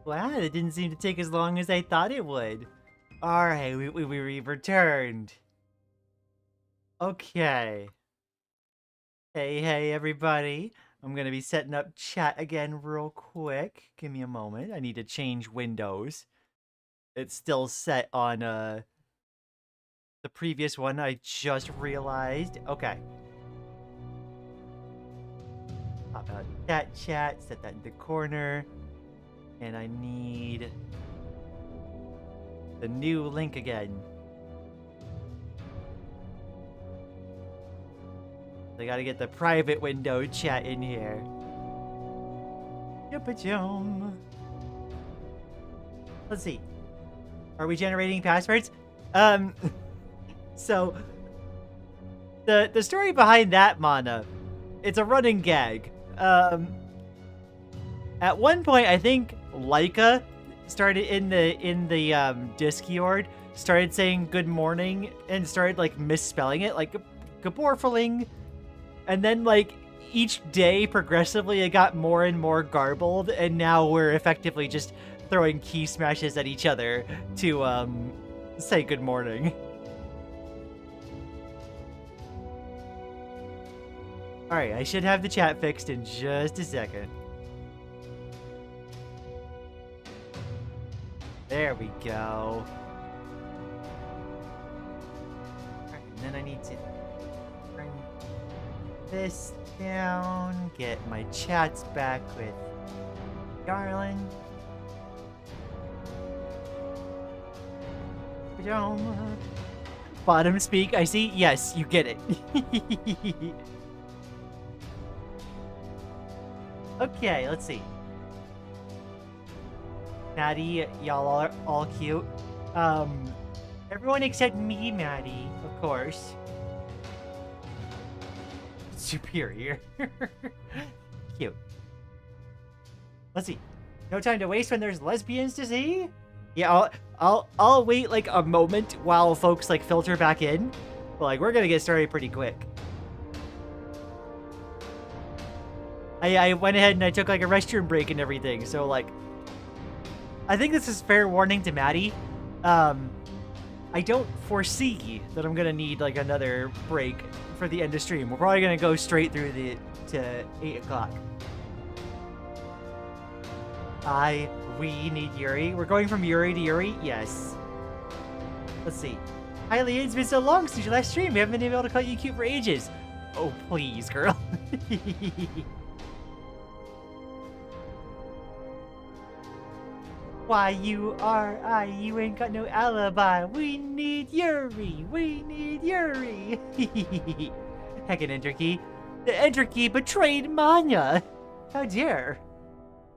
Wow, that didn't seem to take as long as I thought it would. Alright, we returned. Okay. Hey, everybody. I'm gonna be setting up chat again real quick. Give me a moment. I need to change windows. It's still set on, the previous one, I just realized. Okay. Pop out that chat, set that in the corner. And I need the new link again. I gotta get the private window chat in here. Yuppa-jum. Let's see. Are we generating passwords? So the story behind that, Mana, it's a running gag. At one point, I think Laika started in the Discord, started saying good morning and started like misspelling it, like Gaborfeling. And then like each day progressively it got more and more garbled, and now we're effectively just throwing key smashes at each other to say good morning. Alright, I should have the chat fixed in just a second. There we go. Alright, and then I need to bring this down, get my chats back with Garland. Bottom speak, I see. Yes, you get it. Okay, let's see. Maddie, y'all are all cute. Everyone except me, Maddie, of course. Superior. Cute. Let's see. No time to waste when there's lesbians to see? Yeah, I'll wait like a moment while folks like filter back in. But like we're gonna get started pretty quick. I went ahead and I took like a restroom break and everything, so like I think this is fair warning to Maddie. I don't foresee that I'm gonna need like another break for the end of stream. We're probably gonna go straight through to 8 o'clock. We need Yuri. We're going from Yuri to Yuri? Yes. Let's see. Hi, Lian. It's been so long since your last stream. We haven't been able to call you cute for ages. Oh, please, girl. Why you ain't got no alibi. We need Yuri. We need Yuri. Heccin enter key. The enter key betrayed Manya. How dare.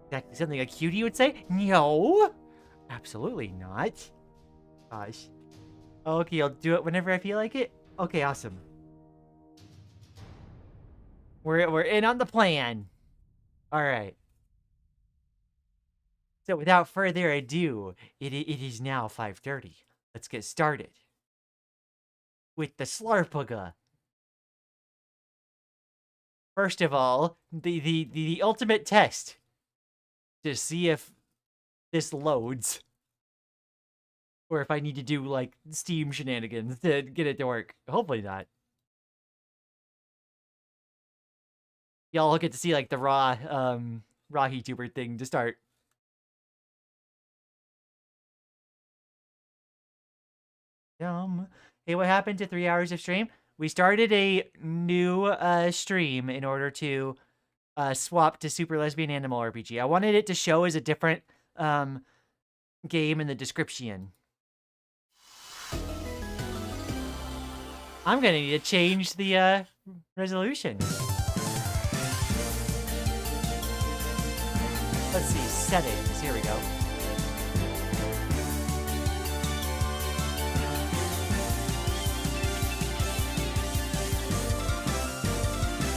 Exactly something a cutie would say? No. Absolutely not. Gosh. Okay, I'll do it whenever I feel like it. Okay, awesome. We're in on the plan. All right. So without further ado, it is now 5:30. Let's get started with the Slarpuga. First of all, the ultimate test to see if this loads, or if I need to do like Steam shenanigans to get it to work. Hopefully not. Y'all get to see like the raw HeTuber thing to start. Hey, what happened to 3 hours of stream? We started a new stream in order to swap to Super Lesbian Animal RPG. I wanted it to show as a different game in the description. I'm gonna need to change the resolution. Let's see, settings. Here we go.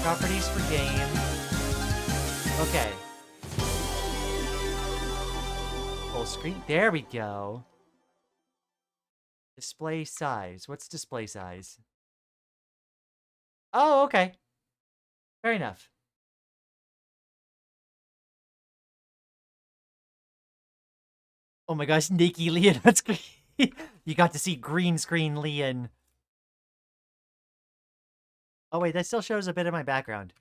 Properties for game. Okay. Full screen. There we go. Display size. What's display size? Oh, okay. Fair enough. Oh my gosh, Nikki Lian on screen. You got to see green screen Lian. Oh wait, that still shows a bit of my background.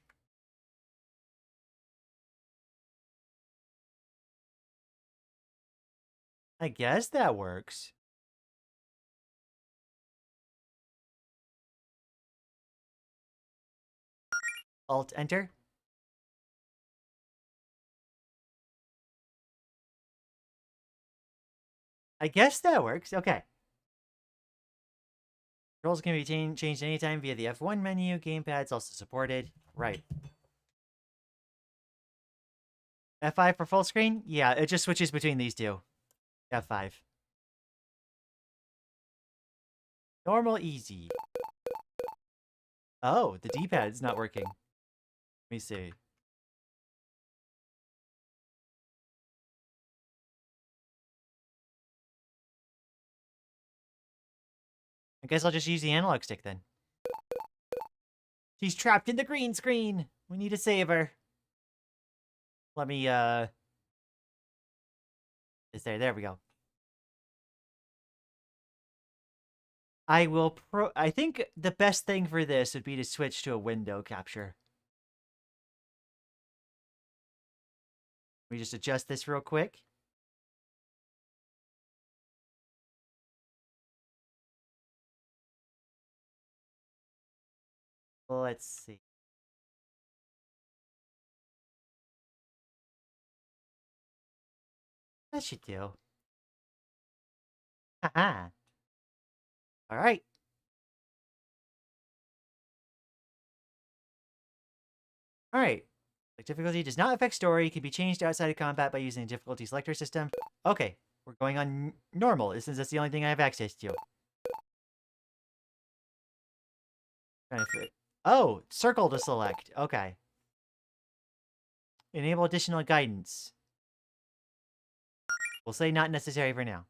I guess that works. Alt enter. I guess that works. Okay. Controls can be changed anytime via the F1 menu. Gamepad's also supported. Right. F5 for full screen? Yeah, it just switches between these two. F5. Normal, easy. Oh, the D-pad's not working. Let me see. I guess I'll just use the analog stick then. She's trapped in the green screen. We need to save her. Let me, It's there. There we go. I think the best thing for this would be to switch to a window capture. Let me just adjust this real quick. Let's see. That should do. Haha. All right. All right. The difficulty does not affect story. Can be changed outside of combat by using the difficulty selector system. Okay. We're going on normal, since that's the only thing I have access to. Trying to fit. Oh, circle to select. Okay. Enable additional guidance. We'll say not necessary for now.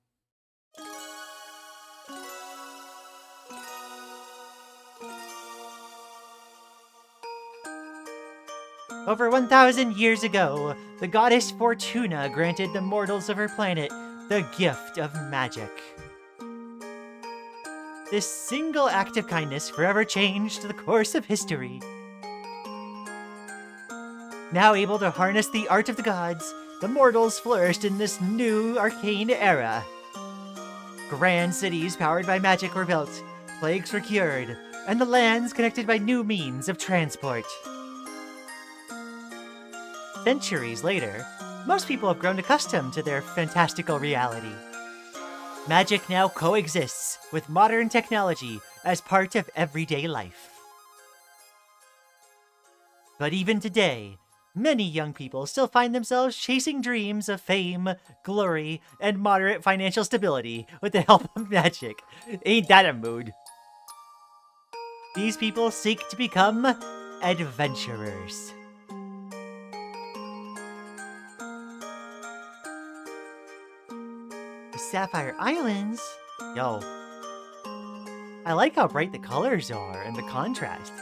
Over 1,000 years ago, the goddess Fortuna granted the mortals of her planet the gift of magic. This single act of kindness forever changed the course of history. Now able to harness the art of the gods, the mortals flourished in this new arcane era. Grand cities powered by magic were built, plagues were cured, and the lands connected by new means of transport. Centuries later, most people have grown accustomed to their fantastical reality. Magic now coexists with modern technology as part of everyday life. But even today, many young people still find themselves chasing dreams of fame, glory, and moderate financial stability with the help of magic. Ain't that a mood? These people seek to become adventurers. Sapphire Islands? Yo. I like how bright the colors are and the contrast.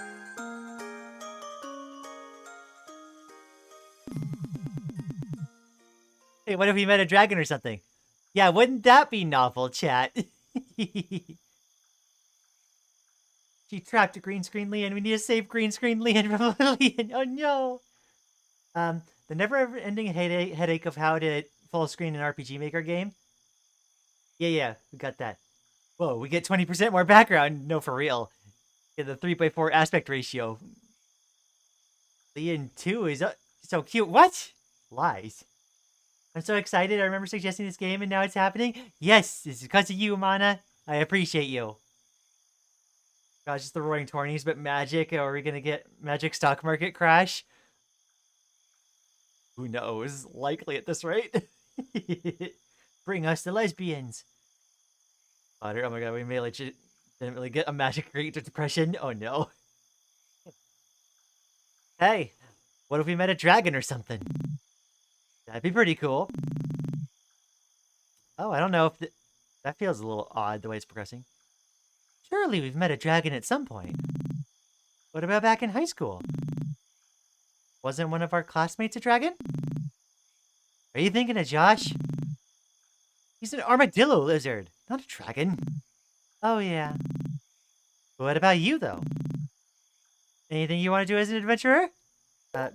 Hey, what if we met a dragon or something? Yeah, wouldn't that be novel, chat? She trapped a green screen Lian. We need to save green screen Lian from Lian. Oh no! The never-ending headache of how to full screen an RPG Maker game. Yeah, we got that. Whoa, we get 20% more background. No, for real. Yeah, the 3:4 aspect ratio. Lian 2 is so cute. What? Lies. I'm so excited. I remember suggesting this game and now it's happening. Yes, it's because of you, Mana. I appreciate you. Gosh, just the Roaring Tourneys, but magic. Are we gonna get magic stock market crash? Who knows? Likely at this rate. Bring us the lesbians. Oh my god, we may legitimately get a magic Great Depression. Oh no. Hey, what if we met a dragon or something? That'd be pretty cool. Oh, I don't know if that feels a little odd the way it's progressing. Surely we've met a dragon at some point. What about back in high school? Wasn't one of our classmates a dragon? Are you thinking of Josh? He's an armadillo lizard, not a dragon. Oh, yeah. What about you, though? Anything you want to do as an adventurer?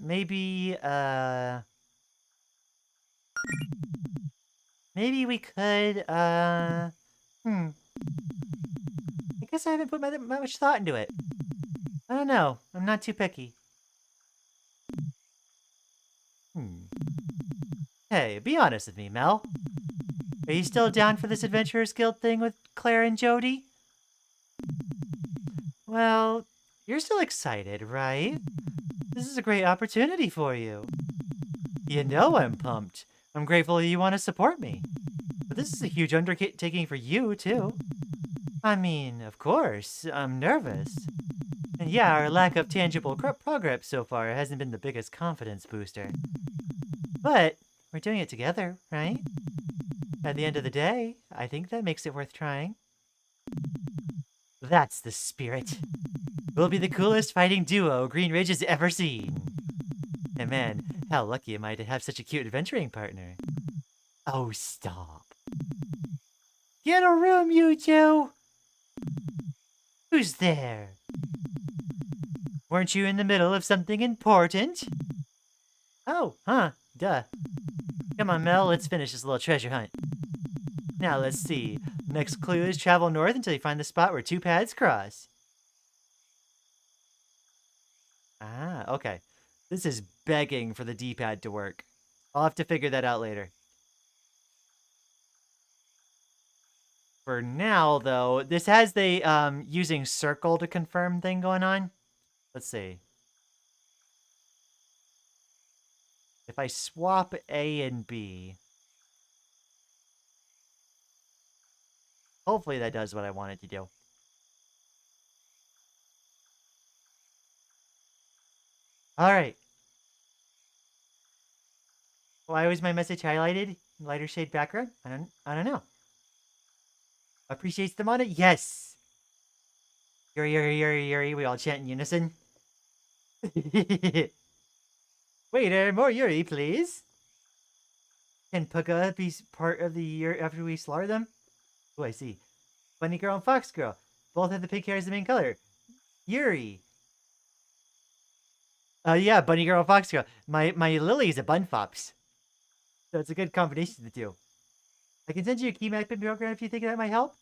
Maybe we could, I guess I haven't put that much thought into it. I don't know. I'm not too picky. Hey, be honest with me, Mel. Are you still down for this Adventurers Guild thing with Claire and Jody? Well, you're still excited, right? This is a great opportunity for you. You know I'm pumped. I'm grateful you want to support me. But this is a huge undertaking for you, too. I mean, of course, I'm nervous. And yeah, our lack of tangible progress so far hasn't been the biggest confidence booster. But we're doing it together, right? At the end of the day, I think that makes it worth trying. That's the spirit. We'll be the coolest fighting duo Green Ridge has ever seen. And man, how lucky am I to have such a cute adventuring partner. Oh, stop. Get a room, you two! Who's there? Weren't you in the middle of something important? Oh, huh, duh. Come on, Mel, let's finish this little treasure hunt. Now, let's see. Next clue is travel north until you find the spot where two paths cross. Ah, okay. This is begging for the D-pad to work. I'll have to figure that out later. For now, though, this has the using circle to confirm thing going on. Let's see. If I swap A and B, hopefully that does what I want it to do. All right. Why was my message highlighted? Lighter shade background? I don't know. Appreciates them on it? Yes. Yuri, Yuri, Yuri, Yuri. We all chant in unison. Waiter, more Yuri, please. Can Puga be part of the year after we slaughter them? Oh, I see. Bunny girl and fox girl. Both have the pink hair as the main color. Yuri. Yeah, bunny girl and fox girl. My Lily is a bun fops. So it's a good combination of the two. I can send you a key mapping program if you think that might help.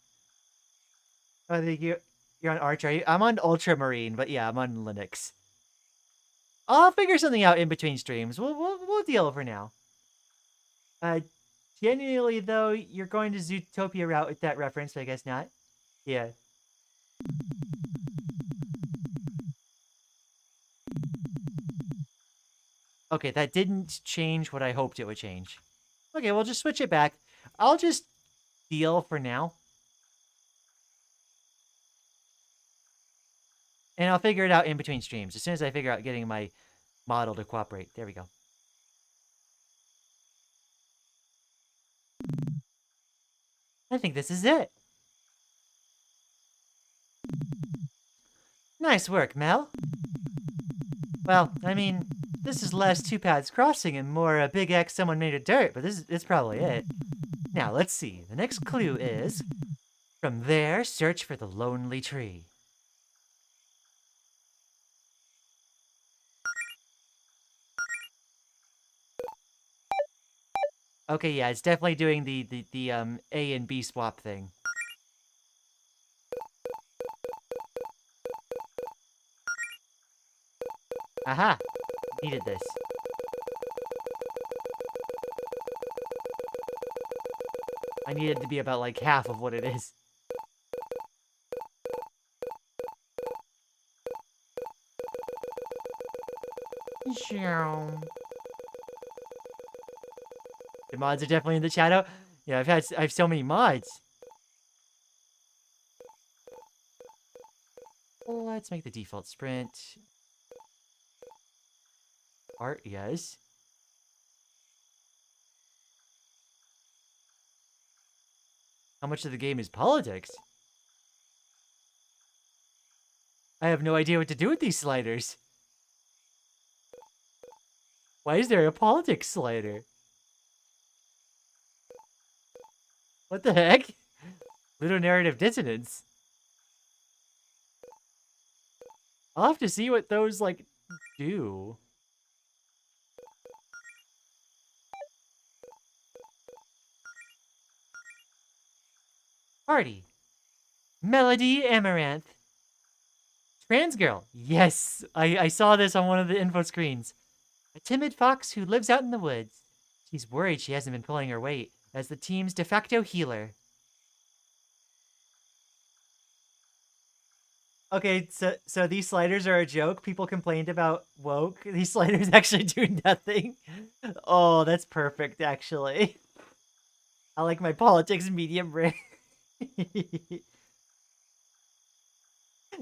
I think you're on Arch, right? I'm on Ultramarine, but yeah, I'm on Linux. I'll figure something out in between streams. We'll deal for now. Genuinely though, you're going to Zootopia route with that reference, but I guess not. Yeah. Okay, that didn't change what I hoped it would change. Okay, we'll just switch it back. I'll just deal for now. And I'll figure it out in between streams. As soon as I figure out getting my model to cooperate. There we go. I think this is it. Nice work, Mel. Well, I mean, this is less two paths crossing and more a big X someone made of dirt, but this is probably it. Now, let's see. The next clue is, from there, search for the lonely tree. Okay, yeah, it's definitely doing the A and B swap thing. Aha! Needed this. I needed to be about like half of what it is. The mods are definitely in the shadow. Yeah, I have so many mods. Let's make the default sprint. Art, yes. How much of the game is politics? I have no idea what to do with these sliders. Why is there a politics slider? What the heck? Ludonarrative dissonance. I'll have to see what those, like, do. Party. Melody Amaranth. Trans girl. Yes, I saw this on one of the info screens. A timid fox who lives out in the woods. She's worried she hasn't been pulling her weight as the team's de facto healer. Okay, so these sliders are a joke. People complained about woke. These sliders actually do nothing. Oh, that's perfect, actually. I like my politics medium rare.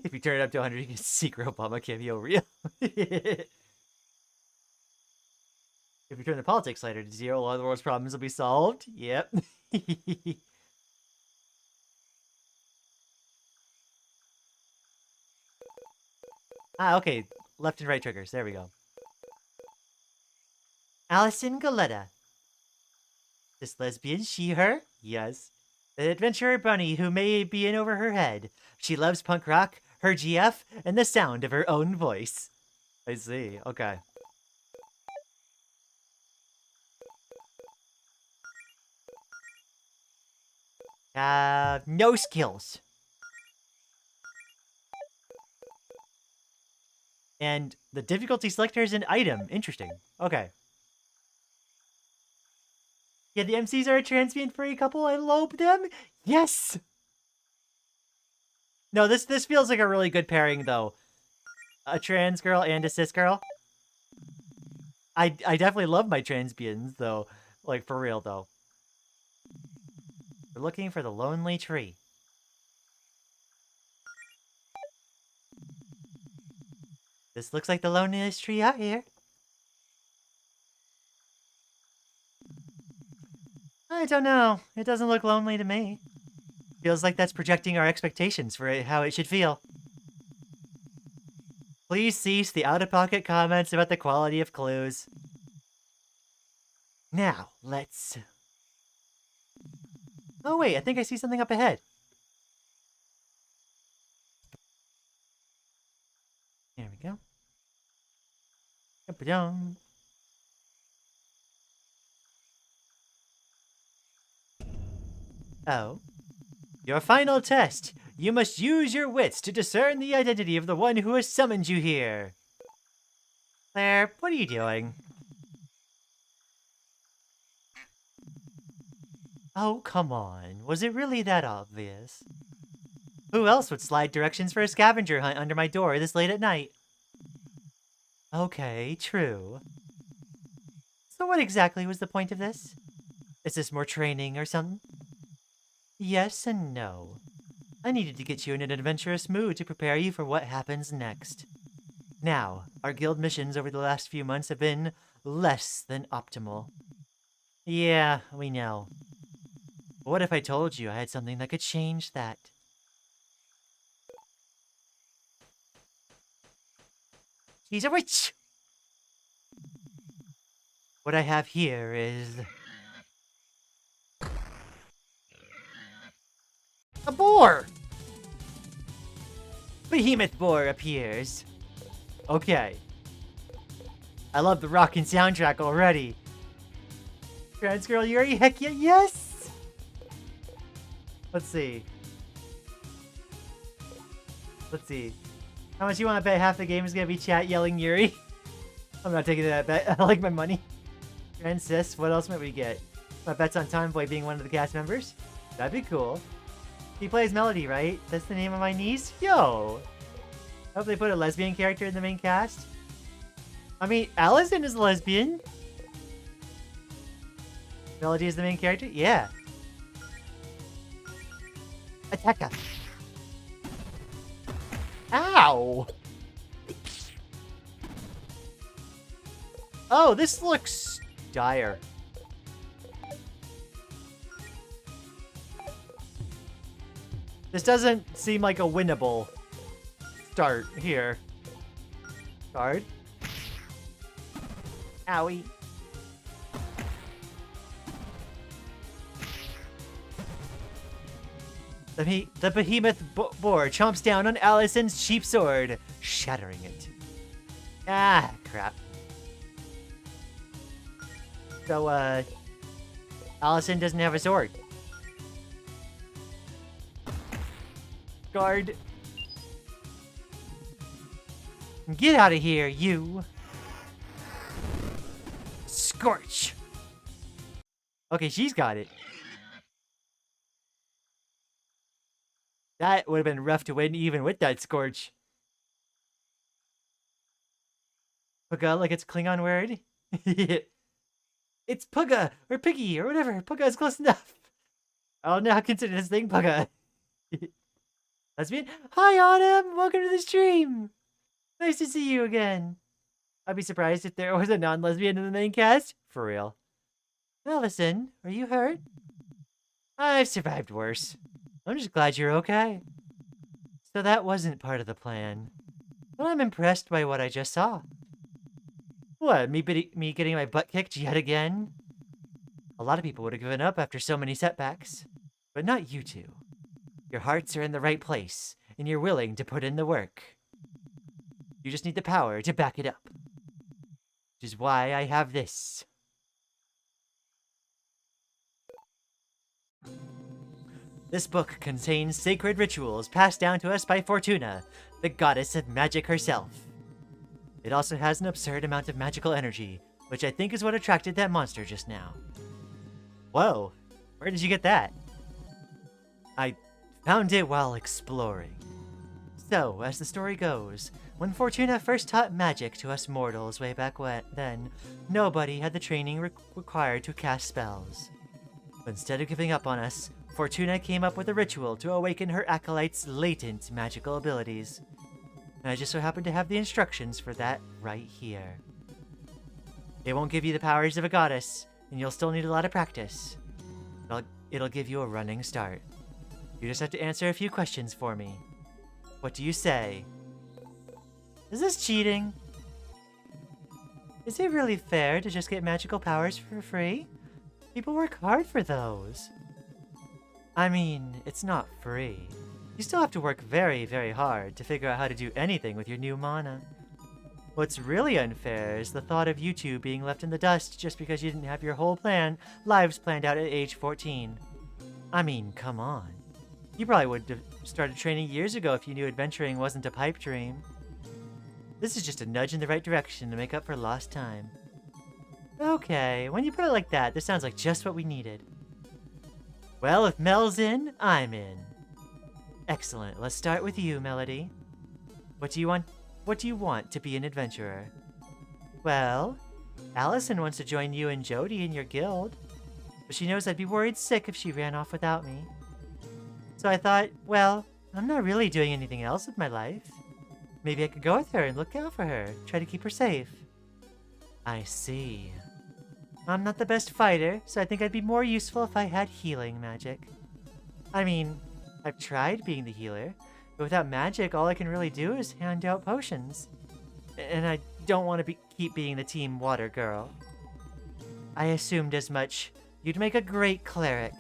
If you turn it up to 100, you can secret Obama cameo real. If you turn the politics slider to 0, a lot of the world's problems will be solved. Yep. Okay. Left and right triggers. There we go. Allison Goletta. This lesbian, she, her? Yes. An adventurer bunny who may be in over her head. She loves punk rock, her GF, and the sound of her own voice. I see. Okay. No skills. And the difficulty selector is an item. Interesting. Okay. Yeah, the MCs are a transient furry couple. I lobe them. Yes. No, this feels like a really good pairing though. A trans girl and a cis girl. I definitely love my transbians though. Like for real though. We're looking for the lonely tree. This looks like the loneliest tree out here. I don't know. It doesn't look lonely to me. Feels like that's projecting our expectations for how it should feel. Please cease the out-of-pocket comments about the quality of clues. Now, let's... Oh wait, I think I see something up ahead. There we go. Ba-dum. Oh. Your final test. You must use your wits to discern the identity of the one who has summoned you here. Claire, what are you doing? Oh, come on. Was it really that obvious? Who else would slide directions for a scavenger hunt under my door this late at night? Okay, true. So what exactly was the point of this? Is this more training or something? Yes and no. I needed to get you in an adventurous mood to prepare you for what happens next. Now, our guild missions over the last few months have been less than optimal. Yeah, we know. But what if I told you I had something that could change that? She's a witch! What I have here is... a boar! Behemoth boar appears. Okay. I love the rockin' soundtrack already. Trans girl Yuri, heck yeah, yes! Let's see. How much you want to bet half the game is going to be chat yelling Yuri? I'm not taking that bet. I like my money. Trans cis, what else might we get? My bet's on Tomboy being one of the cast members. That'd be cool. He plays Melody, right? That's the name of my niece? Yo! I hope they put a lesbian character in the main cast. I mean, Allison is a lesbian. Melody is the main character? Yeah. Attack us. Ow! Oh, this looks dire. This doesn't seem like a winnable start here. Guard. Owie. The behemoth boar chomps down on Allison's cheap sword, shattering it. Ah, crap. So, Allison doesn't have a sword. Guard. Get out of here, you. Scorch. Okay, she's got it. That would have been rough to win even with that Scorch. Puga, like it's Klingon word. It's Puga, or Piggy, or whatever. Puga is close enough. I'll now consider this thing Puga. Lesbian? Hi, Autumn! Welcome to the stream! Nice to see you again. I'd be surprised if there was a non-lesbian in the main cast. For real. Allison, are you hurt? I've survived worse. I'm just glad you're okay. So that wasn't part of the plan. But I'm impressed by what I just saw. What, me getting my butt kicked yet again? A lot of people would have given up after so many setbacks. But not you two. Your hearts are in the right place, and you're willing to put in the work. You just need the power to back it up. Which is why I have this. This book contains sacred rituals passed down to us by Fortuna, the goddess of magic herself. It also has an absurd amount of magical energy, which I think is what attracted that monster just now. Whoa, where did you get that? I found it while exploring. So, as the story goes, when Fortuna first taught magic to us mortals way back then, nobody had the training required to cast spells. But instead of giving up on us, Fortuna came up with a ritual to awaken her acolytes' latent magical abilities. And I just so happen to have the instructions for that right here. It won't give you the powers of a goddess, and you'll still need a lot of practice. It'll give you a running start. You just have to answer a few questions for me. What do you say? Is this cheating? Is it really fair to just get magical powers for free? People work hard for those. I mean, it's not free. You still have to work very, very hard to figure out how to do anything with your new mana. What's really unfair is the thought of you two being left in the dust just because you didn't have your whole lives planned out at age 14. I mean, come on. You probably would have started training years ago if you knew adventuring wasn't a pipe dream. This is just a nudge in the right direction to make up for lost time. Okay, when you put it like that, this sounds like just what we needed. Well, if Mel's in, I'm in. Excellent. Let's start with you, Melody. What do you want to be an adventurer? Well, Allison wants to join you and Jody in your guild, but she knows I'd be worried sick if she ran off without me. So I thought, well, I'm not really doing anything else with my life. Maybe I could go with her and look out for her, try to keep her safe. I see. I'm not the best fighter, so I think I'd be more useful if I had healing magic. I mean, I've tried being the healer, but without magic, all I can really do is hand out potions. And I don't want to keep being the team water girl. I assumed as much. You'd make a great cleric.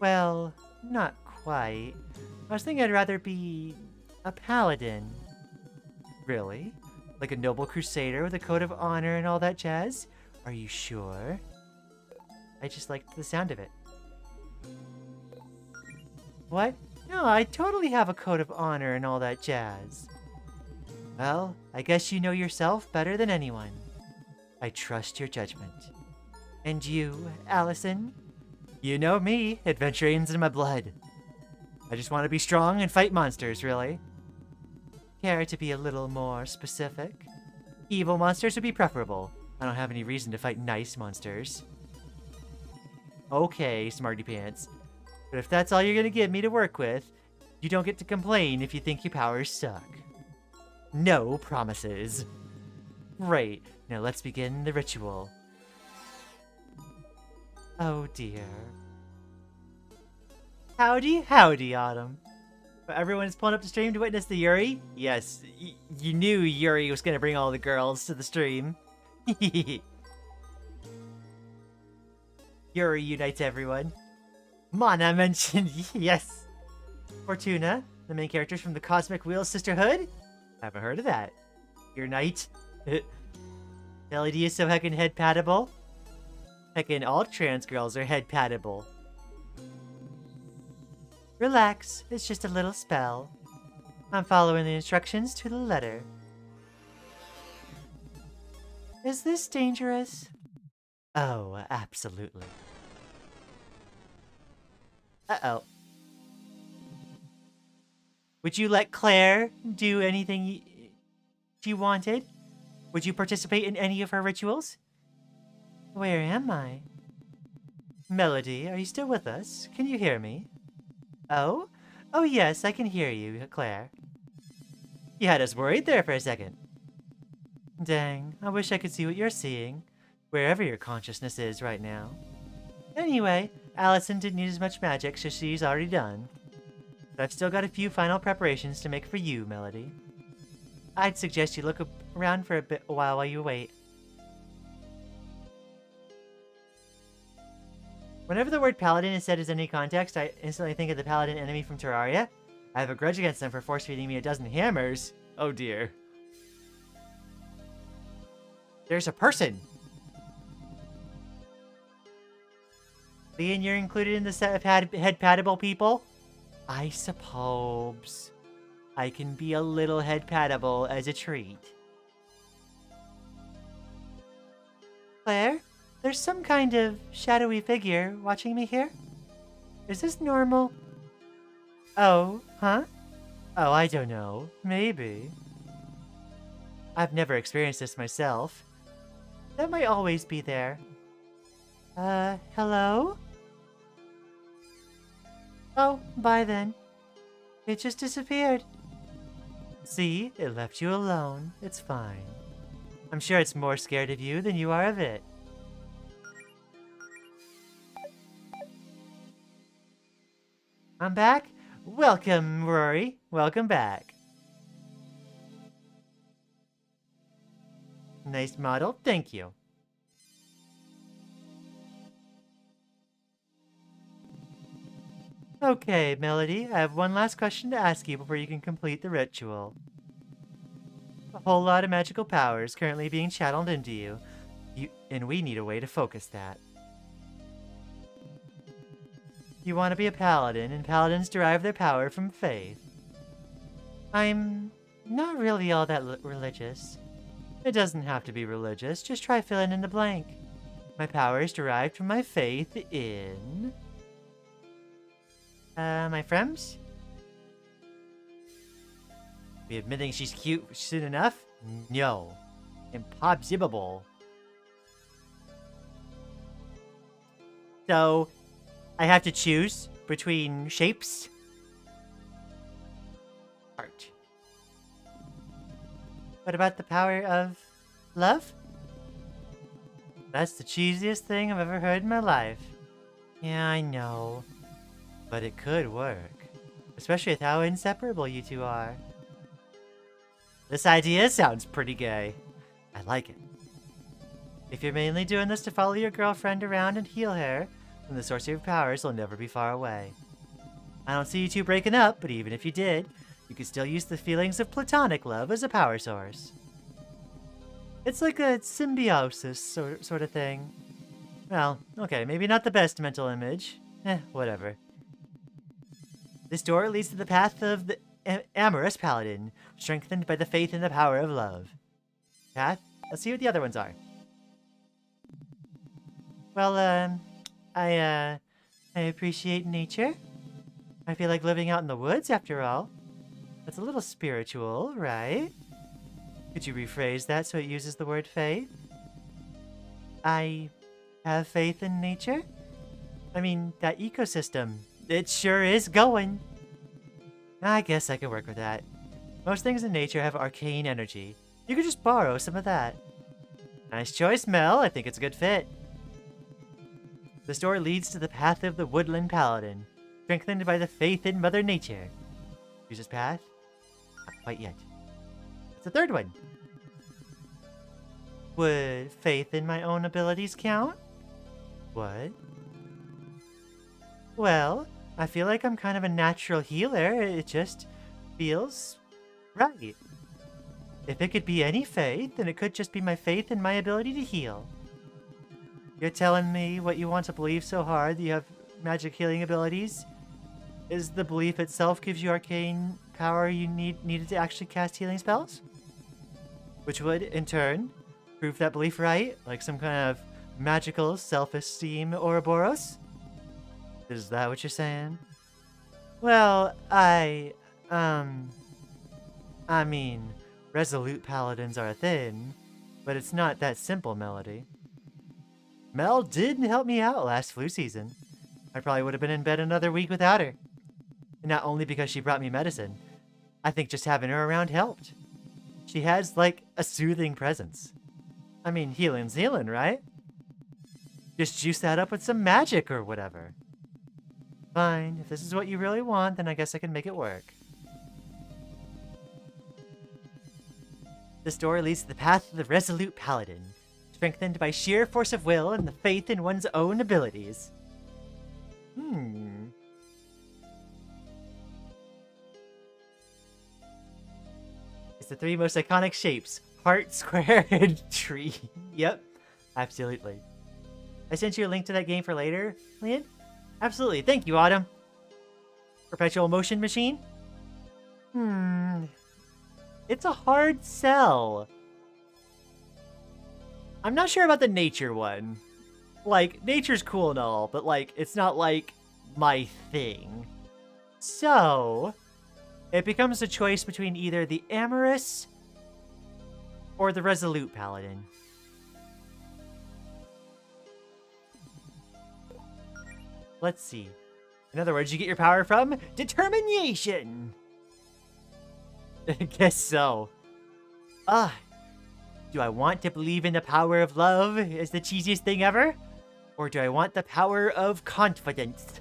Well, not quite. I was thinking I'd rather be a paladin. Really? Like a noble crusader with a code of honor and all that jazz? Are you sure? I just liked the sound of it. What? No, I totally have a code of honor and all that jazz. Well, I guess you know yourself better than anyone. I trust your judgment. And you, Allison? You know me, adventuring's in my blood. I just want to be strong and fight monsters, really. Care to be a little more specific? Evil monsters would be preferable. I don't have any reason to fight nice monsters. Okay, smarty pants. But if that's all you're gonna give me to work with, you don't get to complain if you think your powers suck. No promises. Great, now let's begin the ritual. Oh dear. Howdy, howdy, Autumn. Everyone is pulling up the stream to witness the Yuri? Yes, you knew Yuri was gonna bring all the girls to the stream. Yuri unites everyone. Mana mentioned, yes. Fortuna, the main characters from the Cosmic Wheel Sisterhood? Haven't heard of that. Your knight. LED is so heckin' head-patable. Heckin' all trans girls are head-patable. Relax, it's just a little spell. I'm following the instructions to the letter. Is this dangerous? Oh, absolutely. Uh-oh. Would you let Claire do anything she wanted? Would you participate in any of her rituals? Where am I? Melody, are you still with us? Can you hear me? Oh? Oh yes, I can hear you, Claire. You had us worried there for a second. Dang, I wish I could see what you're seeing, wherever your consciousness is right now. Anyway, Allison didn't need as much magic, so she's already done. But I've still got a few final preparations to make for you, Melody. I'd suggest you look around for a while you wait. Whenever the word paladin is said as any context, I instantly think of the paladin enemy from Terraria. I have a grudge against them for force-feeding me a dozen hammers. Oh dear. There's a person! Lian, you're included in the set of head-patable people? I suppose. I can be a little head-patable as a treat. Claire, there's some kind of shadowy figure watching me here. Is this normal? Oh, huh? Oh, I don't know. Maybe. I've never experienced this myself. That might always be there. Hello? Oh, bye then. It just disappeared. See? It left you alone. It's fine. I'm sure it's more scared of you than you are of it. I'm back? Welcome, Rory. Welcome back. Nice model. Thank you. Okay, Melody, I have one last question to ask you before you can complete the ritual. A whole lot of magical powers currently being channeled into you, and we need a way to focus that. You want to be a paladin, and paladins derive their power from faith. I'm not really all that religious. It doesn't have to be religious, just try filling in the blank. My power is derived from my faith in... my friends? Be admitting she's cute soon enough? No. Impossible. So, I have to choose between shapes. Art. What about the power of love? That's the cheesiest thing I've ever heard in my life. Yeah, I know. But it could work. Especially with how inseparable you two are. This idea sounds pretty gay. I like it. If you're mainly doing this to follow your girlfriend around and heal her, then the source of your powers will never be far away. I don't see you two breaking up, but even if you did, you could still use the feelings of platonic love as a power source. It's like a symbiosis sort of thing. Well, okay, maybe not the best mental image. Whatever. This door leads to the path of the amorous paladin, strengthened by the faith in the power of love. Path? Let's see what the other ones are. Well, I appreciate nature. I feel like living out in the woods, after all. That's a little spiritual, right? Could you rephrase that so it uses the word faith? I have faith in nature? I mean, that ecosystem. It sure is going. I guess I can work with that. Most things in nature have arcane energy. You could just borrow some of that. Nice choice, Mel. I think it's a good fit. This door leads to the path of the woodland paladin, strengthened by the faith in Mother Nature. Use this path? Not quite yet. It's the third one. Would faith in my own abilities count? What? Well, I feel like I'm kind of a natural healer. It just feels right. If it could be any faith, then it could just be my faith in my ability to heal. You're telling me what you want to believe so hard that you have magic healing abilities is the belief itself gives you arcane power you needed to actually cast healing spells? Which would, in turn, prove that belief right, like some kind of magical self-esteem Ouroboros? Is that what you're saying? Well, I mean, resolute paladins are a thing, but it's not that simple, Melody. Mel did help me out last flu season. I probably would have been in bed another week without her. And not only because she brought me medicine, I think just having her around helped. She has, like, a soothing presence. I mean, healing's healing, right? Just juice that up with some magic or whatever. Fine, if this is what you really want, then I guess I can make it work. This door leads to the path of the resolute paladin, strengthened by sheer force of will and the faith in one's own abilities. It's the three most iconic shapes: heart, square, and tree. Yep, absolutely. I sent you a link to that game for later, Lian? Absolutely, thank you, Autumn. Perpetual motion machine? It's a hard sell. I'm not sure about the nature one. Like, nature's cool and all, but like, it's not like my thing. So, it becomes a choice between either the amorous or the resolute paladin. Let's see. In other words, you get your power from determination. I guess so. Do I want to believe in the power of love as the cheesiest thing ever? Or do I want the power of confidence?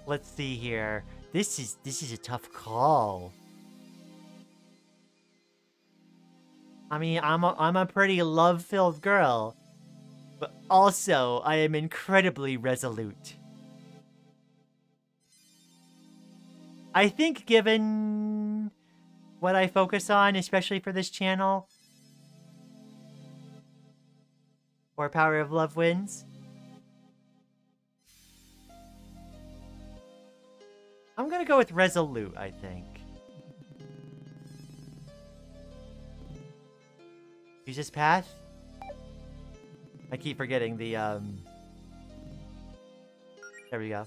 Let's see here. This is a tough call. I mean, I'm a pretty love-filled girl, but also I am incredibly resolute. I think given what I focus on, especially for this channel, or Power of Love wins. I'm gonna go with resolute, I think. Use this path? I keep forgetting the, There we go.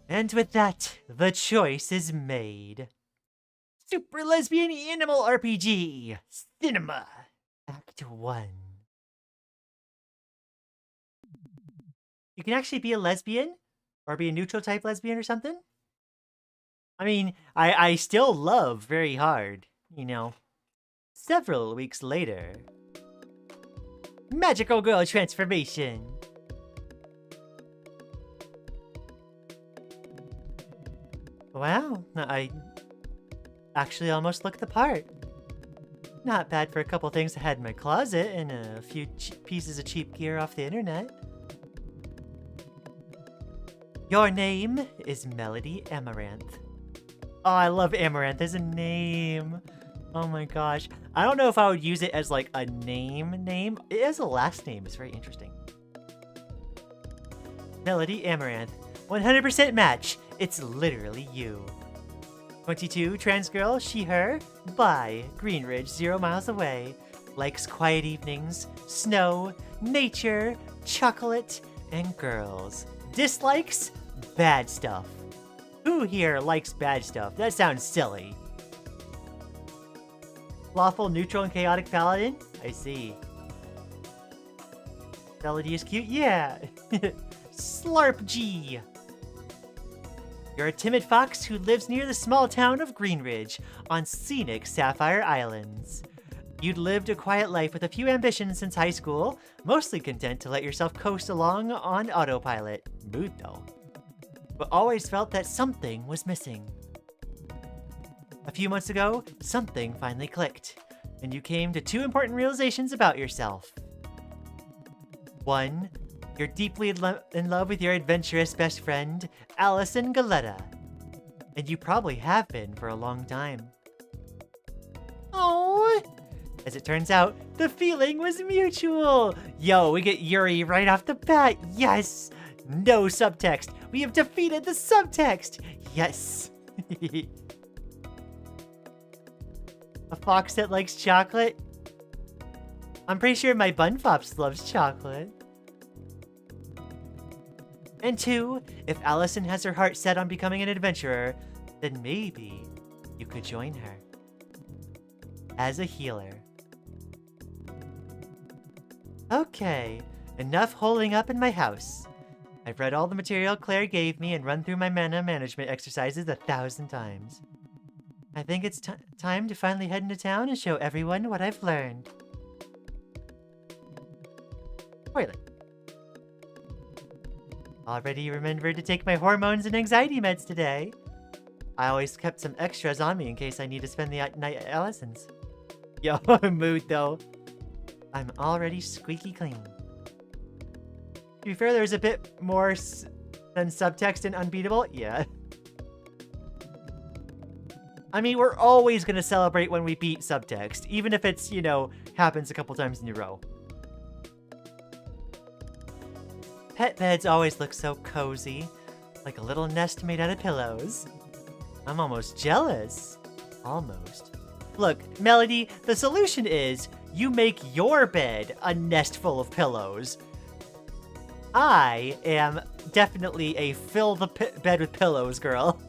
And with that, the choice is made. Super Lesbian Animal RPG Cinema Act 1. You can actually be a lesbian, or be a neutral type lesbian or something. I mean, I still love very hard, you know. Several weeks later. Magical girl transformation. Wow, I actually almost looked the part. Not bad for a couple things I had in my closet and a few pieces of cheap gear off the internet. Your name is Melody Amaranth. Oh, I love Amaranth as a name. Oh my gosh. I don't know if I would use it as like a name. It has a last name. It's very interesting. Melody Amaranth. 100% match. It's literally you. 22, trans girl, she, her, bi, Greenridge, 0 miles away. Likes quiet evenings, snow, nature, chocolate, and girls. Dislikes bad stuff. Who here likes bad stuff? That sounds silly. Lawful, neutral, and chaotic paladin? I see. Melody is cute? Yeah. Slurp G. You're a timid fox who lives near the small town of Greenridge on scenic Sapphire Islands. You'd lived a quiet life with a few ambitions since high school, mostly content to let yourself coast along on autopilot. Mood though. But always felt that something was missing. A few months ago, something finally clicked, and you came to 2 important realizations about yourself. 1. You're deeply in love with your adventurous best friend, Allison Galetta. And you probably have been for a long time. Oh! As it turns out, the feeling was mutual! Yo, we get Yuri right off the bat! Yes! No subtext! We have defeated the subtext! Yes! A fox that likes chocolate? I'm pretty sure my bun fops loves chocolate. And 2, if Allison has her heart set on becoming an adventurer, then maybe you could join her as a healer. Okay, enough holding up in my house. I've read all the material Claire gave me and run through my mana management exercises 1,000 times. I think it's time to finally head into town and show everyone what I've learned. Toilet. Already remembered to take my hormones and anxiety meds today. I always kept some extras on me in case I need to spend the night at Allison's. Yo, mood though. I'm already squeaky clean. To be fair, there's a bit more than subtext in Unbeatable. Yeah. I mean, we're always going to celebrate when we beat subtext, even if it's, you know, happens a couple times in a row. Pet beds always look so cozy, like a little nest made out of pillows. I'm almost jealous. Almost. Look, Melody, the solution is you make your bed a nest full of pillows. I am definitely a fill the bed with pillows girl.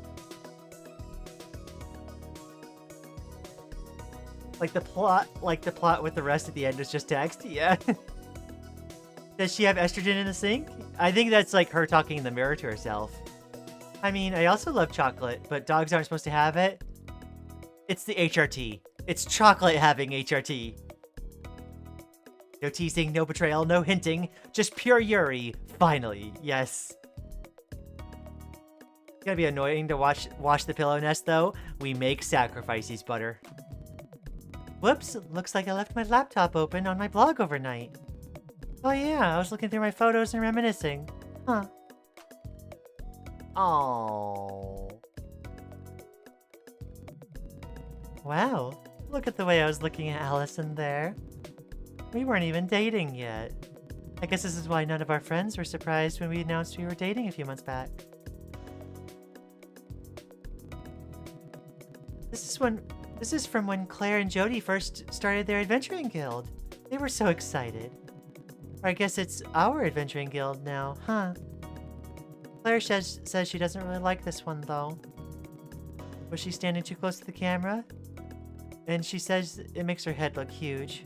Like the plot with the rest at the end is just text. Yeah. Does she have estrogen in the sink? I think that's like her talking in the mirror to herself. I mean, I also love chocolate, but dogs aren't supposed to have it. It's the HRT. It's chocolate having HRT. No teasing, no betrayal, no hinting. Just pure Yuri. Finally. Yes. It's gotta be annoying to wash the pillow nest, though. We make sacrifices, butter. Whoops, looks like I left my laptop open on my blog overnight. Oh yeah, I was looking through my photos and reminiscing. Huh. Oh. Wow, look at the way I was looking at Allison there. We weren't even dating yet. I guess this is why none of our friends were surprised when we announced we were dating a few months back. This is from when Claire and Jody first started their adventuring guild. They were so excited. Or I guess it's our adventuring guild now, huh? Claire says she doesn't really like this one, though. Was she standing too close to the camera? And she says it makes her head look huge.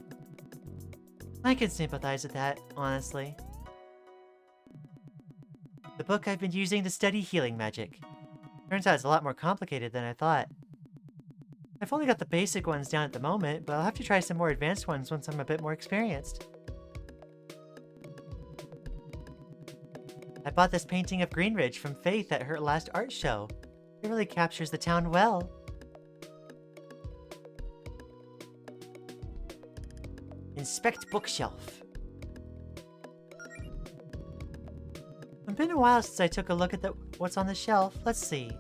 I can sympathize with that, honestly. The book I've been using to study healing magic. Turns out it's a lot more complicated than I thought. I've only got the basic ones down at the moment, but I'll have to try some more advanced ones once I'm a bit more experienced. I bought this painting of Greenridge from Faith at her last art show. It really captures the town well. Inspect bookshelf. It's been a while since I took a look at what's on the shelf. Let's see.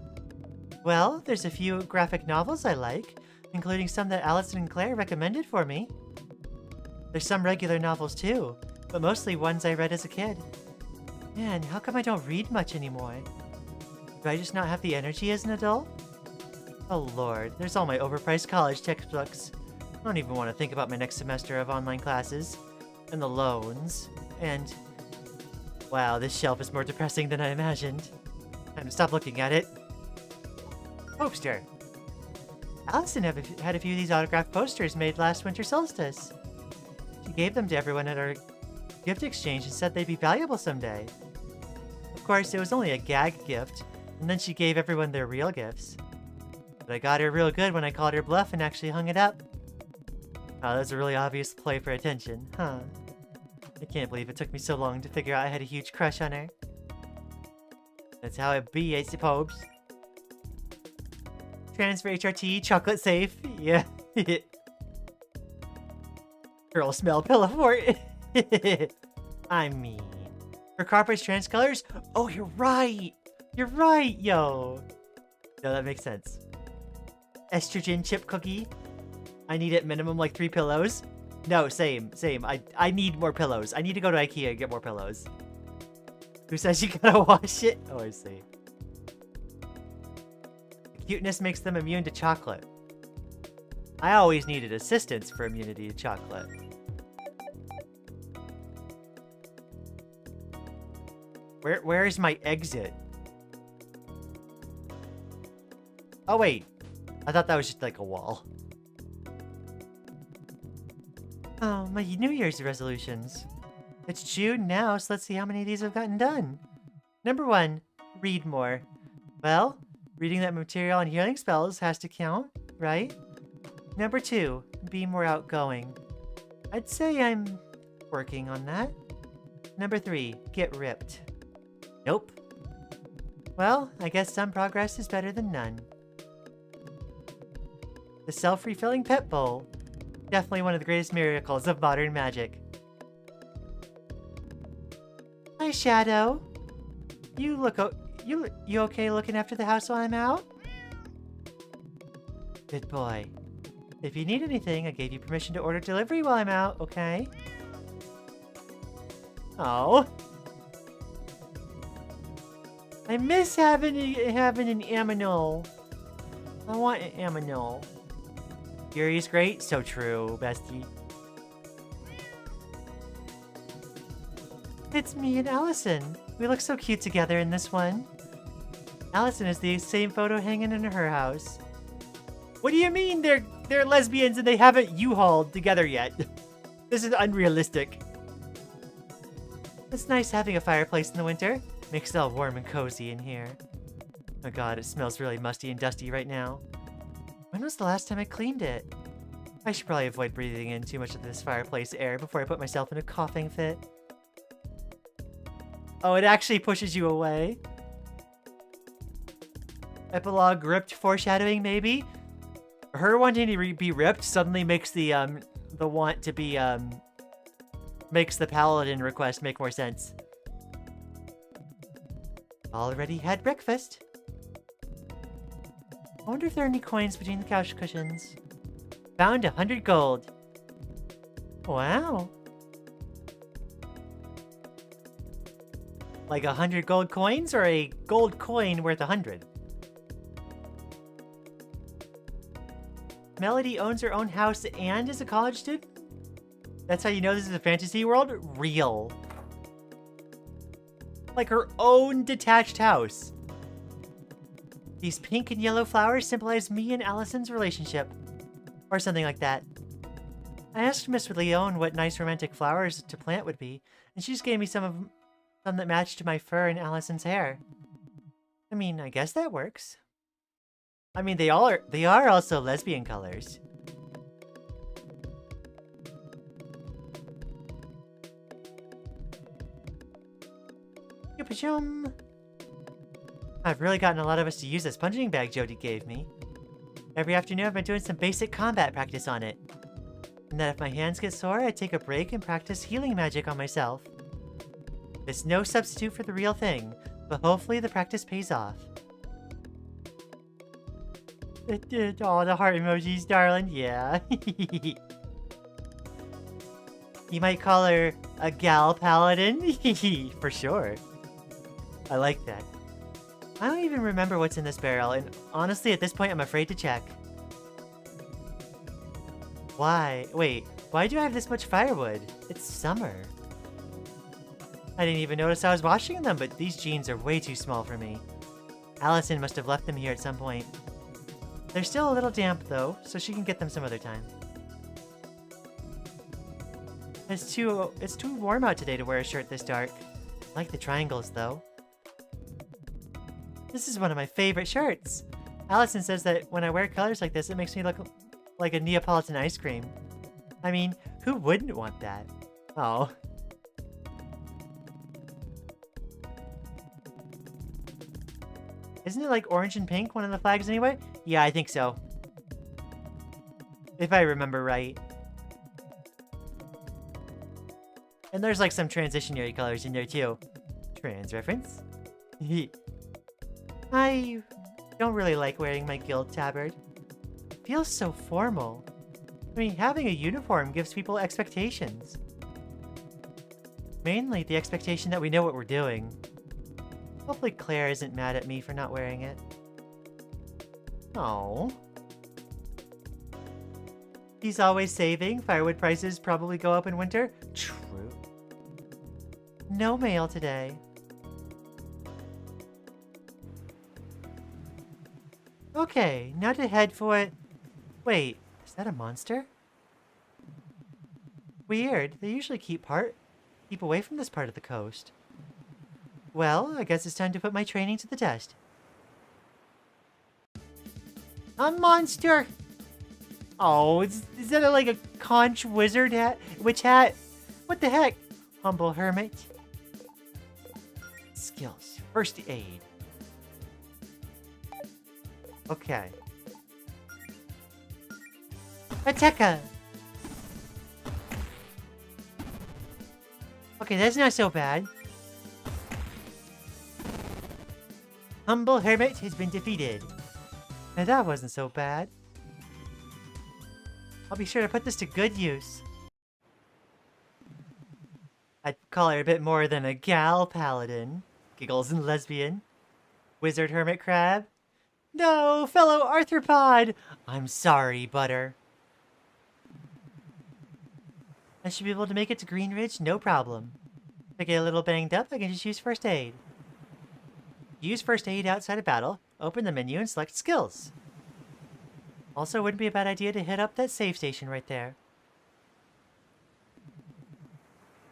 Well, there's a few graphic novels I like, including some that Allison and Claire recommended for me. There's some regular novels too, but mostly ones I read as a kid. Man, how come I don't read much anymore? Do I just not have the energy as an adult? Oh lord, there's all my overpriced college textbooks. I don't even want to think about my next semester of online classes. And the loans. And... wow, this shelf is more depressing than I imagined. Time to stop looking at it. Poster. Allison had a few of these autographed posters made last winter solstice. She gave them to everyone at our gift exchange and said they'd be valuable someday. Of course, it was only a gag gift, and then she gave everyone their real gifts. But I got her real good when I called her bluff and actually hung it up. Oh, that's a really obvious play for attention, huh? I can't believe it took me so long to figure out I had a huge crush on her. That's how it be, I suppose. Transfer HRT, chocolate safe, yeah. Girl smell pillow fort. I mean, for Carper's trans colors? Oh, you're right. You're right, yo. No, that makes sense. Estrogen chip cookie. I need at minimum like 3 pillows. No, same. I need more pillows. I need to go to IKEA and get more pillows. Who says you gotta wash it? Oh, I see. Cuteness makes them immune to chocolate. I always needed assistance for immunity to chocolate. Where is my exit? Oh, wait. I thought that was just like a wall. Oh, my New Year's resolutions. It's June now, so let's see how many of these I've gotten done. Number 1, read more. Well, reading that material on healing spells has to count, right? Number 2, be more outgoing. I'd say I'm working on that. Number 3, get ripped. Nope. Well, I guess some progress is better than none. The self-refilling pet bowl. Definitely one of the greatest miracles of modern magic. Hi, Shadow. You okay looking after the house while I'm out? Good boy. If you need anything, I gave you permission to order delivery while I'm out, okay? Oh. I miss having an aminal. I want an aminal. Yuri's great, so true, bestie. It's me and Allison. We look so cute together in this one. Allison is the same photo hanging in her house. What do you mean they're lesbians and they haven't U-hauled together yet? This is unrealistic. It's nice having a fireplace in the winter. Makes it all warm and cozy in here. Oh god, it smells really musty and dusty right now. When was the last time I cleaned it? I should probably avoid breathing in too much of this fireplace air before I put myself in a coughing fit. Oh, it actually pushes you away. Epilogue ripped foreshadowing, maybe? Her wanting to be ripped suddenly makes the want to be, makes the paladin request make more sense. Already had breakfast. I wonder if there are any coins between the couch cushions. Found 100 gold. Wow. Like 100 gold coins or a gold coin worth 100? Melody owns her own house and is a college student? That's how you know this is a fantasy world? Real. Like her own detached house. These pink and yellow flowers symbolize me and Allison's relationship. Or something like that. I asked Miss Leone what nice romantic flowers to plant would be, and she just gave me some that matched my fur and Allison's hair. I mean, I guess that works. I mean, they are also lesbian colors. I've really gotten a lot of us to use this punching bag Jody gave me. Every afternoon I've been doing some basic combat practice on it. And that if my hands get sore, I take a break and practice healing magic on myself. It's no substitute for the real thing, but hopefully the practice pays off. All the heart emojis, darling. Yeah. You might call her a gal paladin. For sure. I like that. I don't even remember what's in this barrel, and honestly, at this point, I'm afraid to check. Why? Wait, why do I have this much firewood? It's summer. I didn't even notice I was washing them, but these jeans are way too small for me. Allison must have left them here at some point. They're still a little damp, though, so she can get them some other time. It's too warm out today to wear a shirt this dark. I like the triangles, though. This is one of my favorite shirts. Allison says that when I wear colors like this, it makes me look like a Neapolitan ice cream. I mean, who wouldn't want that? Oh. Isn't it like orange and pink, one of the flags anyway? Yeah, I think so. If I remember right. And there's like some transitionary colors in there too. Trans reference. I don't really like wearing my guild tabard. It feels so formal. I mean, having a uniform gives people expectations. Mainly the expectation that we know what we're doing. Hopefully Claire isn't mad at me for not wearing it. Oh. He's always saving. Firewood prices probably go up in winter. True. No mail today. Okay, now to head for it. Wait, is that a monster? Weird. They usually keep away from this part of the coast. Well, I guess it's time to put my training to the test. A monster! Oh, is that like a conch wizard hat? Witch hat? What the heck? Humble hermit. Skills. First aid. Okay. Attacker! Okay, that's not so bad. Humble hermit has been defeated. Now that wasn't so bad. I'll be sure to put this to good use. I'd call her a bit more than a gal paladin. Giggles and lesbian. Wizard hermit crab. No, fellow arthropod! I'm sorry, Butter. I should be able to make it to Green Ridge, no problem. If I get a little banged up, I can just use first aid. Use first aid outside of battle. Open the menu and select skills. Also, wouldn't be a bad idea to hit up that save station right there.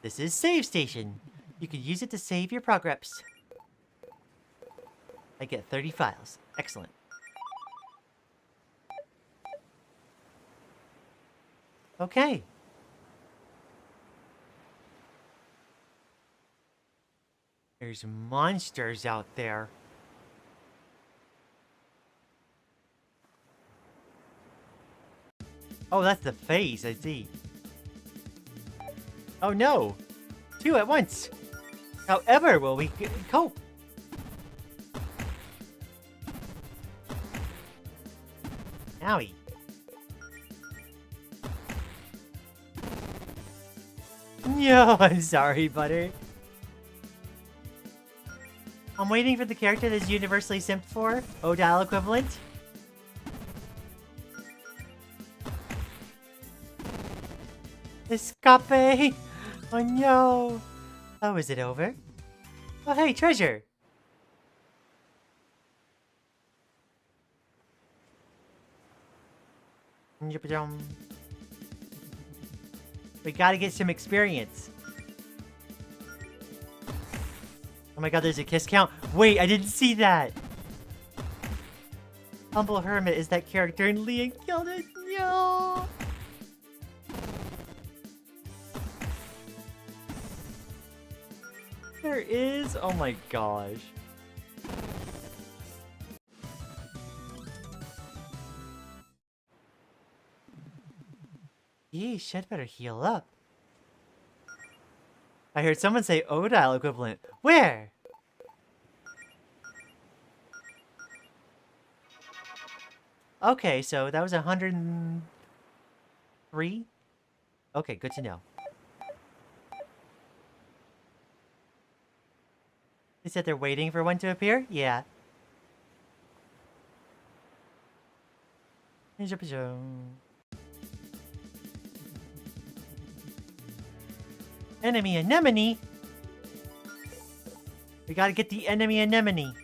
This is save station. You can use it to save your progress. I get 30 files. Excellent. Okay. There's monsters out there. Oh, that's the face, I see. Oh no! 2 at once! However will we cope? Owie. No, I'm sorry, Butter. I'm waiting for the character that's universally simped for. Odile equivalent. Escape! Oh no! Oh, is it over? Oh hey, treasure! We gotta get some experience. Oh my god, there's a kiss count. Wait, I didn't see that! Humble Hermit is that character and Lian killed it. No! There is? Oh my gosh. Yeesh, I'd better heal up. I heard someone say Odile equivalent. Where? Okay, so that was 103? Okay, good to know. They said they're waiting for one to appear? Yeah. Enemy anemone? We gotta get the enemy anemone.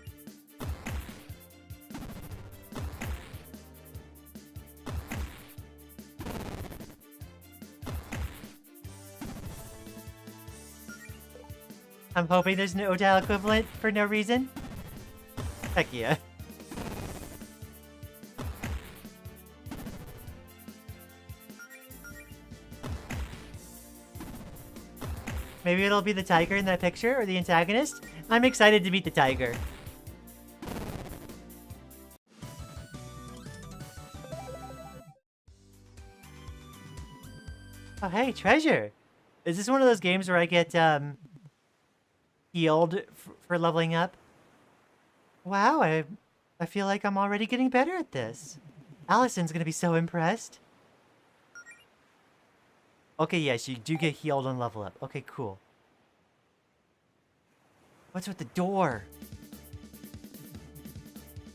I'm hoping there's an Odile equivalent for no reason. Heck yeah. Maybe it'll be the tiger in that picture, or the antagonist. I'm excited to meet the tiger. Oh hey, treasure! Is this one of those games where I get healed for leveling up? Wow, I feel like I'm already getting better at this. Allison's gonna be so impressed. Okay, yes, you do get healed and level up. Okay, cool. What's with the door?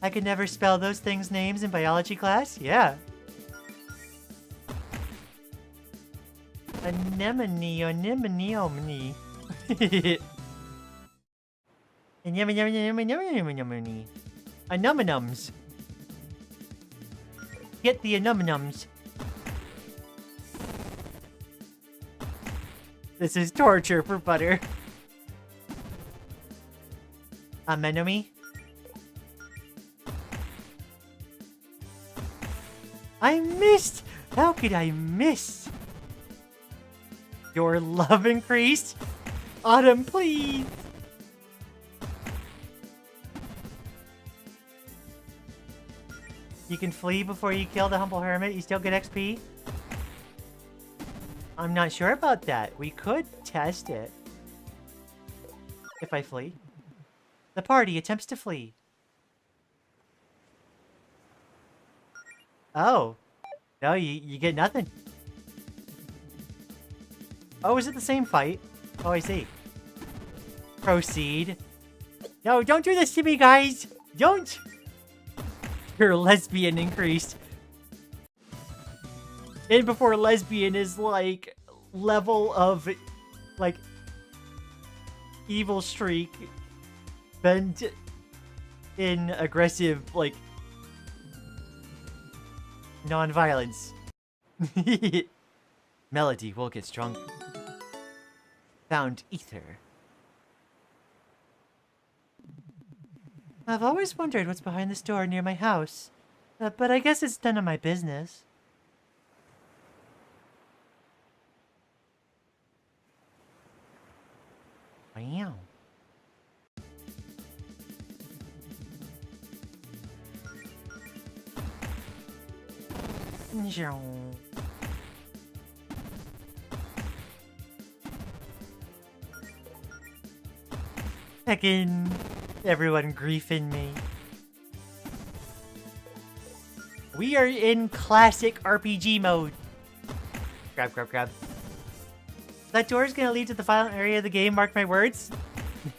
I could never spell those things' names in biology class? Yeah. Anemone, anemone. Anemonums. Get the anemonums. This is torture for Butter. Anemone. I missed! How could I miss? Your love increased? Autumn, please! You can flee before you kill the humble hermit. You still get XP? I'm not sure about that. We could test it. If I flee. The party attempts to flee. Oh. No, you get nothing. Oh, is it the same fight? Oh, I see. Proceed. No, don't do this to me, guys! Don't! Your lesbian increased. And before lesbian is like level of like evil streak bent in aggressive like non-violence. Melody will get stronger. Found ether. I've always wondered what's behind this door near my house, but I guess it's none of my business. Wow. Heckin', everyone griefing me. We are in classic RPG mode. Grab, grab, grab. That door is gonna lead to the final area of the game, mark my words.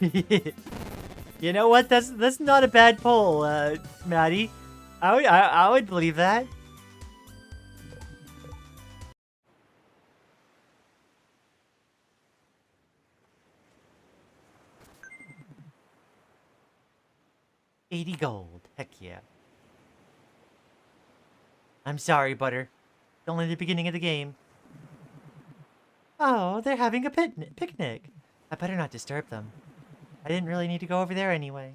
You know what? That's not a bad poll, Maddie. I would believe that. $80 gold. Heck yeah. I'm sorry, Butter. It's only the beginning of the game. Oh, they're having a picnic. I better not disturb them. I didn't really need to go over there anyway.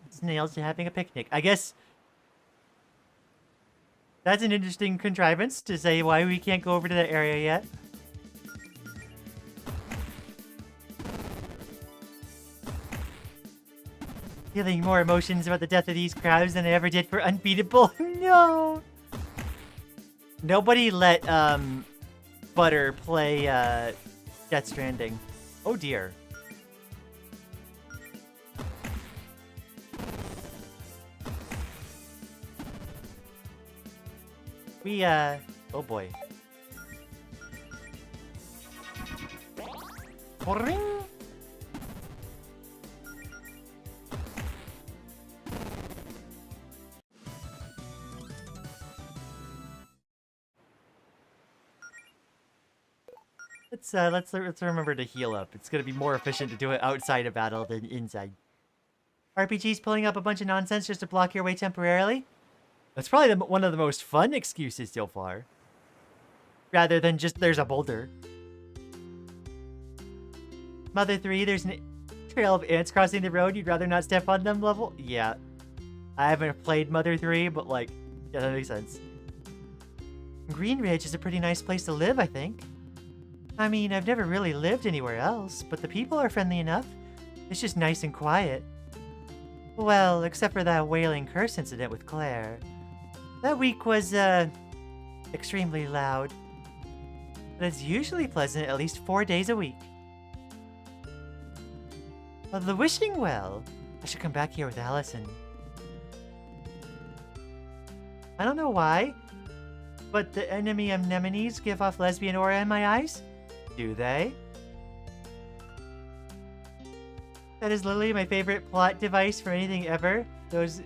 Snails are having a picnic. I guess that's an interesting contrivance to say why we can't go over to that area yet. Feeling more emotions about the death of these crabs than I ever did for Unbeatable. No! Nobody let, Butter play, Death Stranding. Oh dear. We, oh boy. Ring. Let's remember to heal up. It's gonna be more efficient to do it outside of battle than inside. RPG's pulling up a bunch of nonsense just to block your way temporarily? That's probably one of the most fun excuses so far. Rather than just, there's a boulder. Mother 3, there's a trail of ants crossing the road. You'd rather not step on them level? Yeah. I haven't played Mother 3, but like, yeah, that makes sense. Green Ridge is a pretty nice place to live, I think. I mean, I've never really lived anywhere else, but the people are friendly enough. It's just nice and quiet. Well, except for that wailing curse incident with Claire. That week was, extremely loud. But it's usually pleasant at least 4 days a week. The wishing well. I should come back here with Allison. I don't know why, but the enemy anemones give off lesbian aura in my eyes? Do they? That is literally my favorite plot device for anything ever. Those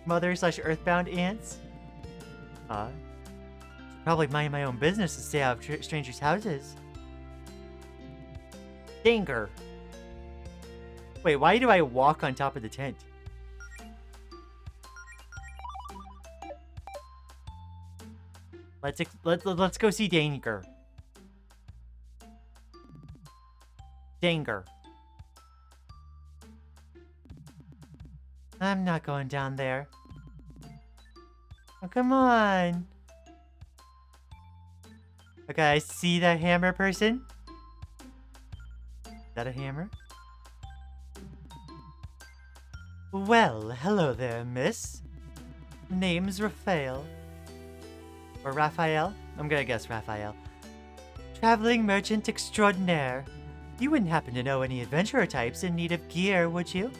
mother/earthbound ants. Should probably mind my own business and stay out of strangers' houses. Danger. Wait, why do I walk on top of the tent? Let's go see Danger. Danger. I'm not going down there. Oh, come on. Okay, I see that hammer person. Is that a hammer? Well, hello there, miss. Name's Raphael. Or Raphael? I'm gonna guess Raphael. Traveling merchant extraordinaire. You wouldn't happen to know any adventurer types in need of gear, would you?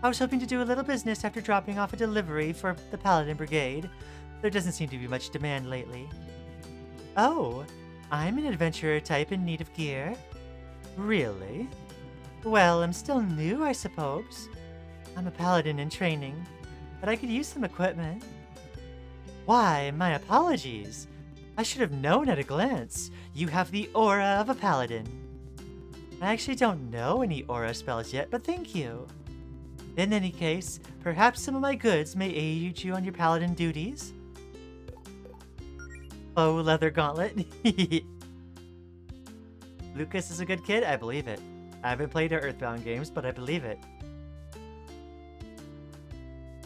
I was hoping to do a little business after dropping off a delivery for the Paladin Brigade. There doesn't seem to be much demand lately. Oh, I'm an adventurer type in need of gear? Really? Well, I'm still new, I suppose. I'm a paladin in training, but I could use some equipment. Why, my apologies. I should have known at a glance. You have the aura of a paladin. I actually don't know any aura spells yet, but thank you. In any case, perhaps some of my goods may aid you on your paladin duties. Oh, leather gauntlet. Lucas is a good kid? I believe it. I haven't played our Earthbound games, but I believe it.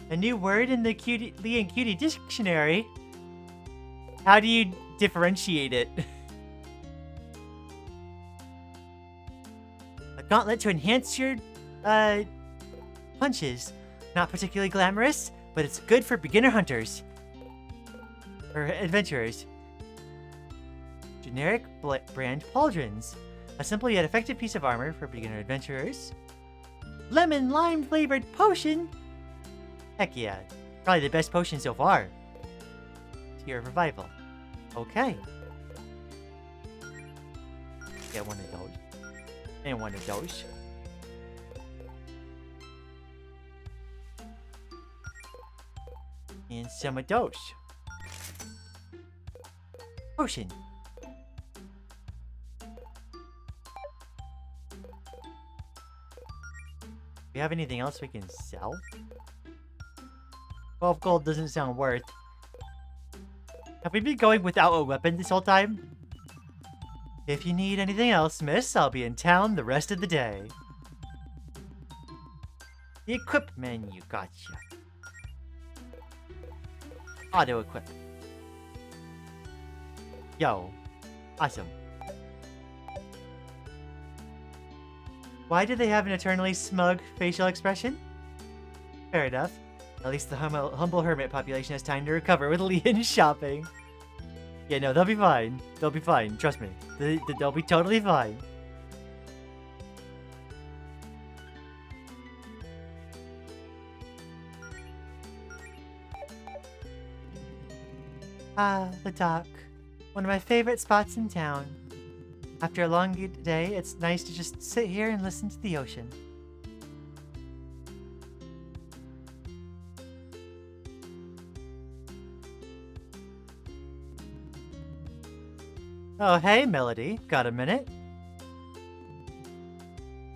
A new word in the Lian Cutie dictionary. How do you differentiate it? A gauntlet to enhance your punches. Not particularly glamorous, but it's good for beginner hunters. Or adventurers. Generic brand pauldrons. A simple yet effective piece of armor for beginner adventurers. Lemon lime flavored potion. Heck yeah. Probably the best potion so far. Tear of Revival. Okay. Get one of those. And one of those. And some of those. Potion. Do we have anything else we can sell? 12 gold doesn't sound worth. Have we been going without a weapon this whole time? If you need anything else, miss, I'll be in town the rest of the day. The equip menu, gotcha. Auto equip. Yo, awesome. Why do they have an eternally smug facial expression? Fair enough. At least the humble hermit population has time to recover with Lian shopping. Yeah, no, they'll be fine. They'll be fine. Trust me. They'll be totally fine. Ah, the dock. One of my favorite spots in town. After a long day, it's nice to just sit here and listen to the ocean. Oh, hey, Melody. Got a minute?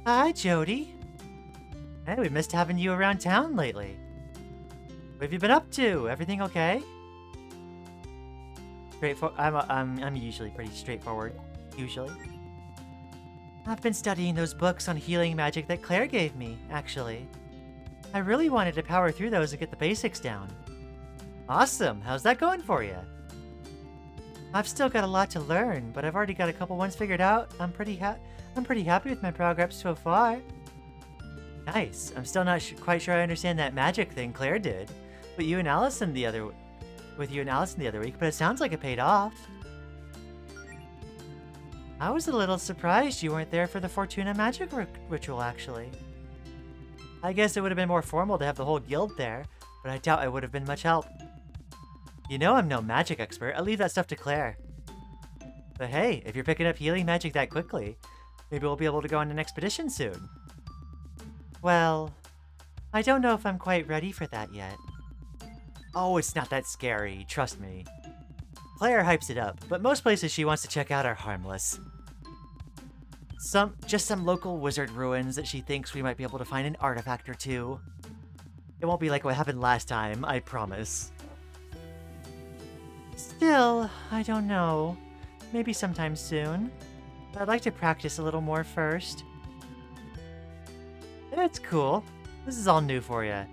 Hi, Jody. Hey, we missed having you around town lately. What have you been up to? Everything okay? I'm usually pretty straightforward. Usually. I've been studying those books on healing magic that Claire gave me, actually. I really wanted to power through those and get the basics down. Awesome! How's that going for you? I've still got a lot to learn, but I've already got a couple ones figured out. I'm pretty happy with my progress so far. Nice. I'm still not quite sure I understand that magic thing Claire did, but you and Allison with you and Allison the other week, but it sounds like it paid off. I was a little surprised you weren't there for the Fortuna magic ritual, actually. I guess it would have been more formal to have the whole guild there, but I doubt it would have been much help. You know I'm no magic expert. I leave that stuff to Claire. But hey, if you're picking up healing magic that quickly, maybe we'll be able to go on an expedition soon. Well, I don't know if I'm quite ready for that yet. Oh, it's not that scary, trust me. Claire hypes it up, but most places she wants to check out are harmless. Just some local wizard ruins that she thinks we might be able to find an artifact or two. It won't be like what happened last time, I promise. Still, I don't know. Maybe sometime soon. But I'd like to practice a little more first. That's cool. This is all new for you.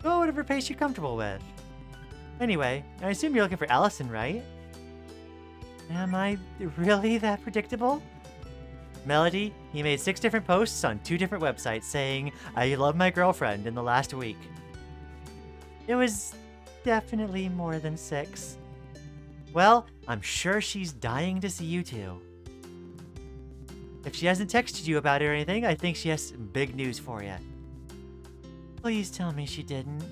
Go whatever pace you're comfortable with. Anyway, I assume you're looking for Allison, right? Am I really that predictable? Melody, you made 6 different posts on 2 different websites saying, I love my girlfriend in the last week. It was definitely more than 6. Well, I'm sure she's dying to see you too. If she hasn't texted you about it or anything, I think she has some big news for you. Please tell me she didn't.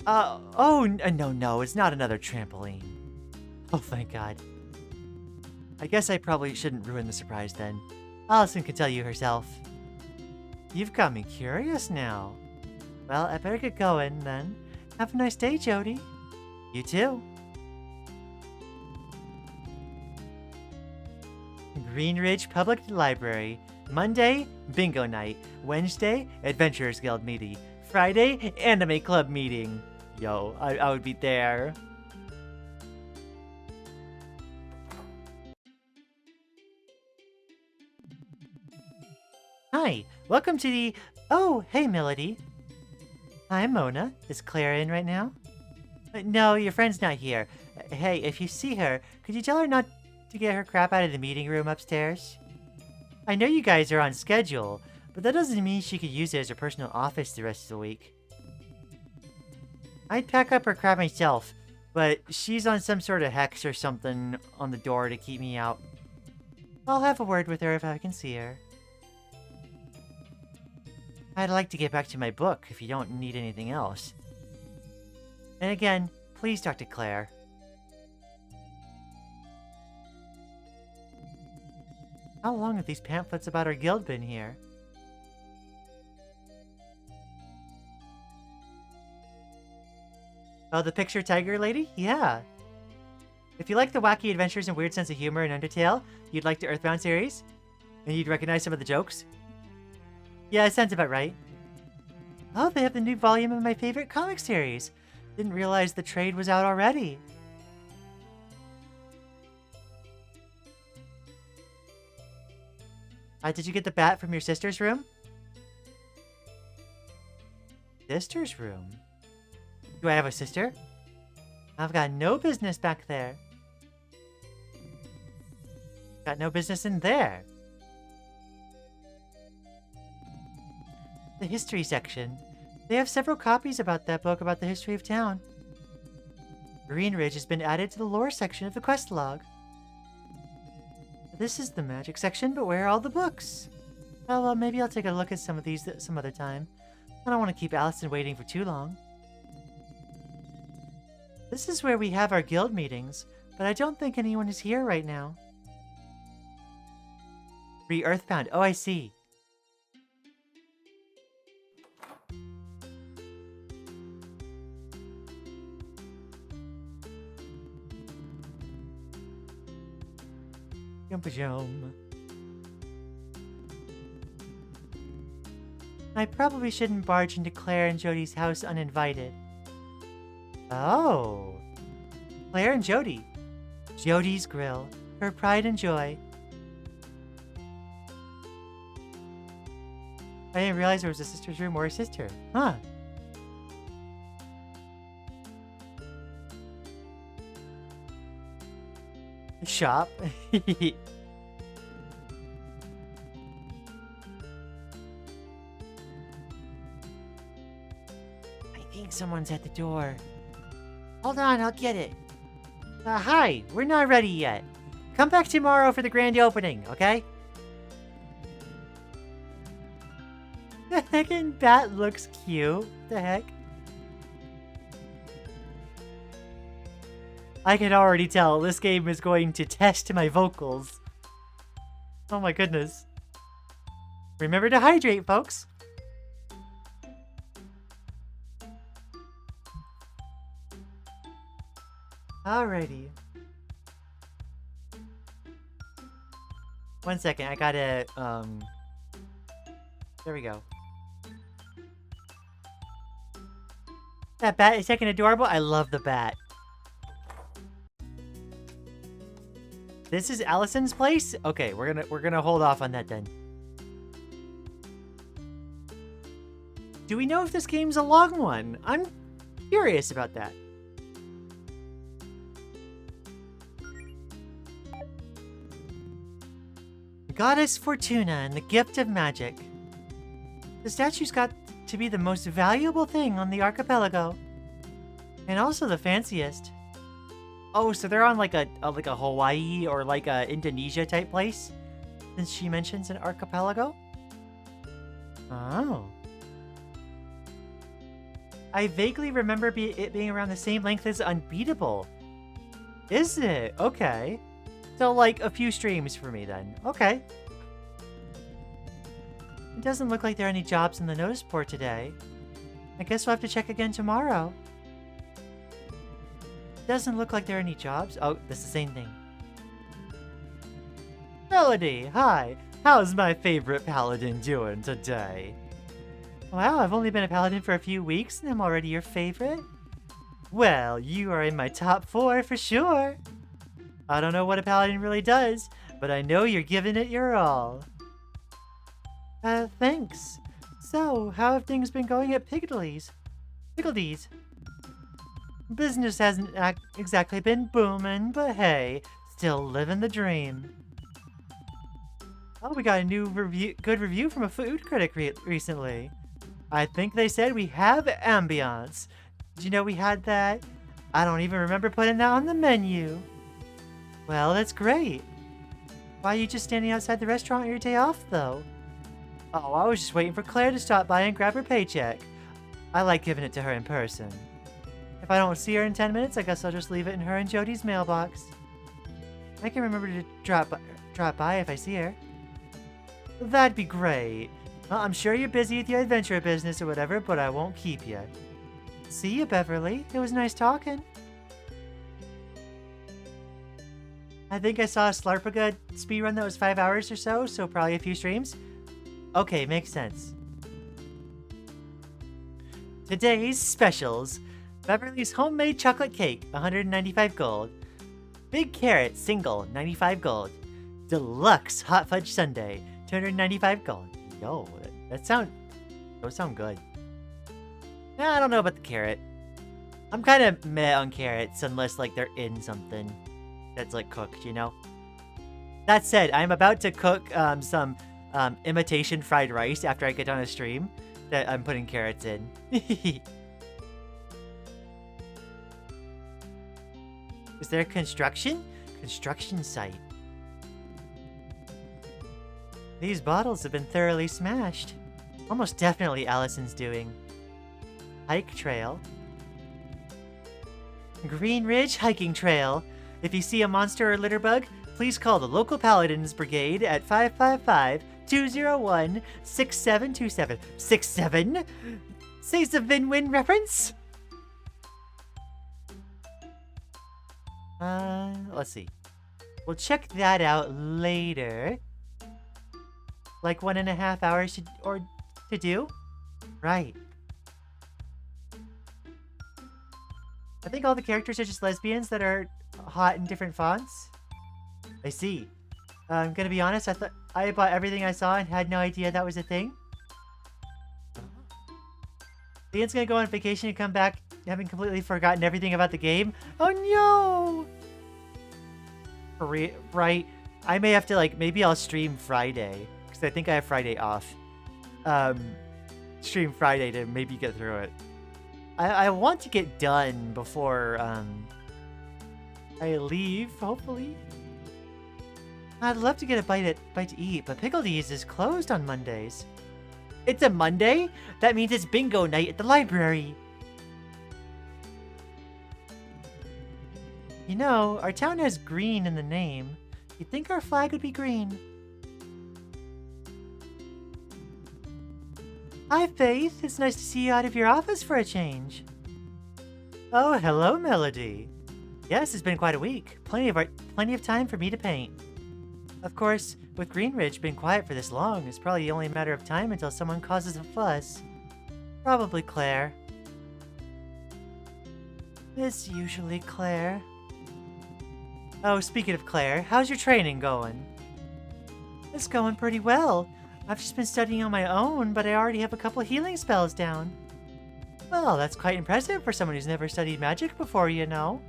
No, it's not another trampoline. Oh, thank God. I guess I probably shouldn't ruin the surprise then. Allison can tell you herself. You've got me curious now. Well, I better get going then. Have a nice day, Jody. You too. Green Ridge Public Library. Monday, bingo night. Wednesday, Adventurers Guild meeting. Friday, anime club meeting. Yo, I would be there. Hi, welcome to the... Oh, hey, Melody. Hi, Mona. Is Claire in right now? No, your friend's not here. Hey, if you see her, could you tell her not to get her crap out of the meeting room upstairs? I know you guys are on schedule, but that doesn't mean she could use it as her personal office the rest of the week. I'd pack up her crap myself, but she's on some sort of hex or something on the door to keep me out. I'll have a word with her if I can see her. I'd like to get back to my book if you don't need anything else. And again, please talk to Claire. How long have these pamphlets about our guild been here? Oh, the picture tiger lady? Yeah. If you like the wacky adventures and weird sense of humor in Undertale, you'd like the Earthbound series? And you'd recognize some of the jokes? Yeah, it sounds about right. Oh, they have the new volume of my favorite comic series. Didn't realize the trade was out already. Did you get the bat from your sister's room? Sister's room? Do I have a sister? I've got no business back there. Got no business in there. The history section. They have several copies about that book about the history of town. Green Ridge has been added to the lore section of the quest log. This is the magic section, but where are all the books? Oh, well, maybe I'll take a look at some of these some other time. I don't want to keep Allison waiting for too long. This is where we have our guild meetings, but I don't think anyone is here right now. Earthbound. Oh, I see. I probably shouldn't barge into Claire and Jody's house uninvited. Oh. Claire and Jody. Jody's Grill. Her pride and joy. I didn't realize there was a sister's room or a sister. Huh. Shop. I think someone's at the door. Hold on, I'll get it. Hi, we're not ready yet. Come back tomorrow for the grand opening, okay? The heckin' bat looks cute. The heck? I can already tell this game is going to test my vocals. Oh my goodness. Remember to hydrate, folks. Alrighty. One second, I gotta, there we go. That bat is heckin' adorable. I love the bat. This is Allison's place? Okay, we're gonna hold off on that then. Do we know if this game's a long one? I'm curious about that. Goddess Fortuna and the gift of magic. The statue's got to be the most valuable thing on the archipelago. And also the fanciest. Oh, so they're on like a Hawaii or like a Indonesia type place? Since she mentions an archipelago? Oh. I vaguely remember it being around the same length as Unbeatable. Is it? Okay. So like a few streams for me then. Okay. It doesn't look like there are any jobs in the notice board today. I guess we'll have to check again tomorrow. Doesn't look like there are any jobs. Oh, that's the same thing. Melody, hi. How's my favorite paladin doing today? Wow, I've only been a paladin for a few weeks and I'm already your favorite? Well, you are in my top 4 for sure. I don't know what a paladin really does, but I know you're giving it your all. Thanks. So, how have things been going at Piggledee's? Business hasn't exactly been booming, but hey, still living the dream. Oh, we got a new good review from a food critic recently. I think they said we have ambiance. Did you know we had that? I don't even remember putting that on the menu. Well, that's great. Why are you just standing outside the restaurant on your day off, though? Oh, I was just waiting for Claire to stop by and grab her paycheck. I like giving it to her in person. If I don't see her in 10 minutes, I guess I'll just leave it in her and Jody's mailbox. I can remember to drop by if I see her. That'd be great. Well, I'm sure you're busy with your adventure business or whatever, but I won't keep you. See you, Beverly. It was nice talking. I think I saw a Slarpaga speedrun that was 5 hours or so probably a few streams. Okay, makes sense. Today's specials. Beverly's homemade chocolate cake, 195 gold. Big carrot, single, 95 gold. Deluxe hot fudge sundae, 295 gold. Yo, those sound good. Nah, I don't know about the carrot. I'm kind of meh on carrots unless like they're in something that's like cooked, you know? That said, I'm about to cook some imitation fried rice after I get on a stream that I'm putting carrots in. Is there construction? Construction site. These bottles have been thoroughly smashed. Almost definitely Allison's doing. Hike trail. Green Ridge hiking trail. If you see a monster or litter bug, please call the local Paladins Brigade at 555-201-6727. 67? Say the Vin-Win reference? Let's see. We'll check that out later. Like 1.5 hours to do? Right. I think all the characters are just lesbians that are hot in different fonts. I see. I'm gonna be honest, I bought everything I saw and had no idea that was a thing. Lian's gonna go on vacation and come back having completely forgotten everything about the game. Oh no! Right. I may have to maybe I'll stream Friday. Because I think I have Friday off. Stream Friday to maybe get through it. I want to get done before I leave, hopefully. I'd love to get a bite to eat, but Pickledee's is closed on Mondays. It's a Monday? That means it's bingo night at the library. You know, our town has green in the name. You'd think our flag would be green. Hi, Faith. It's nice to see you out of your office for a change. Oh, hello, Melody. Yes, it's been quite a week. Plenty of time for me to paint. Of course, with Greenridge being quiet for this long, it's probably only a matter of time until someone causes a fuss. Probably Claire. It's usually Claire. Oh, speaking of Claire, how's your training going? It's going pretty well. I've just been studying on my own, but I already have a couple healing spells down. Well, that's quite impressive for someone who's never studied magic before, you know.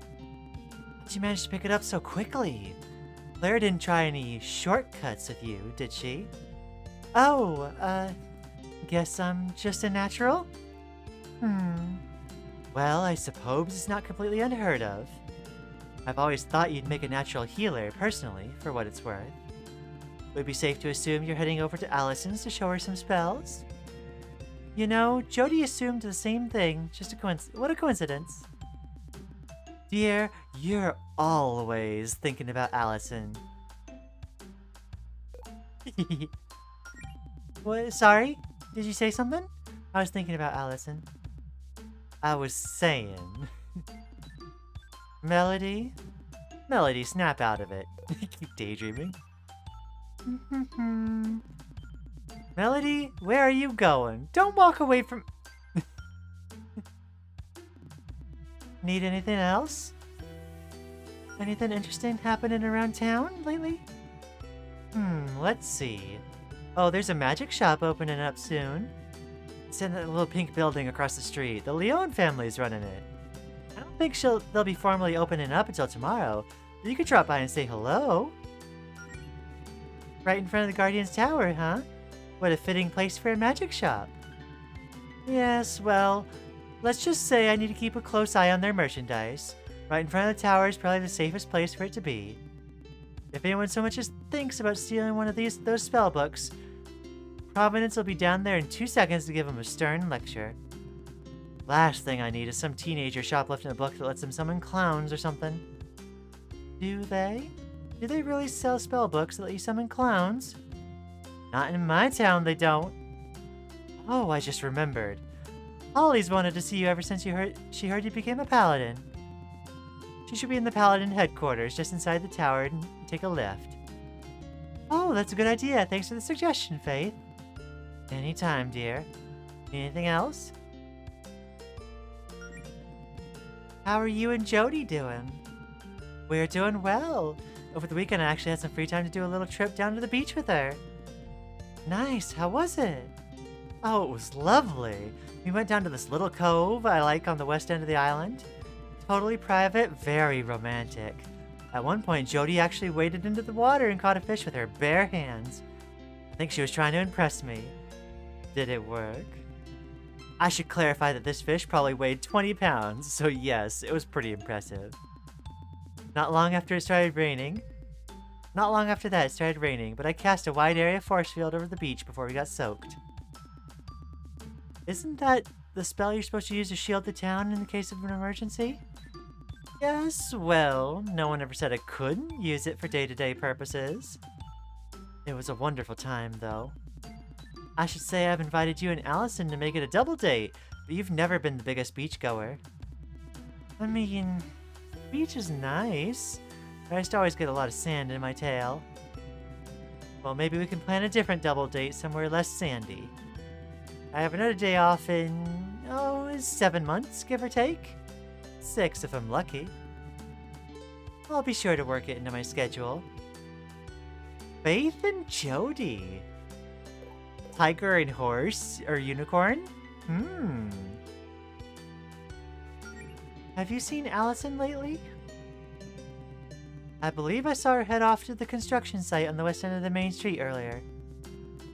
How'd you manage to pick it up so quickly? Claire didn't try any shortcuts with you, did she? Oh, guess I'm just a natural? Well, I suppose it's not completely unheard of. I've always thought you'd make a natural healer, personally, for what it's worth. Would it be safe to assume you're heading over to Allison's to show her some spells? You know, Jody assumed the same thing, just a coincidence. What a coincidence. Dear, you're always thinking about Allison. What? Sorry? Did you say something? I was thinking about Allison. I was saying... Melody? Melody, snap out of it. Keep daydreaming. Melody, where are you going? Don't walk away from... Need anything else? Anything interesting happening around town lately? Let's see. Oh, there's a magic shop opening up soon. It's in that little pink building across the street. The Lian family's running it. I don't think they'll be formally opening up until tomorrow, but you could drop by and say hello. Right in front of the Guardian's Tower, huh? What a fitting place for a magic shop. Yes, well, let's just say I need to keep a close eye on their merchandise. Right in front of the tower is probably the safest place for it to be. If anyone so much as thinks about stealing one of those spell books, Providence will be down there in 2 seconds to give them a stern lecture. Last thing I need is some teenager shoplifting a book that lets them summon clowns or something. Do they? Do they really sell spell books that let you summon clowns? Not in my town, they don't. Oh, I just remembered. Holly's wanted to see you ever since she heard you became a paladin. She should be in the paladin headquarters, just inside the tower, and take a lift. Oh, that's a good idea. Thanks for the suggestion, Faith. Anytime, dear. Need anything else? How are you and Jody doing? We're doing well. Over the weekend, I actually had some free time to do a little trip down to the beach with her. Nice. How was it? Oh, it was lovely. We went down to this little cove I like on the west end of the island. Totally private, very romantic. At one point, Jody actually waded into the water and caught a fish with her bare hands. I think she was trying to impress me. Did it work? I should clarify that this fish probably weighed 20 pounds, so yes, it was pretty impressive. Not long after that, it started raining, but I cast a wide area force field over the beach before we got soaked. Isn't that the spell you're supposed to use to shield the town in the case of an emergency? Yes, well, no one ever said I couldn't use it for day-to-day purposes. It was a wonderful time, though. I should say I've invited you and Allison to make it a double date, but you've never been the biggest beachgoer. I mean, the beach is nice, but I just always get a lot of sand in my tail. Well, maybe we can plan a different double date somewhere less sandy. I have another day off in, 7 months, give or take. 6 if I'm lucky. I'll be sure to work it into my schedule. Faith and Jody. Tiger and horse, or unicorn? Have you seen Allison lately? I believe I saw her head off to the construction site on the west end of the main street earlier.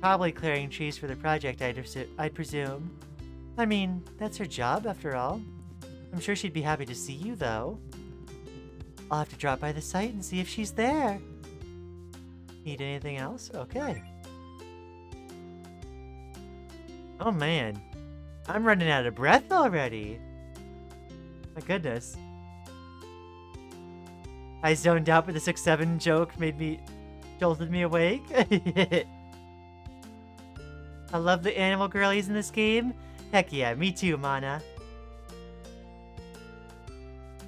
Probably clearing trees for the project, I'd presume. I mean, that's her job after all. I'm sure she'd be happy to see you, though. I'll have to drop by the site and see if she's there. Need anything else? Okay. Oh man, I'm running out of breath already. My goodness. I zoned out, but the 6-7 joke jolted me awake. I love the animal girlies in this game. Heck yeah, me too, Mana.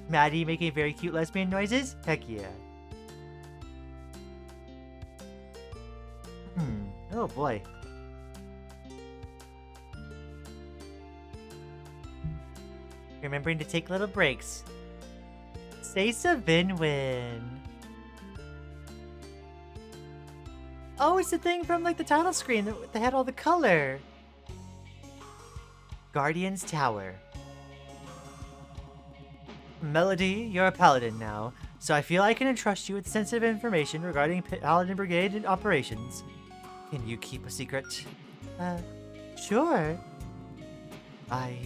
Maddie making very cute lesbian noises? Heck yeah. Oh boy. Remembering to take little breaks. Say Savinwin. Oh, it's the thing from like the title screen that had all the color. Guardian's Tower. Melody, you're a paladin now, so I feel I can entrust you with sensitive information regarding Paladin Brigade and operations. Can you keep a secret? Sure. I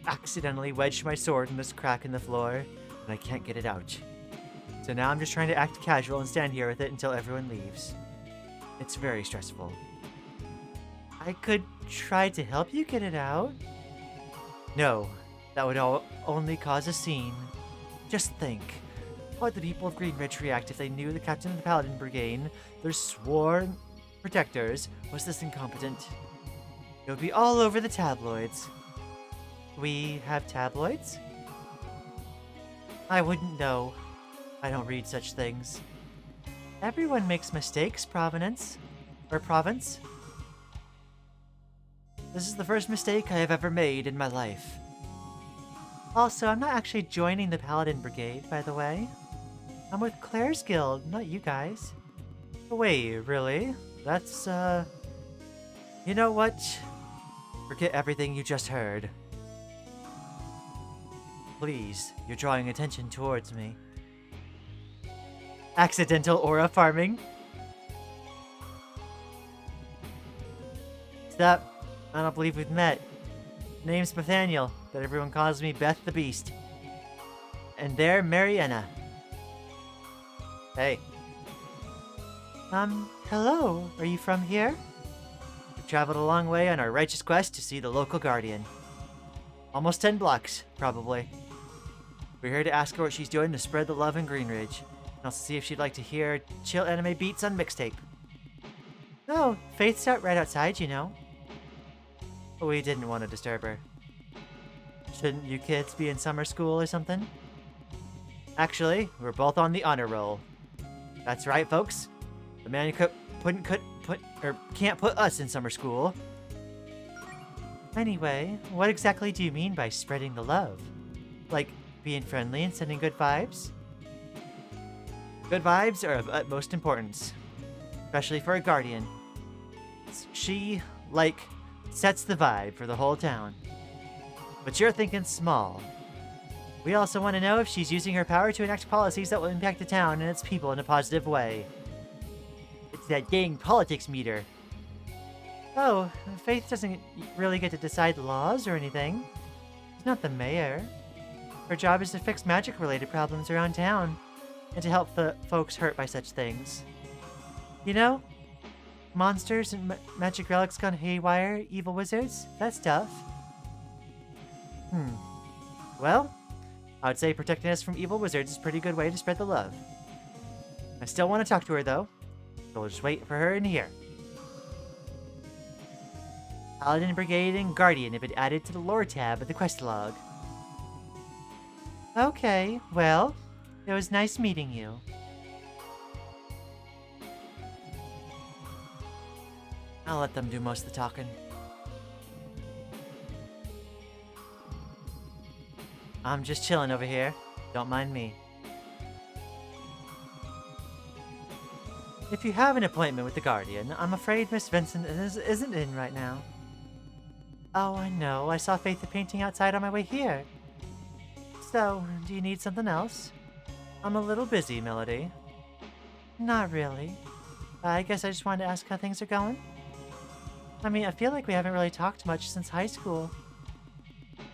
accidentally wedged my sword in this crack in the floor, and I can't get it out. So now I'm just trying to act casual and stand here with it until everyone leaves. It's very stressful. I could try to help you get it out. No, that would only cause a scene. Just think. How would the people of Green Ridge react if they knew the captain of the Paladin Brigade, their sworn protectors, was this incompetent? It would be all over the tabloids. We have tabloids? I wouldn't know. I don't read such things. Everyone makes mistakes, Providence. Or Province. This is the first mistake I have ever made in my life. Also, I'm not actually joining the Paladin Brigade, by the way. I'm with Claire's guild, not you guys. Wait, really? That's, You know what? Forget everything you just heard. Please, you're drawing attention towards me. Accidental aura farming. Stop. I don't believe we've met. Name's Nathaniel, but everyone calls me Beth the Beast. And there, Mariana. Hey. Hello. Are you from here? We've traveled a long way on our righteous quest to see the local guardian. Almost 10 blocks, probably. We're here to ask her what she's doing to spread the love in Green Ridge. And also see if she'd like to hear chill anime beats on mixtape. Oh, Faith's out right outside, you know. We didn't want to disturb her. Shouldn't you kids be in summer school or something? Actually, we're both on the honor roll. That's right, folks. The man who can't put us in summer school. Anyway, what exactly do you mean by spreading the love? Like being friendly and sending good vibes? Good vibes are of utmost importance, especially for a guardian. She, like, sets the vibe for the whole town. But you're thinking small. We also want to know if she's using her power to enact policies that will impact the town and its people in a positive way. It's that dang politics meter. Oh, Faith doesn't really get to decide laws or anything. She's not the mayor. Her job is to fix magic-related problems around town and to help the folks hurt by such things. You know? Monsters and magic relics gone haywire, evil wizards, that stuff. Well, I would say protecting us from evil wizards is a pretty good way to spread the love. I still want to talk to her, though, so we'll just wait for her in here. Paladin Brigade and Guardian have been added to the lore tab of the quest log. Okay, well, it was nice meeting you. I'll let them do most of the talking. I'm just chilling over here. Don't mind me. If you have an appointment with the Guardian, I'm afraid Miss Vincent isn't in right now. Oh, I know. I saw Faith painting outside on my way here. So, do you need something else? I'm a little busy, Melody. Not really. I guess I just wanted to ask how things are going. I mean, I feel like we haven't really talked much since high school.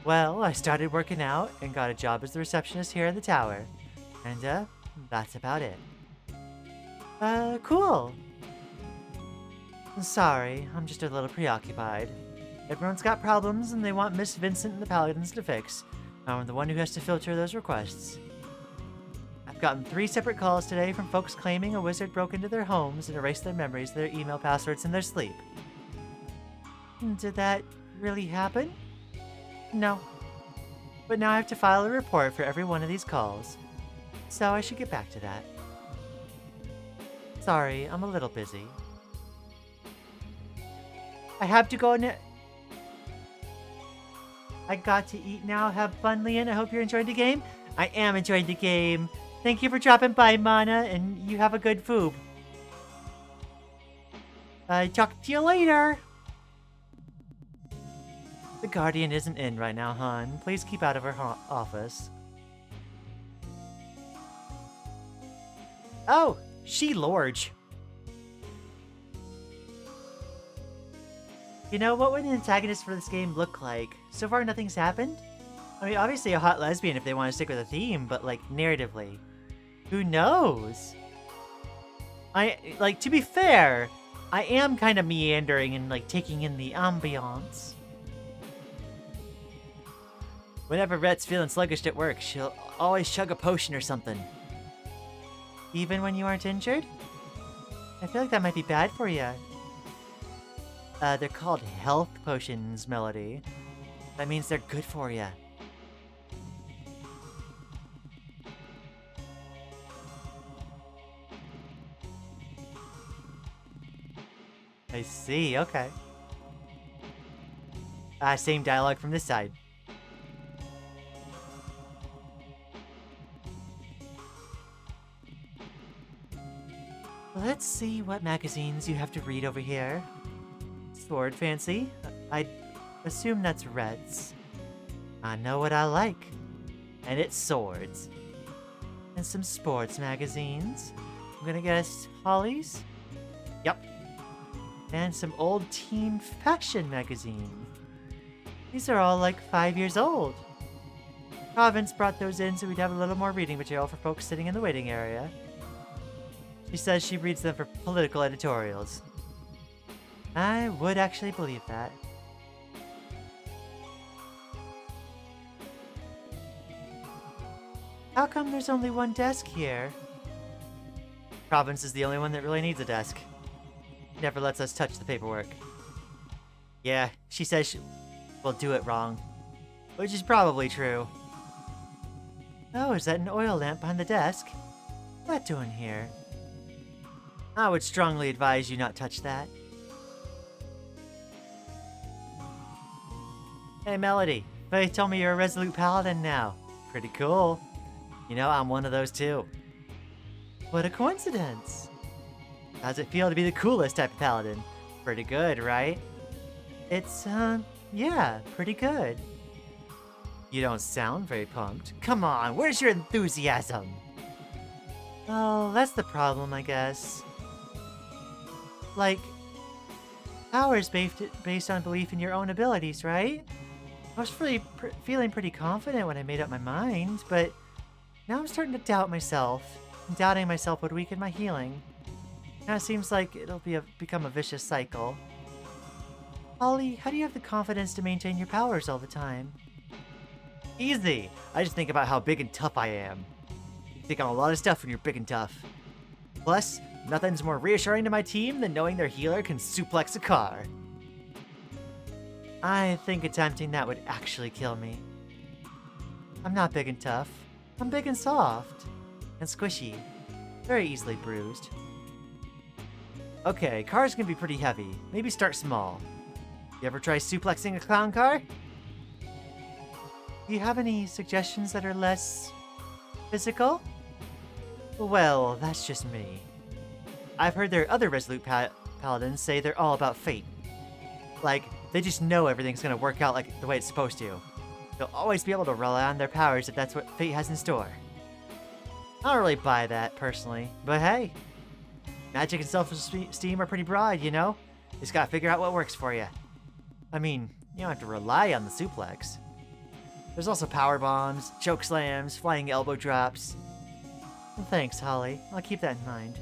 Well, I started working out and got a job as the receptionist here in the tower. And, that's about it. Cool. Sorry, I'm just a little preoccupied. Everyone's got problems and they want Miss Vincent and the Paladins to fix. I'm the one who has to filter those requests. I've gotten 3 separate calls today from folks claiming a wizard broke into their homes and erased their memories, their email passwords, in their sleep. Did that really happen? No. But now I have to file a report for every one of these calls. So I should get back to that. Sorry, I'm a little busy. I have to go now. I got to eat now. Have fun, Lian. I hope you're enjoying the game. I am enjoying the game. Thank you for dropping by, Mana, and you have a good food. Talk to you later. The Guardian isn't in right now, hon. Please keep out of her office. Oh, she Lorge. You know, what would an antagonist for this game look like? So far, nothing's happened. I mean, obviously a hot lesbian if they want to stick with a theme, but, like, narratively. Who knows? To be fair, I am kind of meandering and, like, taking in the ambiance. Whenever Rhett's feeling sluggish at work, she'll always chug a potion or something. Even when you aren't injured? I feel like that might be bad for you. They're called health potions, Melody. That means they're good for you. I see, okay. Same dialogue from this side. Let's see what magazines you have to read over here. Sword fancy? I'd assume that's Reds. I know what I like. And it's swords. And some sports magazines. I'm gonna guess Hollies? Yep. And some old teen fashion magazine. These are all like 5 years old. Province brought those in so we'd have a little more reading material for folks sitting in the waiting area. She says she reads them for political editorials. I would actually believe that. How come there's only one desk here? Province is the only one that really needs a desk. Never lets us touch the paperwork. Yeah, she says she will do it wrong. Which is probably true. Oh, is that an oil lamp behind the desk? What's that doing here? I would strongly advise you not touch that. Hey, Melody. They told me you're a resolute paladin now. Pretty cool. You know, I'm one of those too. What a coincidence. How's it feel to be the coolest type of paladin? Pretty good, right? It's, yeah, pretty good. You don't sound very pumped. Come on, where's your enthusiasm? Oh, that's the problem, I guess. Like, power is based on belief in your own abilities, right? I was feeling pretty confident when I made up my mind, but now I'm starting to doubt myself. And doubting myself would weaken my healing. Now it seems like it'll become a vicious cycle. Holly, how do you have the confidence to maintain your powers all the time? Easy! I just think about how big and tough I am. You think on a lot of stuff when you're big and tough. Plus, nothing's more reassuring to my team than knowing their healer can suplex a car. I think attempting that would actually kill me. I'm not big and tough. I'm big and soft. And squishy. Very easily bruised. Okay, cars can be pretty heavy. Maybe start small. You ever try suplexing a clown car? Do you have any suggestions that are less physical? Well, that's just me. I've heard their other resolute paladins say they're all about fate. Like, they just know everything's gonna work out like the way it's supposed to. They'll always be able to rely on their powers if that's what fate has in store. I don't really buy that, personally, but hey. Magic and self-esteem are pretty broad, you know? Just gotta figure out what works for you. I mean, you don't have to rely on the suplex. There's also power bombs, choke slams, flying elbow drops. Well, thanks, Holly. I'll keep that in mind.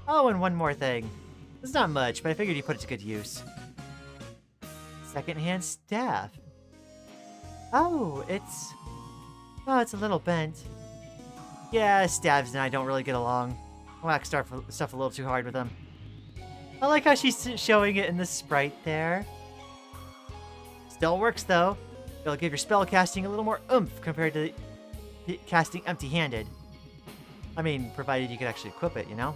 Oh, and one more thing. It's not much, but I figured you put it to good use. Secondhand staff. Oh, it's a little bent. Yeah, Stabs and I don't really get along. I whack stuff a little too hard with them. I like how she's showing it in the sprite there. Still works, though. It'll give your spell casting a little more oomph compared to casting empty-handed. I mean, provided you could actually equip it, you know?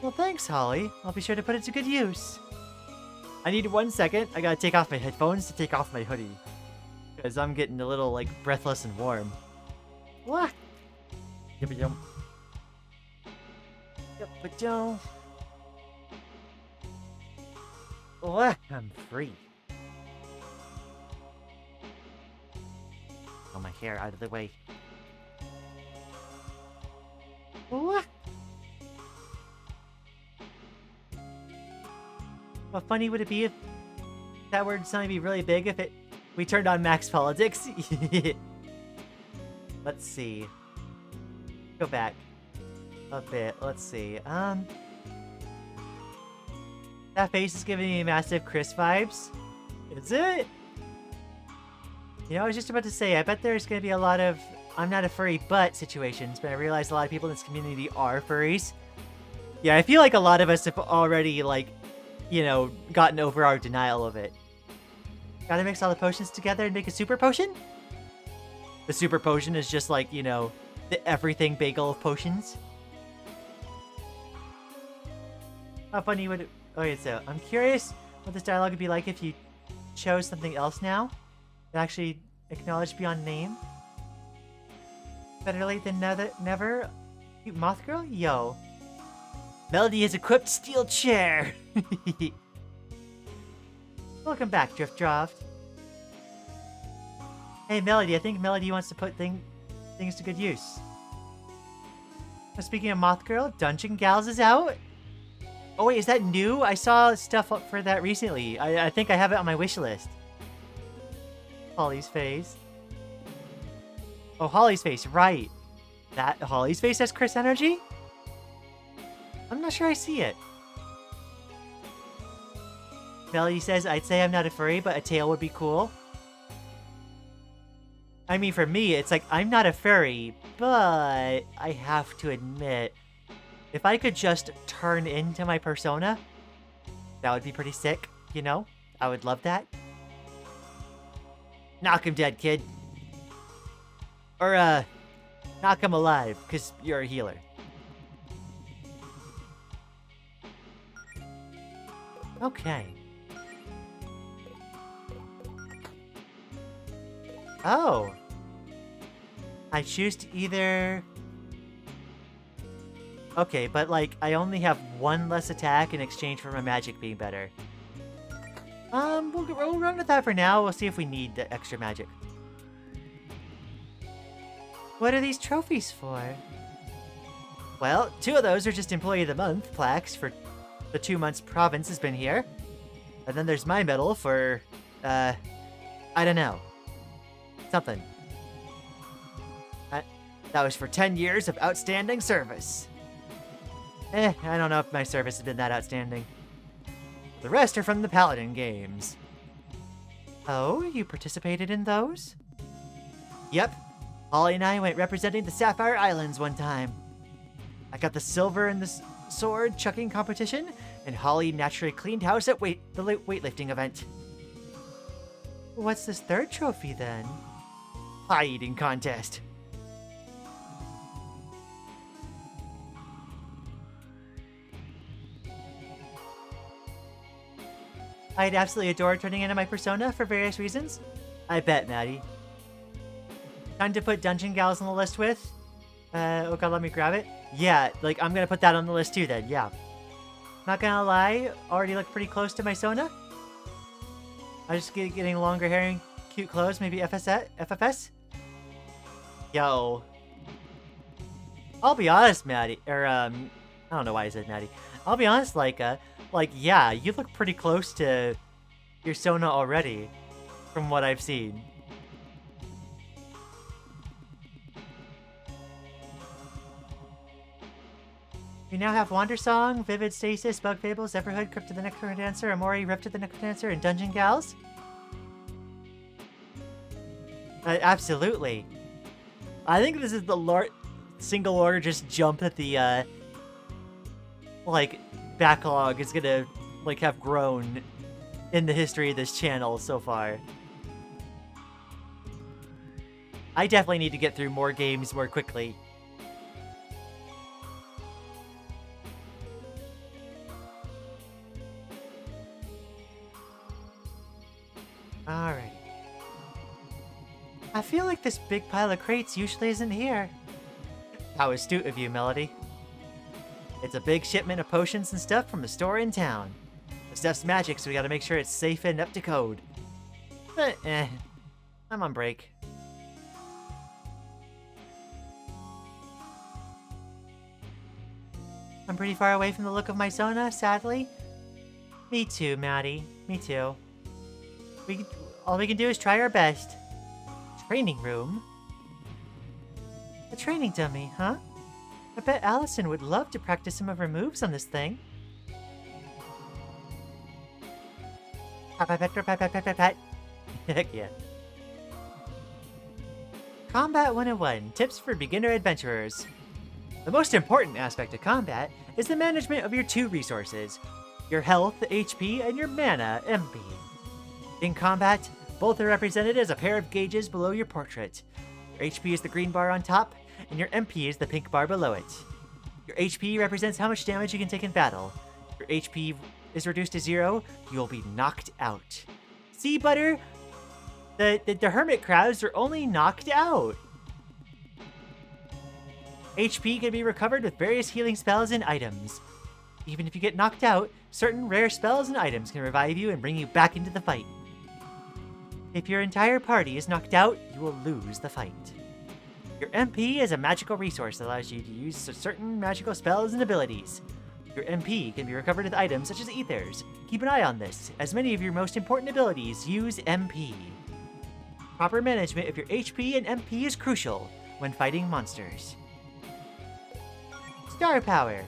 Well, thanks, Holly. I'll be sure to put it to good use. I need 1 second. I gotta take off my headphones to take off my hoodie. Because I'm getting a little, like, breathless and warm. What? Yip-a-jump. Yip-a-jump. What? I'm free. Oh, my hair out of the way. What? How funny would it be if that were suddenly be really big if we turned on max politics? Let's see. Go back a bit. Let's see. That face is giving me massive Chris vibes. Is it? You know, I was just about to say, I bet there's going to be a lot of I'm not a furry but situations, but I realize a lot of people in this community are furries. Yeah, I feel like a lot of us have already, like, you know, gotten over our denial of it. Gotta mix all the potions together and make a super potion? The super potion is just like, you know, the everything bagel of potions. How funny would it... Okay, so I'm curious what this dialogue would be like if you chose something else now. And actually acknowledge beyond name. Better late than never. Cute moth girl? Yo. Melody has equipped steel chair. Welcome back, Drift Draft. Hey, Melody, I think Melody wants to put things to good use. Speaking of Moth Girl, Dungeon Gals is out. Oh wait, is that new? I saw stuff up for that recently. I think I have it on my wish list. Holly's face. Oh, Holly's face, right. That Holly's face has Chris energy? I'm not sure I see it. Melody says, I'd say I'm not a furry, but a tail would be cool. I mean, for me, it's like, I'm not a furry, but I have to admit, if I could just turn into my persona, that would be pretty sick, you know? I would love that. Knock him dead, kid. Or, knock him alive, because you're a healer. Okay. Oh. I choose to either... Okay, but like, I only have one less attack in exchange for my magic being better. We'll run with that for now. We'll see if we need the extra magic. What are these trophies for? Well, 2 of those are just Employee of the Month plaques for the 2 months Province has been here. And then there's my medal for, I don't know. Something. That was for 10 years of outstanding service. I don't know if my service has been that outstanding. The rest are from the Paladin games. Oh, you participated in those? Yep. Holly and I went representing the Sapphire Islands one time. I got the silver in the sword chucking competition, and Holly naturally cleaned house at the weightlifting event. What's this third trophy then? Pie eating contest. I'd absolutely adore turning into my persona for various reasons. I bet, Maddie. Time to put Dungeon Gals on the list with? Oh god, let me grab it. Yeah, like, I'm gonna put that on the list too then, yeah. Not gonna lie, already look pretty close to my Sona. I just getting longer hair and cute clothes, maybe FFS? Yo. I'll be honest, Maddie, or, I don't know why I said Maddie. I'll be honest, like, yeah, you look pretty close to your Sona already, from what I've seen. We now have Wander Song, Vivid Stasis, Bug Fables, Everhood, Crypt of the Necrodancer, Amori, Rift of the Necrodancer, and Dungeon Gals. Absolutely. I think this is the single largest jump that the, like, backlog is gonna, like, have grown in the history of this channel so far. I definitely need to get through more games more quickly. Alright. I feel like this big pile of crates usually isn't here. How astute of you, Melody. It's a big shipment of potions and stuff from a store in town. The stuff's magic, so we gotta make sure it's safe and up to code. But, I'm on break. I'm pretty far away from the look of my Sona, sadly. Me too, Maddie. Me too. All we can do is try our best. Training room? A training dummy, huh? I bet Allison would love to practice some of her moves on this thing. Pat. Heck yeah. Combat 101, tips for beginner adventurers. The most important aspect of combat is the management of your two resources, your health, HP, and your mana, MP. In combat, both are represented as a pair of gauges below your portrait. Your HP is the green bar on top, and your MP is the pink bar below it. Your HP represents how much damage you can take in battle. If your HP is reduced to 0, you will be knocked out. See, Butter? The hermit crabs are only knocked out. HP can be recovered with various healing spells and items. Even if you get knocked out, certain rare spells and items can revive you and bring you back into the fight. If your entire party is knocked out, you will lose the fight. Your MP is a magical resource that allows you to use certain magical spells and abilities. Your MP can be recovered with items such as ethers. Keep an eye on this, as many of your most important abilities use MP. Proper management of your HP and MP is crucial when fighting monsters. Star Power.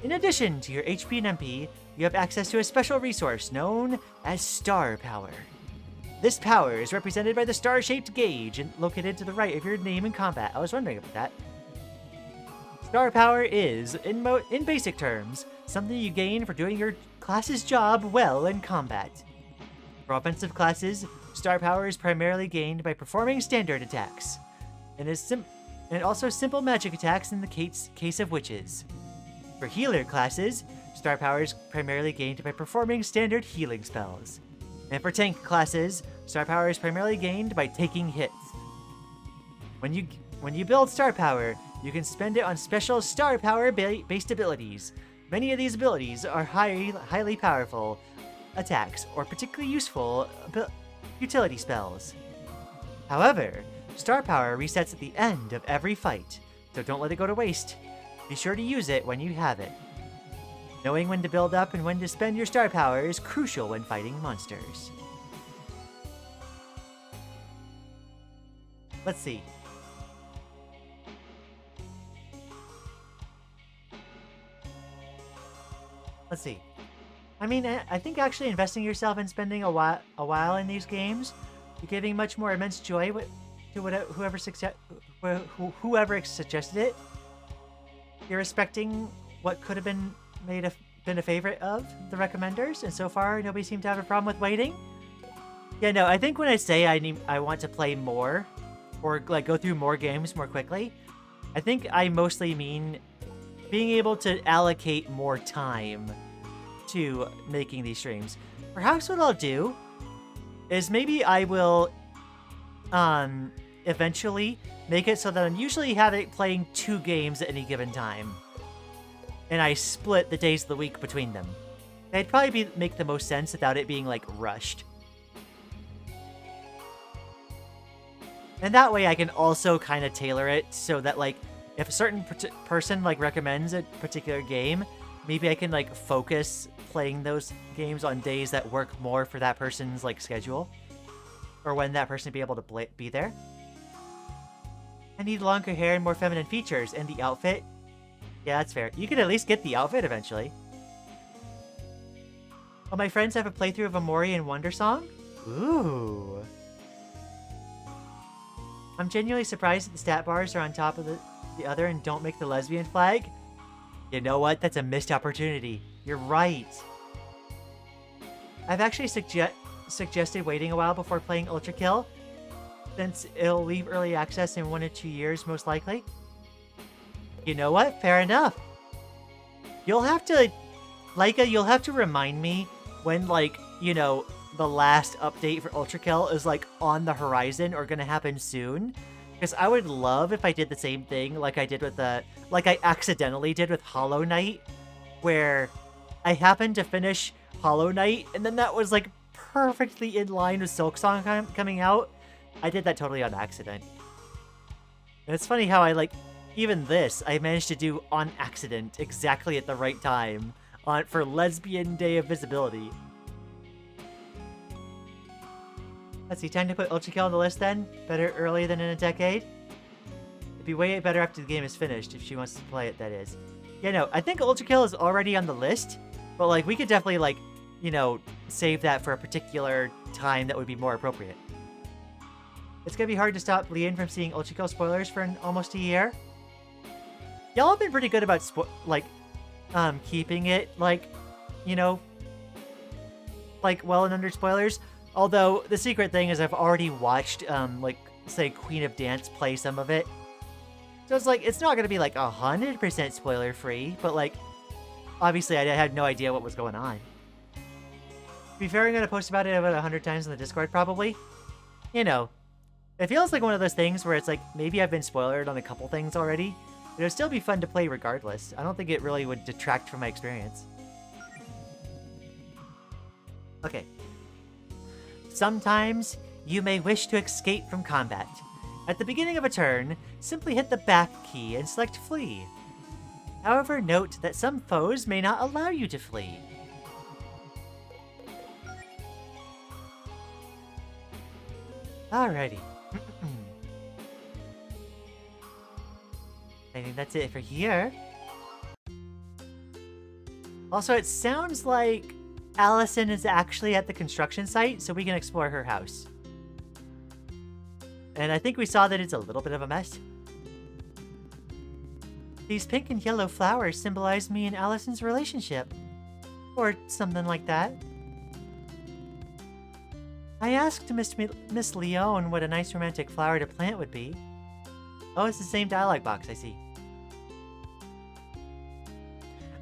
In addition to your HP and MP, you have access to a special resource known as Star Power. This power is represented by the star-shaped gauge and located to the right of your name in combat. I was wondering about that. Star Power is, in basic terms, something you gain for doing your class's job well in combat. For offensive classes, Star Power is primarily gained by performing standard attacks, and also simple magic attacks in the case of witches. For healer classes, Star Power is primarily gained by performing standard healing spells. And for tank classes, Star Power is primarily gained by taking hits. When you build Star Power, you can spend it on special Star Power based abilities. Many of these abilities are highly powerful attacks or particularly useful utility spells. However, Star Power resets at the end of every fight, so don't let it go to waste. Be sure to use it when you have it. Knowing when to build up and when to spend your Star Power is crucial when fighting monsters. Let's see. I mean, I think actually investing yourself and spending a while in these games, you're giving much more immense joy to whoever suggested it. You're respecting what could have been a favorite of the recommenders, and so far nobody seemed to have a problem with waiting. Yeah, no, I think when I say I want to play more, or like go through more games more quickly, I think I mostly mean being able to allocate more time to making these streams. Perhaps what I'll do is maybe I will eventually make it so that I'm usually playing 2 games at any given time, and I split the days of the week between them. That'd probably make the most sense without it being like rushed. And that way I can also kind of tailor it so that like if a certain person like recommends a particular game, maybe I can like focus playing those games on days that work more for that person's like schedule, or when that person be able to be there. I need longer hair and more feminine features, and the outfit Yeah, that's fair. You could at least get the outfit eventually. Oh, my friends have a playthrough of Amori and Wonder Song? Ooh. I'm genuinely surprised that the stat bars are on top of the other and don't make the lesbian flag. You know what? That's a missed opportunity. You're right. I've actually suggested waiting a while before playing Ultra Kill, since it'll leave early access in 1 to 2 years, most likely. You know what? Fair enough. You'll have to, Laika, you'll have to remind me when, like, you know, the last update for Ultra Kill is, like, on the horizon or gonna happen soon. Because I would love if I did the same thing like I did with like I accidentally did with Hollow Knight, where I happened to finish Hollow Knight, and then that was, like, perfectly in line with Silksong coming out. I did that totally on accident. And it's funny how I, like, even this, I managed to do on accident exactly at the right time for Lesbian Day of Visibility. Let's see, time to put Ultra Kill on the list then? Better early than in a decade? It'd be way better after the game is finished, if she wants to play it, that is. Yeah, no, I think Ultra Kill is already on the list, but, like, we could definitely, like, you know, save that for a particular time that would be more appropriate. It's gonna be hard to stop Lian from seeing Ultra Kill spoilers for almost a year. Y'all have been pretty good about, keeping it, like, you know, like, well and under spoilers. Although, the secret thing is I've already watched, like, say, Queen of Dance play some of it. So it's like, it's not gonna be, like, 100% spoiler-free, but, like, obviously I had no idea what was going on. To be fair, I'm gonna post about it about 100 times in the Discord, probably. You know, it feels like one of those things where it's like, maybe I've been spoilered on a couple things already, but it would still be fun to play regardless. I don't think it really would detract from my experience. Okay. Sometimes, you may wish to escape from combat. At the beginning of a turn, simply hit the back key and select Flee. However, note that some foes may not allow you to flee. Alrighty. I think that's it for here. Also, it sounds like Allison is actually at the construction site, so we can explore her house. And I think we saw that it's a little bit of a mess. These pink and yellow flowers symbolize me and Allison's relationship. Or something like that. I asked Miss Leone what a nice romantic flower to plant would be. Oh, it's the same dialogue box, I see.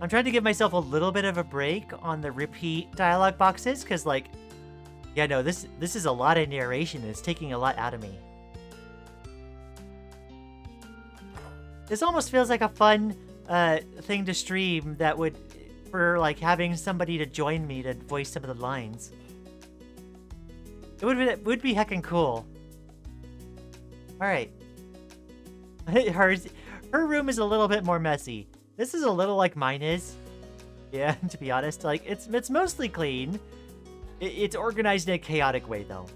I'm trying to give myself a little bit of a break on the repeat dialogue boxes, because, like, yeah, no, this is a lot of narration, and it's taking a lot out of me. This almost feels like a fun thing to stream that would, for, like, having somebody to join me to voice some of the lines. It would be heckin' cool. Alright. Her room is a little bit more messy. This is a little like mine is. Yeah, to be honest. Like, it's mostly clean. It's organized in a chaotic way, though.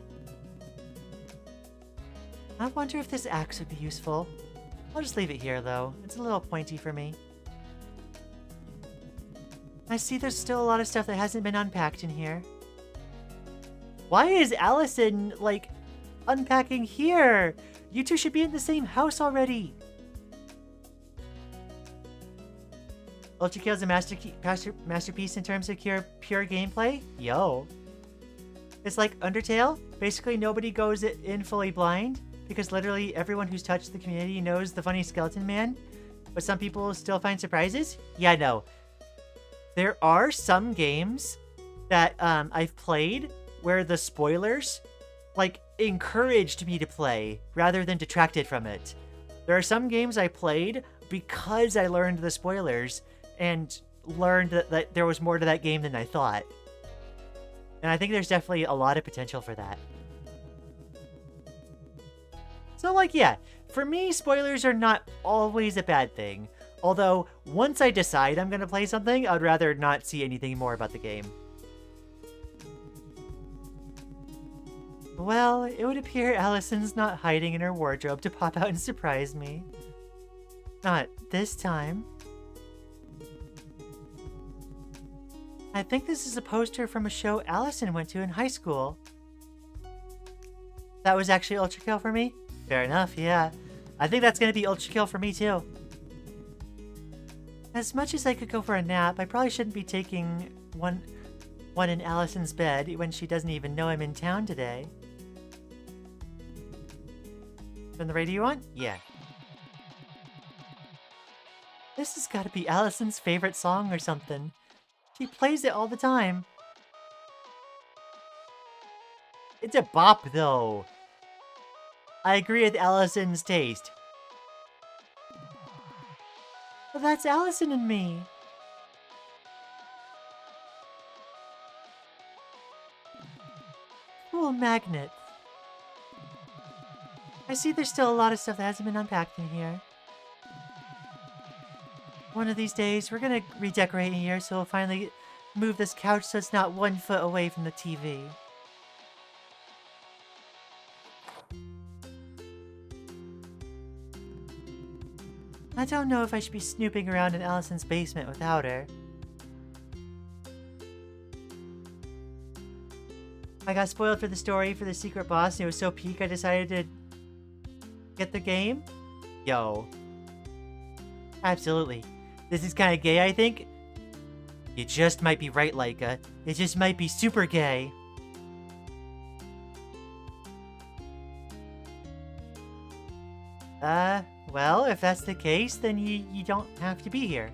I wonder if this axe would be useful. I'll just leave it here, though. It's a little pointy for me. I see there's still a lot of stuff that hasn't been unpacked in here. Why is Allison, like, unpacking here? You two should be in the same house already. Ultra Kill is a masterpiece in terms of pure gameplay? Yo. It's like Undertale. Basically, nobody goes in fully blind, because literally everyone who's touched the community knows the funny skeleton man, but some people still find surprises? Yeah, no. There are some games that I've played where the spoilers, like, encouraged me to play rather than detracted from it. There are some games I played because I learned the spoilers and learned that there was more to that game than I thought. And I think there's definitely a lot of potential for that. So, like, yeah, for me, spoilers are not always a bad thing. Although, once I decide I'm going to play something, I'd rather not see anything more about the game. Well, it would appear Allison's not hiding in her wardrobe to pop out and surprise me. Not this time. I think this is a poster from a show Allison went to in high school. That was actually Ultra Kill for me? Fair enough, yeah. I think that's gonna be Ultra Kill for me too. As much as I could go for a nap, I probably shouldn't be taking one in Allison's bed when she doesn't even know I'm in town today. Turn the radio on? Yeah. This has got to be Allison's favorite song or something. She plays it all the time. It's a bop, though. I agree with Allison's taste. Well, that's Allison and me. Cool magnets. I see there's still a lot of stuff that hasn't been unpacked in here. One of these days, we're gonna redecorate in here, so we'll finally move this couch so it's not 1 foot away from the TV. I don't know if I should be snooping around in Allison's basement without her. I got spoiled for the story for the secret boss and it was so peak I decided to get the game? Yo. Absolutely. This is kind of gay, I think. You just might be right, Laika. It just might be super gay. Well, if that's the case, then you don't have to be here.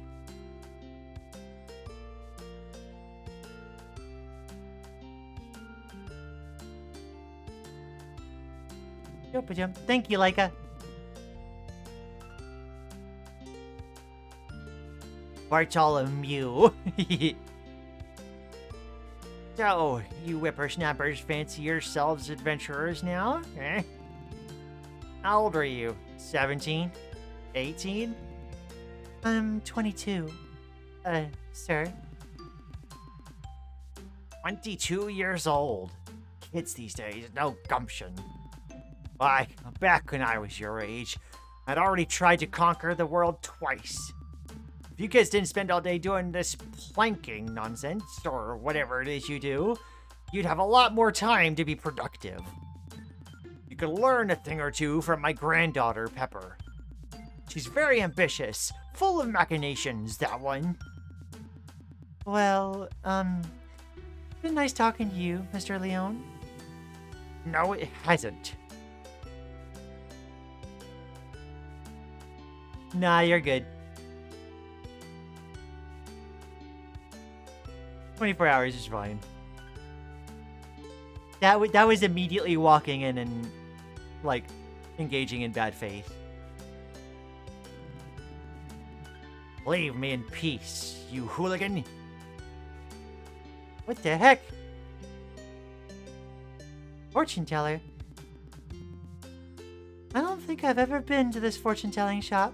Thank you, Laika. Bartholomew. So, you whippersnappers fancy yourselves adventurers now, eh? How old are you? 17? 18? I'm 22. Sir. 22 years old. Kids these days, no gumption. Why, back when I was your age, I'd already tried to conquer the world twice. If you kids didn't spend all day doing this planking nonsense, or whatever it is you do, you'd have a lot more time to be productive. You could learn a thing or two from my granddaughter, Pepper. She's very ambitious, full of machinations, that one. Well, been nice talking to you, Mr. Leon. No, it hasn't. Nah, you're good. 24 hours is fine. That was immediately walking in and, like, engaging in bad faith. Leave me in peace, you hooligan. What the heck? Fortune teller. I don't think I've ever been to this fortune-telling shop.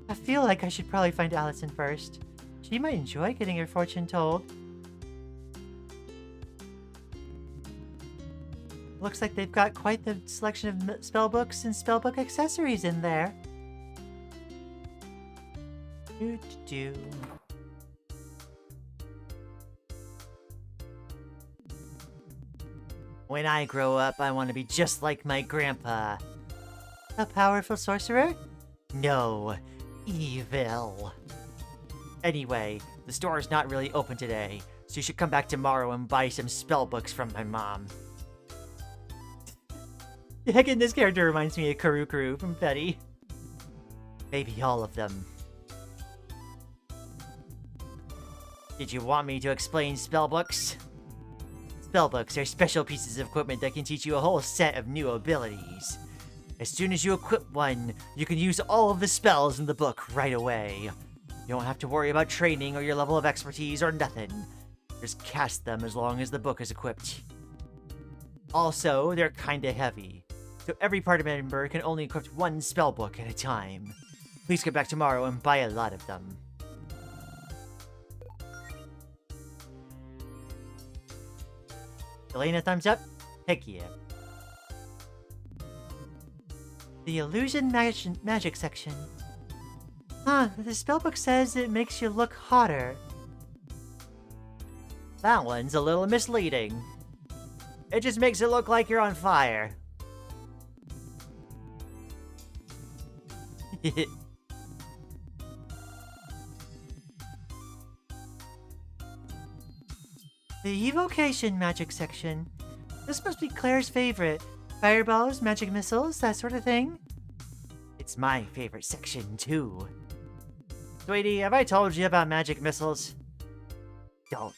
I feel like I should probably find Allison first. She might enjoy getting her fortune told. Looks like they've got quite the selection of spellbooks and spellbook accessories in there. Do-do-do. When I grow up, I want to be just like my grandpa. A powerful sorcerer? No, evil. Anyway, the store is not really open today, so you should come back tomorrow and buy some spellbooks from my mom. Heck, this character reminds me of Karukuru from Betty. Maybe all of them. Did you want me to explain spellbooks? Spellbooks are special pieces of equipment that can teach you a whole set of new abilities. As soon as you equip one, you can use all of the spells in the book right away. You don't have to worry about training or your level of expertise or nothing. Just cast them as long as the book is equipped. Also, they're kinda heavy, so every party member can only equip one spellbook at a time. Please come back tomorrow and buy a lot of them. Elena, thumbs up? Heck yeah. The illusion magic section. Huh, the spellbook says it makes you look hotter. That one's a little misleading. It just makes it look like you're on fire. The evocation magic section. This must be Claire's favorite. Fireballs, magic missiles, that sort of thing. It's my favorite section, too. Sweetie, have I told you about magic missiles? Don't.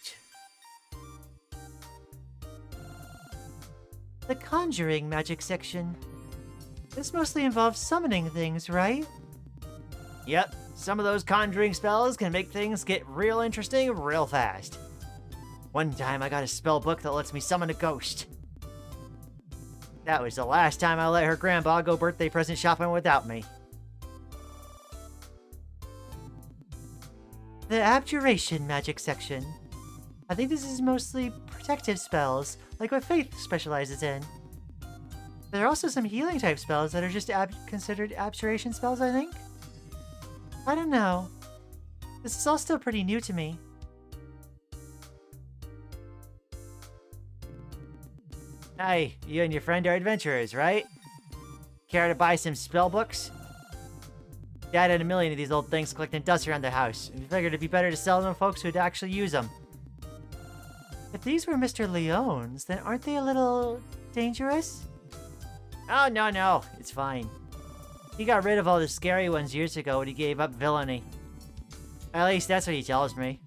The conjuring magic section. This mostly involves summoning things, right? Yep, some of those conjuring spells can make things get real interesting real fast. One time I got a spell book that lets me summon a ghost. That was the last time I let her grandpa go birthday present shopping without me. The abjuration magic section. I think this is mostly protective spells, like what Faith specializes in. There are also some healing type spells that are just considered abjuration spells, I think? I don't know. This is all still pretty new to me. Hey, you and your friend are adventurers, right? Care to buy some spell books? Dad had a million of these old things collecting dust around the house, and we figured it'd be better to sell them to folks who'd actually use them. If these were Mr. Leon's, then aren't they a little dangerous? Oh, no, it's fine. He got rid of all the scary ones years ago when he gave up villainy. At least that's what he tells me.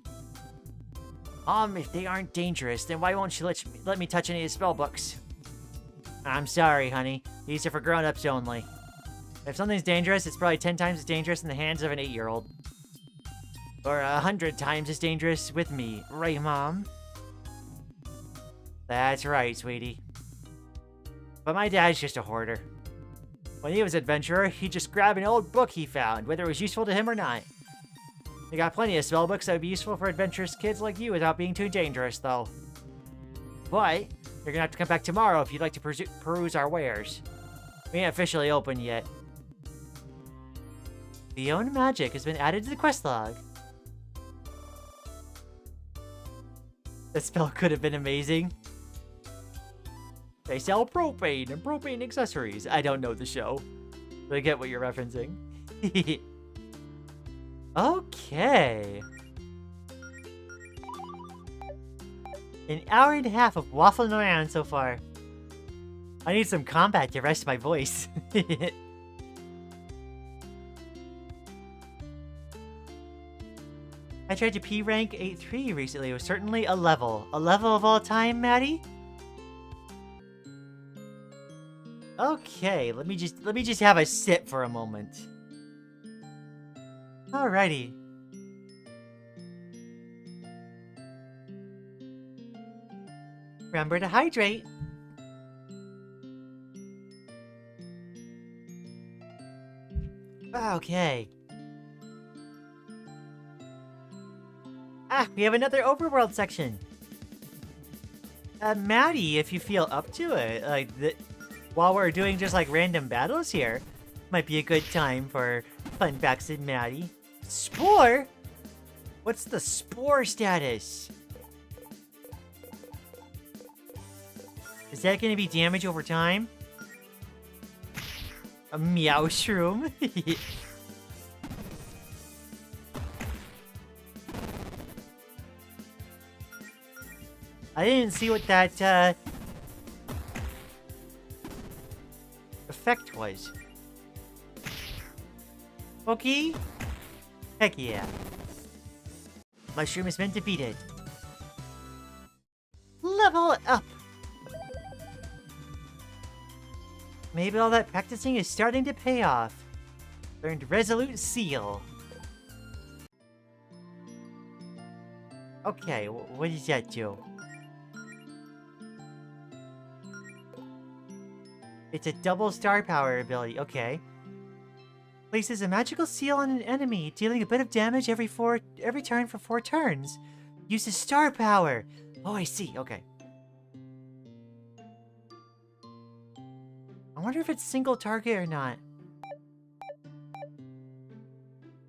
If they aren't dangerous, then why won't you let me touch any of his spell books? I'm sorry, honey. These are for grown-ups only. If something's dangerous, it's probably 10 times as dangerous in the hands of an 8-year-old. Or 100 times as dangerous with me, right, Mom? That's right, sweetie. But my dad's just a hoarder. When he was an adventurer, he'd just grab an old book he found, whether it was useful to him or not. We got plenty of spell books that would be useful for adventurous kids like you without being too dangerous, though. But you're gonna have to come back tomorrow if you'd like to peruse our wares. We ain't officially open yet. Leon magic has been added to the quest log. The spell could have been amazing. They sell propane and propane accessories. I don't know the show, but I get what you're referencing. Okay. An hour and a half of waffling around so far. I need some combat to rest my voice. I tried to P rank 8-3 recently. It was certainly a level. A level of all time, Maddie? Okay, let me just have a sip for a moment. Alrighty. Remember to hydrate. Okay. We have another overworld section. Maddie, if you feel up to it, while we're doing just like random battles here, might be a good time for fun facts and Maddie. Spore? What's the spore status? Is that going to be damage over time? A meow shroom? I didn't see what that effect was. Okay? Heck yeah. Mushroom has been defeated. Level up! Maybe all that practicing is starting to pay off. Earned Resolute Seal. Okay, what does that do? It's a double star power ability, okay. Places a magical seal on an enemy, dealing a bit of damage every turn for 4 turns. Uses star power. Oh, I see, okay. I wonder if it's single target or not.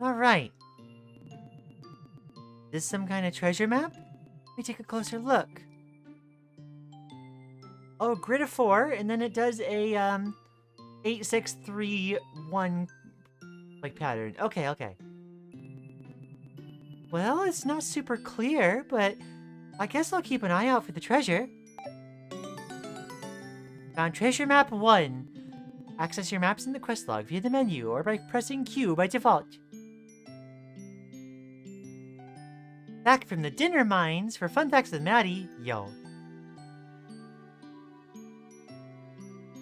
Alright. Is this some kind of treasure map? Let me take a closer look. Oh, grid of 4, and then it does a 8631 like pattern. Okay, okay. Well, it's not super clear, but I guess I'll keep an eye out for the treasure. Found treasure map 1. Access your maps in the quest log via the menu or by pressing Q by default. Back from the dinner mines for fun facts with Maddie. Yo.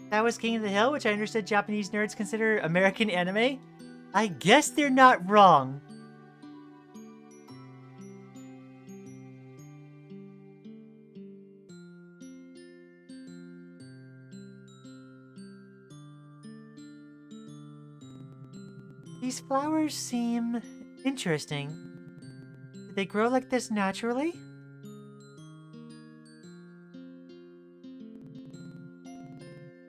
That was King of the Hill, which I understood Japanese nerds consider American anime. I guess they're not wrong. These flowers seem interesting. Do they grow like this naturally?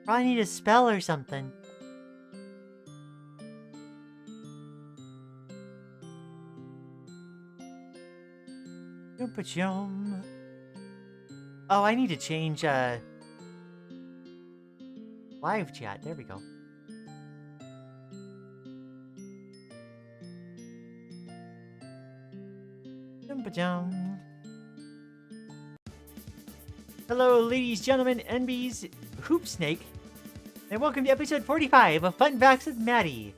Probably need a spell or something. Jumpa-jum. Oh, I need to change live chat. There we go. Jumpa-jum. Hello, ladies, gentlemen, NBs, Hoop Snake, and welcome to episode 45 of Fun Facts with Maddie.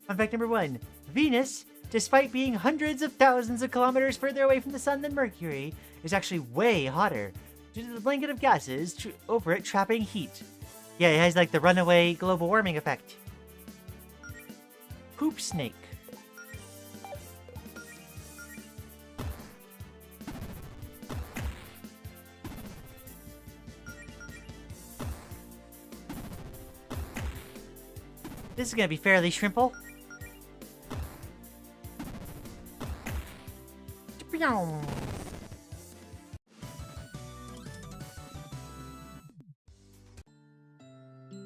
Fun fact number 1. Venus, despite being hundreds of thousands of kilometers further away from the sun than Mercury, is actually way hotter due to the blanket of gases over it trapping heat. Yeah, it has like the runaway global warming effect. Hoop Snake. This is gonna be fairly shrimple.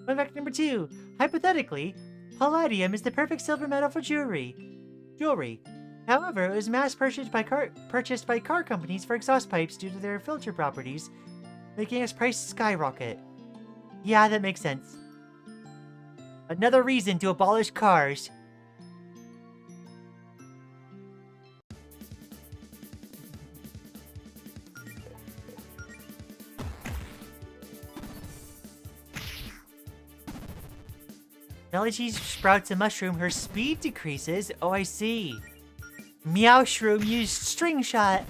Fun fact number 2. Hypothetically, palladium is the perfect silver metal for jewelry. However, it was mass purchased by car companies for exhaust pipes due to their filter properties, making its price skyrocket. Yeah, that makes sense. Another reason to abolish cars. Now she sprouts a mushroom, her speed decreases. Oh, I see. Meow Shroom used string shot.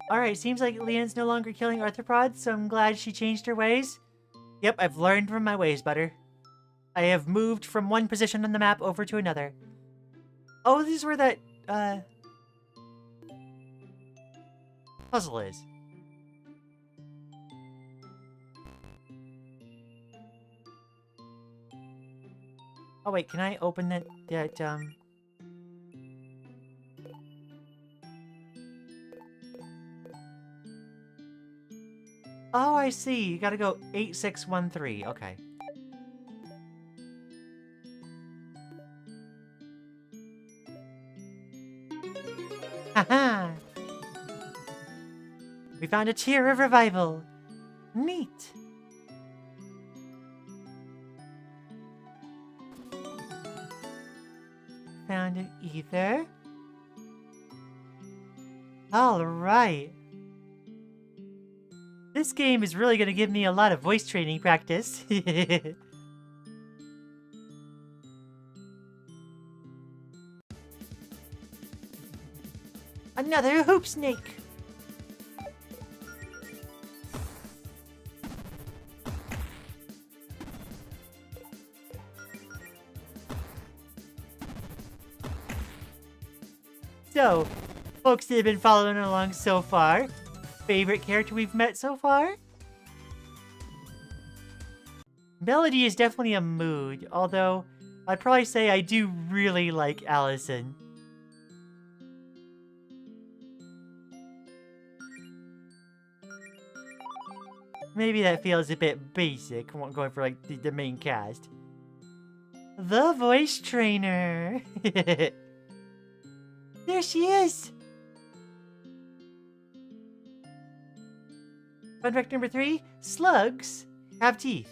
Alright, seems like Lian's no longer killing arthropods, so I'm glad she changed her ways. Yep, I've learned from my ways, butter. I have moved from one position on the map over to another. Oh, this is where that, puzzle is. Oh wait, can I open that, Oh, I see. You gotta go 8613. Okay. Haha! We found a Tear of Revival. Neat. Found an ether. Alright. This game is really going to give me a lot of voice training practice. Another hoop snake! So, folks that have been following along so far, favorite character we've met so far? Melody is definitely a mood, although I'd probably say I do really like Allison. Maybe that feels a bit basic, going for like the main cast. The voice trainer. There she is. Fun fact number 3, slugs have teeth.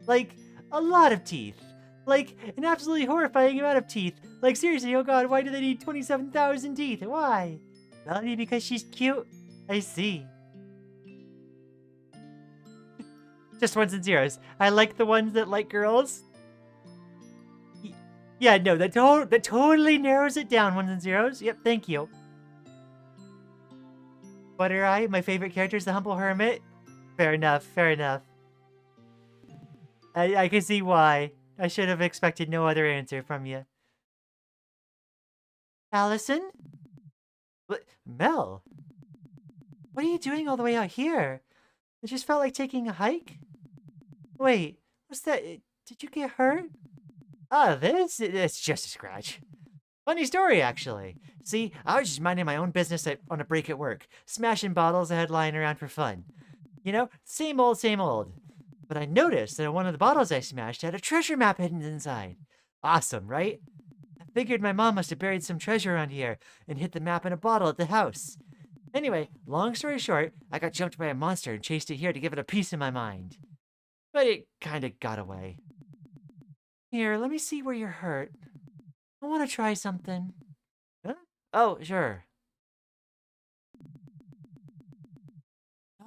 Like, a lot of teeth. Like, an absolutely horrifying amount of teeth. Like, seriously, oh god, why do they need 27,000 teeth? Why? Melody, because she's cute. I see. Just ones and zeros. I like the ones that like girls. Yeah, no, that totally narrows it down, ones and zeros. Yep, thank you. Butter Eye, my favorite character is the Humble Hermit. Fair enough, fair enough. I can see why. I should have expected no other answer from you. Allison? What? Mel? What are you doing all the way out here? It just felt like taking a hike? Wait, what's that? Did you get hurt? Ah, it's just a scratch. Funny story, actually. See, I was just minding my own business on a break at work, smashing bottles I had lying around for fun. You know, same old, same old. But I noticed that one of the bottles I smashed had a treasure map hidden inside. Awesome, right? I figured my mom must have buried some treasure around here and hid the map in a bottle at the house. Anyway, long story short, I got jumped by a monster and chased it here to give it a piece of my mind. But it kinda got away. Here, let me see where you're hurt. I want to try something. Huh? Oh, sure.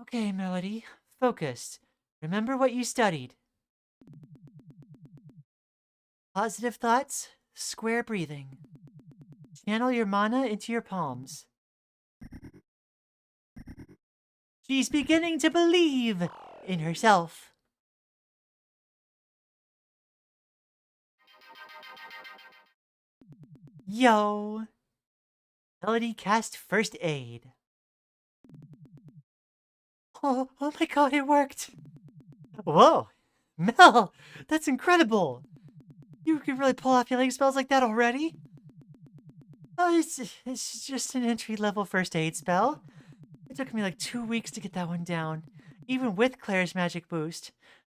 Okay, Melody. Focus. Remember what you studied. Positive thoughts, square breathing. Channel your mana into your palms. She's beginning to believe in herself. Yo! Melody cast First Aid. Oh my god, it worked! Whoa! Mel! That's incredible! You can really pull off healing spells like that already? Oh, it's just an entry-level first aid spell. It took me like 2 weeks to get that one down, even with Claire's magic boost.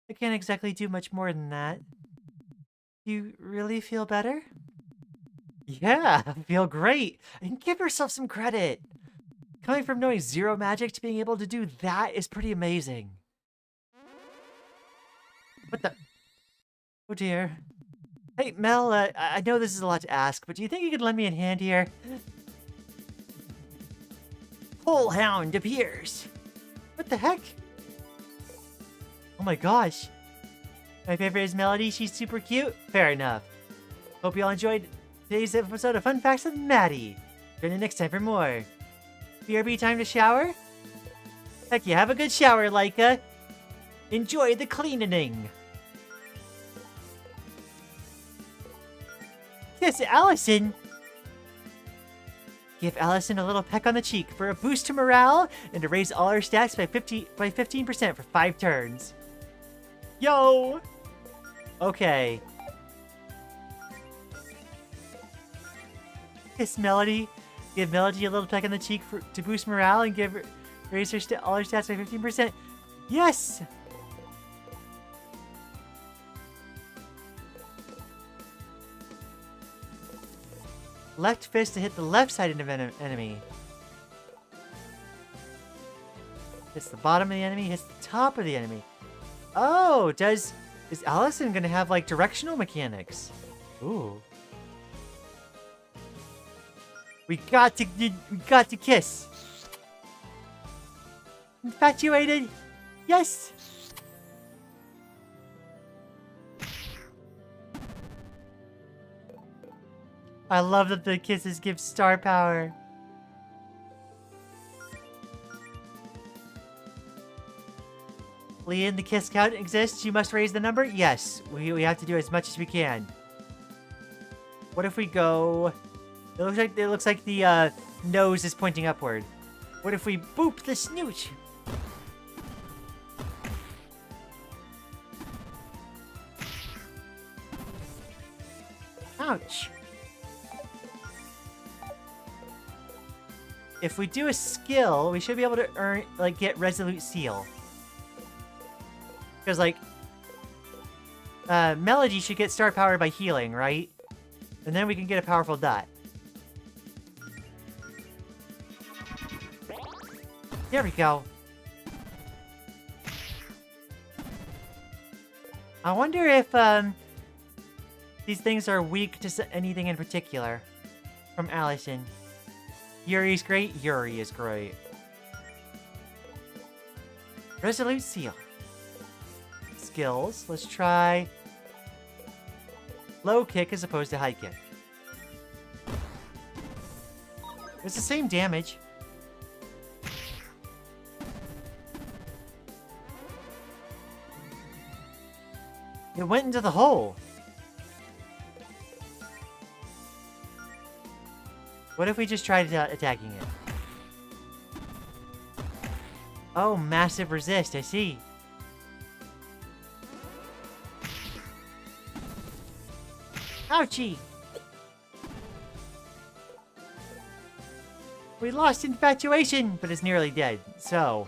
I can't exactly do much more than that. You really feel better? Yeah, I feel great. And give yourself some credit. Coming from knowing zero magic to being able to do that is pretty amazing. What the? Oh dear. Hey, Mel, I know this is a lot to ask, but do you think you could lend me a hand here? Pole Hound appears. What the heck? Oh my gosh. My favorite is Melody. She's super cute. Fair enough. Hope you all enjoyed today's episode of Fun Facts with Maddie. Tune in next time for more. BRB time to shower? Heck yeah, have a good shower, Laika. Enjoy the cleaning. Kiss Allison. Give Allison a little peck on the cheek for a boost to morale and to raise all her stats by 15% for 5 turns. Yo! Okay. Kiss Melody. Give Melody a little peck on the cheek to boost morale and raise her all her stats by 15%. Yes! Left fist to hit the left side of an enemy. Hits the bottom of the enemy, hits the top of the enemy. Oh, is Allison gonna have like directional mechanics? Ooh. We got to kiss. Infatuated. Yes. I love that the kisses give star power. Lian, the kiss count exists. You must raise the number. Yes, we have to do as much as we can. What if we go? It looks like the nose is pointing upward. What if we boop the snoot? Ouch. If we do a skill, we should be able to earn, like, get Resolute Seal. Because, like, Melody should get star power by healing, right? And then we can get a powerful dot. There we go. I wonder if, these things are weak to anything in particular. From Allison. Yuri's great. Yuri is great. Resolute Seal. Skills. Let's try low kick as opposed to high kick. It's the same damage. It went into the hole. What if we just tried attacking it? Oh, massive resist, I see. Ouchie! We lost infatuation, but it's nearly dead, so...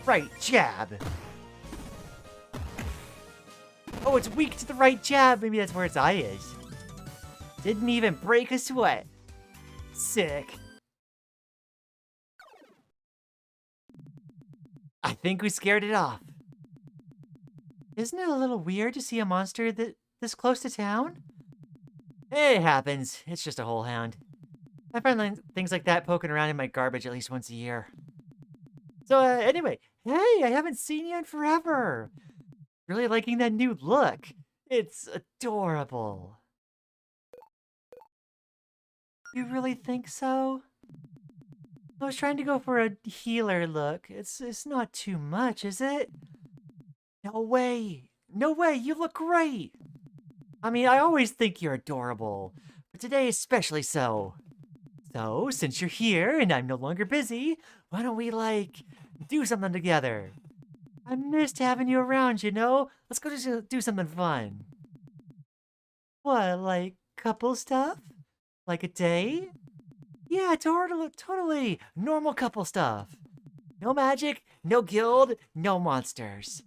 Right jab! Oh, it's weak to the right jab! Maybe that's where its eye is. Didn't even break a sweat. Sick. I think we scared it off. Isn't it a little weird to see a monster this close to town? It happens. It's just a whole hound. I find things like that poking around in my garbage at least once a year. So, anyway, hey, I haven't seen you in forever. Really liking that new look. It's adorable. You really think so? I was trying to go for a healer look. It's not too much, is it? No way. No way, you look great. I mean, I always think you're adorable, but today especially so. So, since you're here and I'm no longer busy, why don't we, like, do something together? I missed having you around, you know? Let's go just do something fun. What, like couple stuff? Like a date? Yeah, totally. Normal couple stuff. No magic, no guild, no monsters.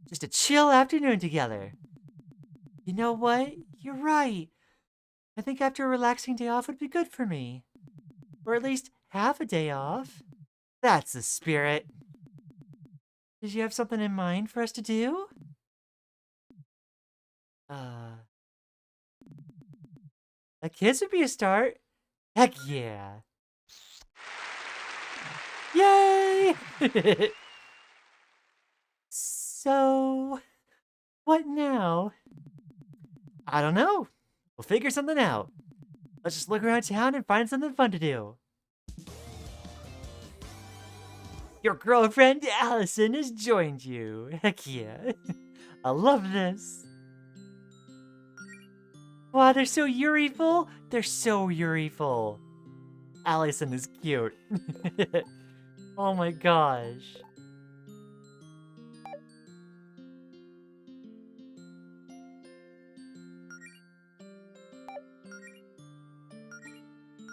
Just a chill afternoon together. You know what? You're right. I think after a relaxing day off would be good for me. Or at least half a day off. That's the spirit. Did you have something in mind for us to do? A kiss would be a start. Heck yeah. Yay! So, what now? I don't know. We'll figure something out. Let's just look around town and find something fun to do. Your girlfriend, Allison, has joined you. Heck yeah. I love this. Wow, they're so Yuri-ful. They're so Yuri-ful. Allison is cute. Oh my gosh.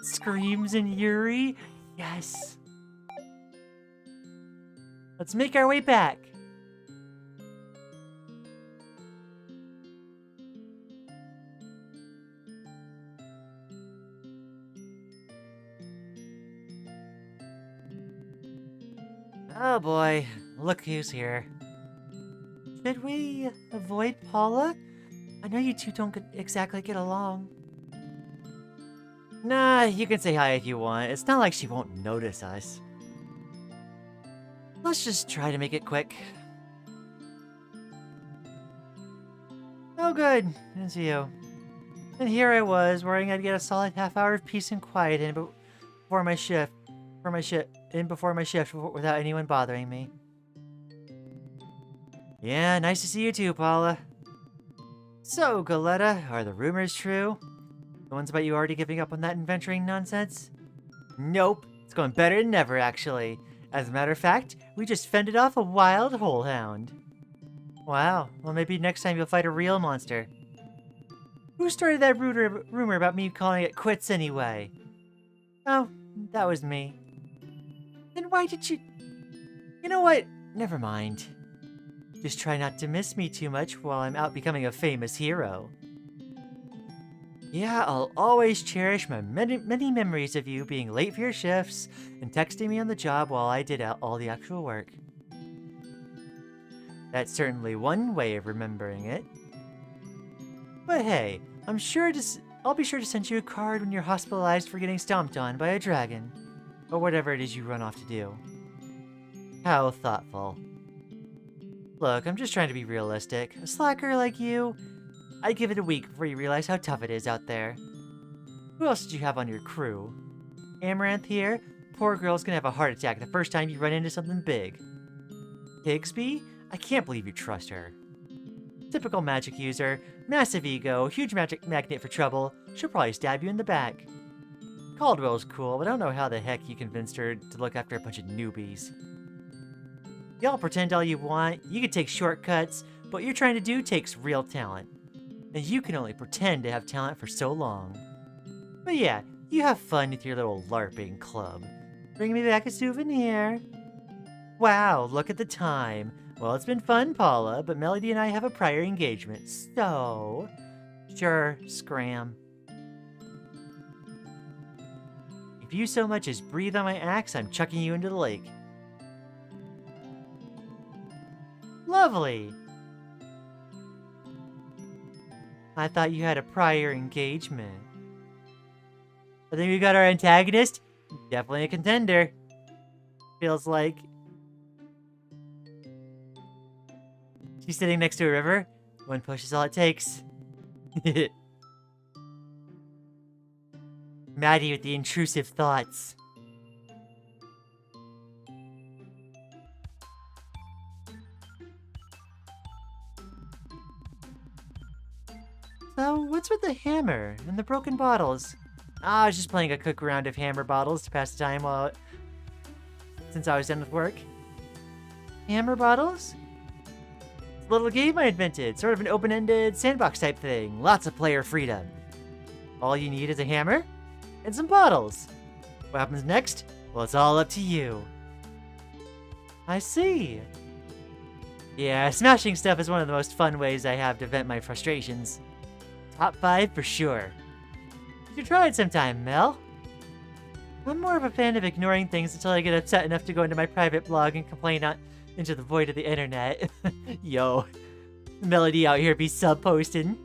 Screams and Yuri? Yes. Let's make our way back. Oh boy, look who's here. Should we avoid Paula? I know you two don't exactly get along. Nah, you can say hi if you want. It's not like she won't notice us. Let's just try to make it quick. Oh good, it's you. And here I was, worrying I'd get a solid half hour of peace and quiet in before my shift. Without anyone bothering me. Yeah, nice to see you too, Paula. So, Goletta, are the rumors true? The ones about you already giving up on that adventuring nonsense? Nope, it's going better than ever, actually. As a matter of fact, we just fended off a wild holehound. Wow, well maybe next time you'll fight a real monster. Who started that rumor about me calling it quits anyway? Oh, that was me. Then why did you... You know what? Never mind. Just try not to miss me too much while I'm out becoming a famous hero. Yeah, I'll always cherish my many memories of you being late for your shifts and texting me on the job while I did all the actual work. That's certainly one way of remembering it. But hey, I'll be sure to send you a card when you're hospitalized for getting stomped on by a dragon. Or whatever it is you run off to do. How thoughtful. Look, I'm just trying to be realistic. A slacker like you, I'd give it a week before you realize how tough it is out there. Who else did you have on your crew? Amaranth here? Poor girl's gonna have a heart attack the first time you run into something big. Higsby? I can't believe you trust her. Typical magic user, massive ego, huge magic magnet for trouble. She'll probably stab you in the back. Caldwell's cool, but I don't know how the heck you convinced her to look after a bunch of newbies. Y'all pretend all you want, you can take shortcuts, but what you're trying to do takes real talent. And you can only pretend to have talent for so long. But yeah, you have fun with your little LARPing club. Bring me back a souvenir. Wow, look at the time. Well, it's been fun, Paula, but Melody and I have a prior engagement, so... Sure, scram. If you so much as breathe on my axe, I'm chucking you into the lake. Lovely! I thought you had a prior engagement. I think we got our antagonist. Definitely a contender. Feels like. She's sitting next to a river. One push is all it takes. Maddie with the intrusive thoughts. So, what's with the hammer and the broken bottles? I was just playing a quick round of hammer bottles to pass the time since I was done with work. Hammer bottles? It's a little game I invented, sort of an open-ended sandbox type thing. Lots of player freedom. All you need is a hammer and some bottles. What happens next? Well, it's all up to you. I see. Yeah, smashing stuff is one of the most fun ways I have to vent my frustrations. Top 5 for sure. You should try it sometime, Mel. I'm more of a fan of ignoring things until I get upset enough to go into my private blog and complain out into the void of the internet. Yo, Melody out here be sub-posting.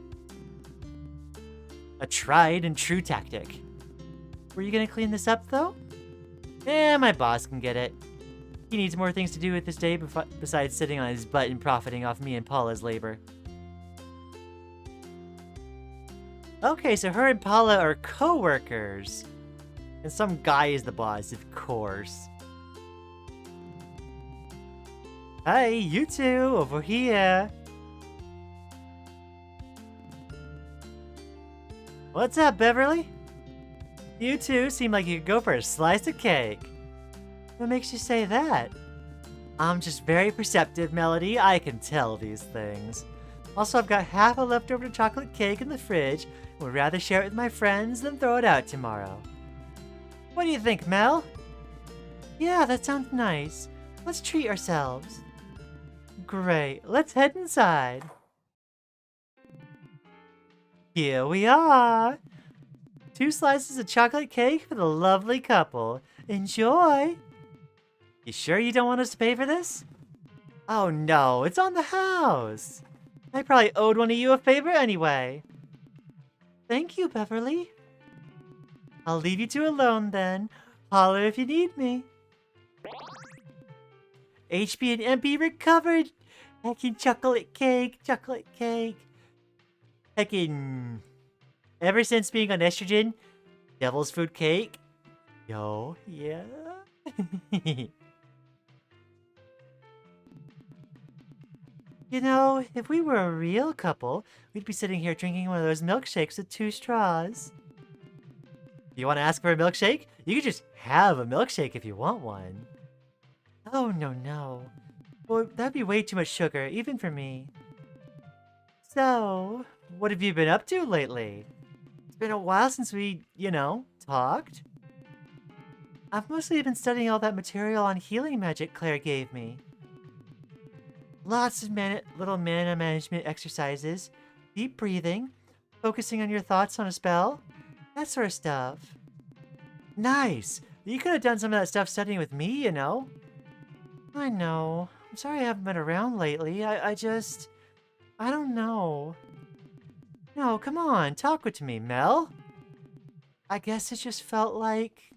A tried and true tactic. Were you gonna clean this up, though? Eh, my boss can get it. He needs more things to do with this day besides sitting on his butt and profiting off me and Paula's labor. Okay, so her and Paula are co-workers. And some guy is the boss, of course. Hi, you two, over here. What's up, Beverly? You two seem like you could go for a slice of cake. What makes you say that? I'm just very perceptive, Melody. I can tell these things. Also, I've got half a leftover chocolate cake in the fridge. Would rather share it with my friends than throw it out tomorrow. What do you think, Mel? Yeah, that sounds nice. Let's treat ourselves. Great, let's head inside. Here we are. 2 slices of chocolate cake for the lovely couple. Enjoy. You sure you don't want us to pay for this? Oh no, it's on the house. I probably owed one of you a favor anyway. Thank you, Beverly. I'll leave you two alone then. Holler if you need me. HP and MP recovered. Heckin' chocolate cake, chocolate cake. Heckin'. Ever since being on estrogen, devil's food cake. Yo, yeah. You know, if we were a real couple, we'd be sitting here drinking one of those milkshakes with 2 straws. You want to ask for a milkshake? You can just have a milkshake if you want one. Oh, no. Well, that'd be way too much sugar, even for me. So, what have you been up to lately? It's been a while since we, talked. I've mostly been studying all that material on healing magic Claire gave me. Lots of little mana management exercises, deep breathing, focusing on your thoughts on a spell, that sort of stuff. Nice! You could have done some of that stuff studying with me, I know. I'm sorry I haven't been around lately. I don't know. No, come on, talk with me, Mel. I guess it just felt like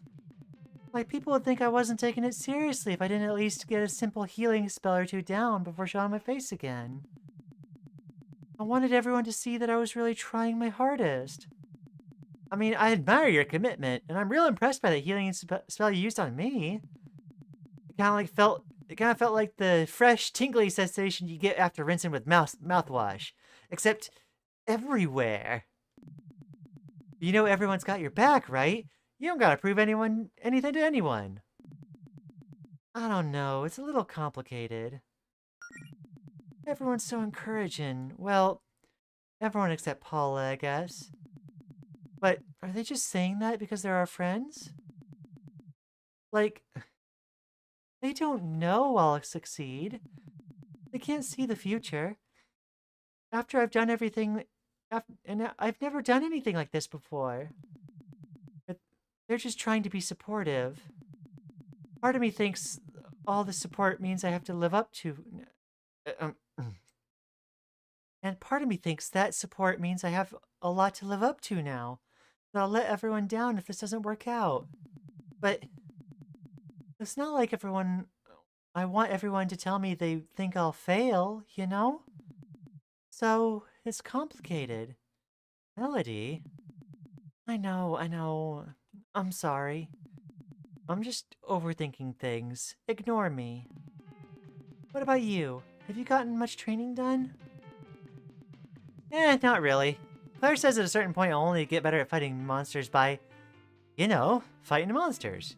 people would think I wasn't taking it seriously if I didn't at least get a simple healing spell or two down before showing my face again. I wanted everyone to see that I was really trying my hardest. I mean, I admire your commitment, and I'm real impressed by the healing spell you used on me. It kind of felt like the fresh, tingly sensation you get after rinsing with mouthwash, except everywhere. You know everyone's got your back, right? You don't gotta prove anything to anyone. I don't know, it's a little complicated. Everyone's so encouraging. Well, everyone except Paula, I guess. But are they just saying that because they're our friends? Like, they don't know I'll succeed. They can't see the future. After I've done everything, and I've never done anything like this before. But they're just trying to be supportive. Part of me thinks all the support means I have to live up to... and part of me thinks that support means I have a lot to live up to now. That I'll let everyone down if this doesn't work out. But it's not like I want everyone to tell me they think I'll fail, So, it's complicated. Melody? I know. I'm sorry. I'm just overthinking things. Ignore me. What about you? Have you gotten much training done? Not really. Claire says at a certain point I'll only get better at fighting monsters by, fighting monsters.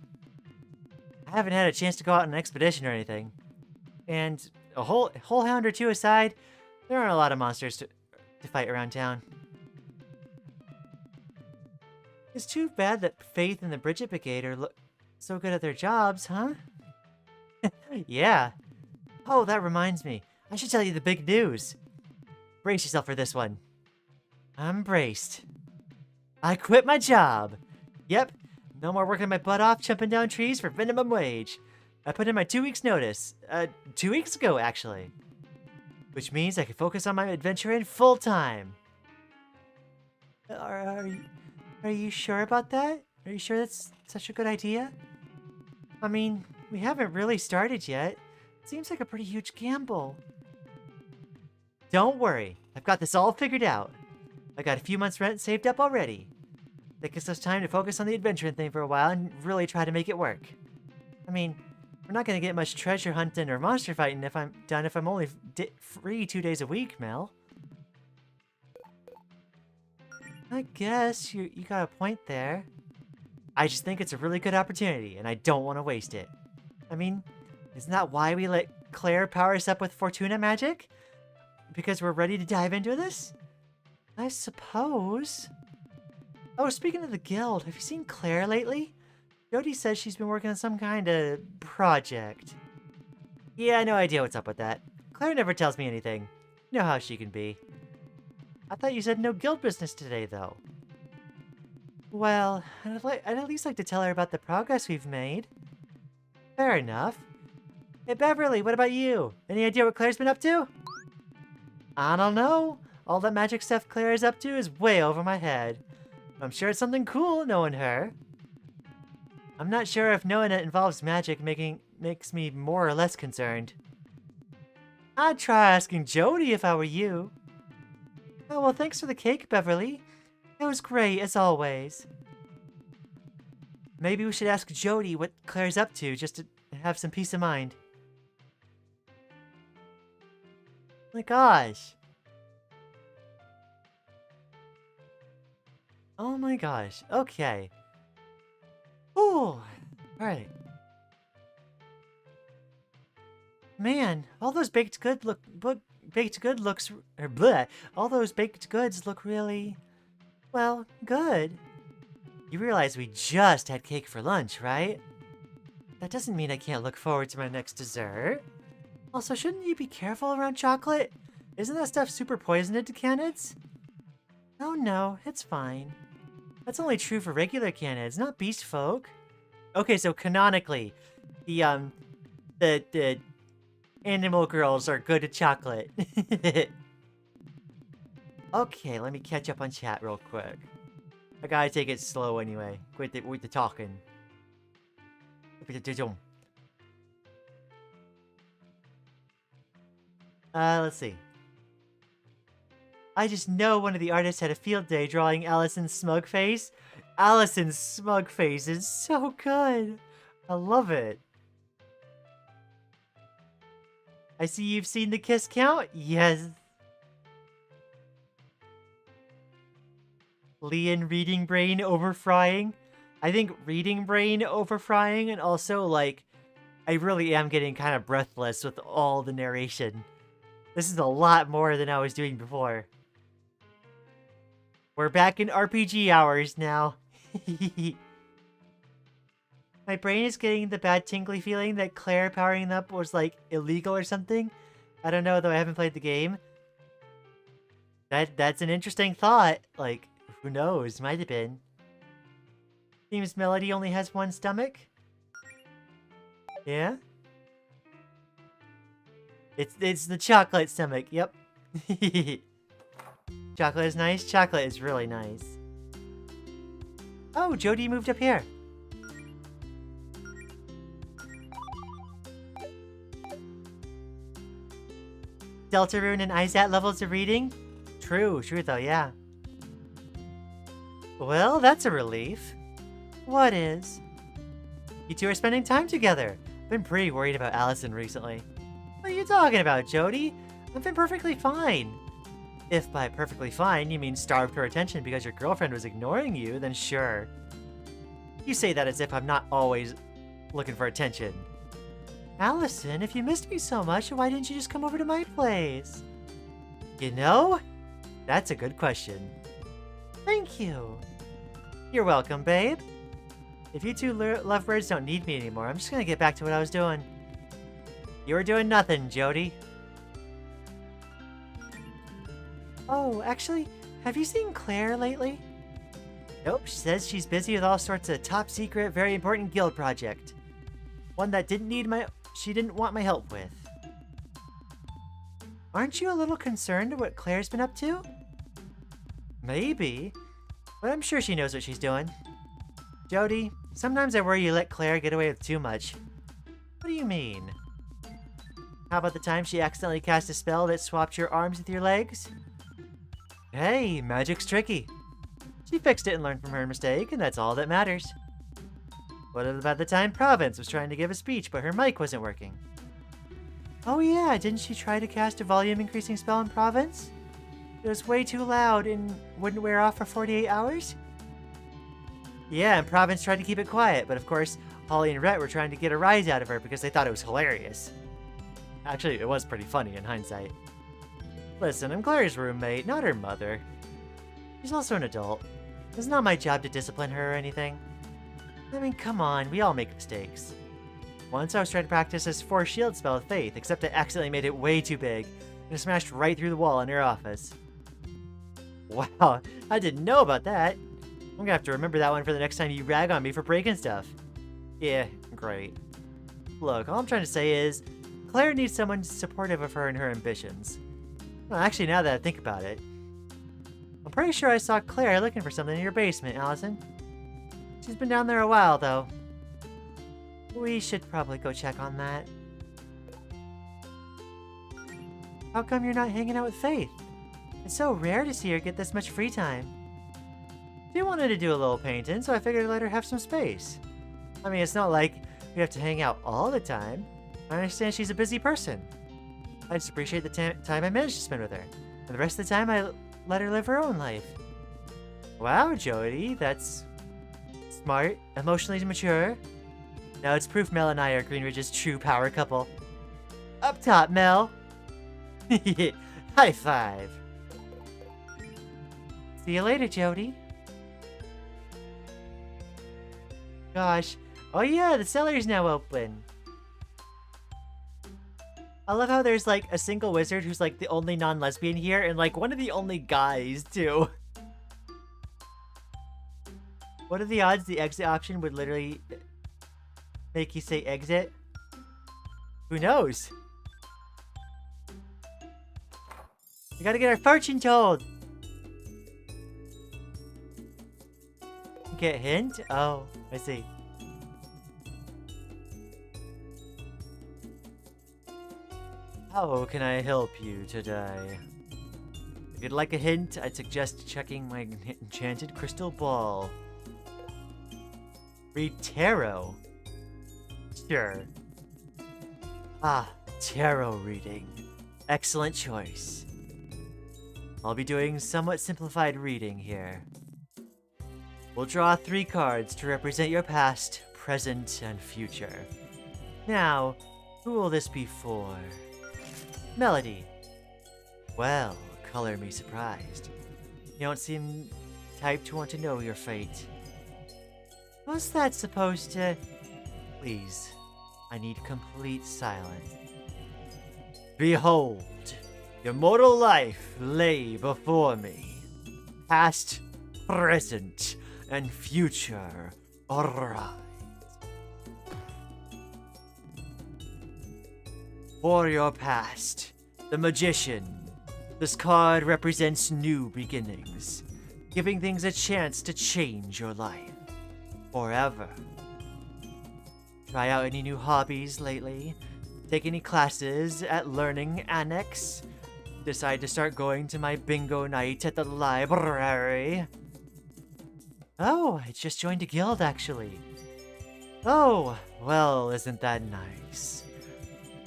I haven't had a chance to go out on an expedition or anything. And a whole hound or two aside, there aren't a lot of monsters to fight around town. It's too bad that Faith and the Bridget Brigade are so good at their jobs, huh? Yeah. Oh, that reminds me. I should tell you the big news. Brace yourself for this one. I'm braced. I quit my job. Yep, no more working my butt off jumping down trees for minimum wage. I put in my 2 weeks notice. 2 weeks ago, actually. Which means I can focus on my adventuring full time. Are you sure about that? Are you sure that's such a good idea? I mean, we haven't really started yet. It seems like a pretty huge gamble. Don't worry, I've got this all figured out. I got a few months' rent saved up already. That gives us time to focus on the adventuring thing for a while and really try to make it work. I mean, we're not gonna get much treasure hunting or monster fighting if I'm only free 2 days a week, Mel. I guess you got a point there. I just think it's a really good opportunity, and I don't want to waste it. I mean, isn't that why we let Claire power us up with Fortuna magic? Because we're ready to dive into this? I suppose. Oh, speaking of the guild, have you seen Claire lately? Jody says she's been working on some kind of project. Yeah, no idea what's up with that. Claire never tells me anything. You know how she can be. I thought you said no guild business today, though. Well, I'd at least like to tell her about the progress we've made. Fair enough. Hey, Beverly, what about you? Any idea what Claire's been up to? I don't know. All that magic stuff Claire is up to is way over my head. I'm sure it's something cool knowing her. I'm not sure if knowing it involves magic makes me more or less concerned. I'd try asking Jody if I were you. Oh, well, thanks for the cake, Beverly. It was great, as always. Maybe we should ask Jody what Claire's up to, just to have some peace of mind. My gosh. Oh my gosh. Okay. Ooh. Alright. Man, all those baked good look baked good looks or bleh, all those baked goods look really well, good. You realize we just had cake for lunch, right? That doesn't mean I can't look forward to my next dessert. Also, shouldn't you be careful around chocolate? Isn't that stuff super poisoned to canids? Oh no, it's fine. That's only true for regular canids, not beast folk. Okay, so canonically, the animal girls are good at chocolate. Okay, let me catch up on chat real quick. I gotta take it slow anyway, with the talking. Let's see. I just know one of the artists had a field day drawing Allison's smug face. Allison's smug face is so good. I love it. I see you've seen the kiss count? Yes. Lian reading brain over frying. I think reading brain over frying, and also, like, I really am getting kind of breathless with all the narration. This is a lot more than I was doing before. We're back in RPG hours now. My brain is getting the bad tingly feeling that Claire powering up was, like, illegal or something. I don't know, though I haven't played the game. That's an interesting thought. Like, who knows? Might have been. Seems Melody only has one stomach? Yeah? It's the chocolate stomach, yep. Chocolate is nice? Chocolate is really nice. Oh, Jody moved up here. Deltarune and Izat levels of reading? True though, yeah. Well, that's a relief. What is? You two are spending time together. Been pretty worried about Allison recently. What are you talking about, Jody? I've been perfectly fine. If by perfectly fine you mean starved for attention because your girlfriend was ignoring you, then sure. You say that as if I'm not always looking for attention. Allison, if you missed me so much, why didn't you just come over to my place? You know, that's a good question. Thank you. You're welcome, babe. If you two lovebirds don't need me anymore, I'm just gonna get back to what I was doing. You were doing nothing, Jody. Oh, actually, have you seen Claire lately? Nope, she says she's busy with all sorts of top secret, very important guild project. One that she didn't want my help with. Aren't you a little concerned what Claire's been up to? Maybe, but I'm sure she knows what she's doing. Jody, sometimes I worry you let Claire get away with too much. What do you mean? How about the time she accidentally cast a spell that swapped your arms with your legs? Hey, magic's tricky. She fixed it and learned from her mistake, and that's all that matters. What about the time Province was trying to give a speech, but her mic wasn't working? Oh yeah, didn't she try to cast a volume-increasing spell on Province? It was way too loud and wouldn't wear off for 48 hours? Yeah, and Province tried to keep it quiet, but of course, Holly and Rhett were trying to get a rise out of her because they thought it was hilarious. Actually, it was pretty funny in hindsight. Listen, I'm Claire's roommate, not her mother. She's also an adult. It's not my job to discipline her or anything. I mean, come on, we all make mistakes. Once I was trying to practice this Force Shield spell with Faith, except I accidentally made it way too big, and it smashed right through the wall in her office. Wow, I didn't know about that. I'm gonna have to remember that one for the next time you rag on me for breaking stuff. Yeah, great. Look, all I'm trying to say is, Claire needs someone supportive of her and her ambitions. Well, actually, now that I think about it, I'm pretty sure I saw Claire looking for something in your basement, Allison. She's been down there a while, though. We should probably go check on that. How come you're not hanging out with Faith? It's so rare to see her get this much free time. She wanted to do a little painting, so I figured I'd let her have some space. I mean, it's not like we have to hang out all the time. I understand she's a busy person. I just appreciate the time I managed to spend with her. And the rest of the time, I let her live her own life. Wow, Jody, that's smart, emotionally mature. Now it's proof Mel and I are Greenridge's true power couple. Up top, Mel. High five. See you later, Jody. Gosh. Oh yeah, the cellar's now open. I love how there's like a single wizard who's like the only non-lesbian here and like one of the only guys too. What are the odds the exit option would literally make you say exit? Who knows? We gotta get our fortune told. Get hint? Oh, I see. How can I help you today? If you'd like a hint, I'd suggest checking my enchanted crystal ball. Read tarot. Sure. Ah, tarot reading. Excellent choice. I'll be doing somewhat simplified reading here. We'll draw 3 cards to represent your past, present, and future. Now, who will this be for? Melody. Well, color me surprised. You don't seem type to want to know your fate. What's that supposed to... Please, I need complete silence. Behold, your mortal life lay before me. Past, present, and future arise. For your past, the Magician. This card represents new beginnings, giving things a chance to change your life forever. Try out any new hobbies lately? Take any classes at Learning Annex? Decide to start going to my bingo night at the library? Oh, I just joined a guild actually. Oh, well, isn't that nice?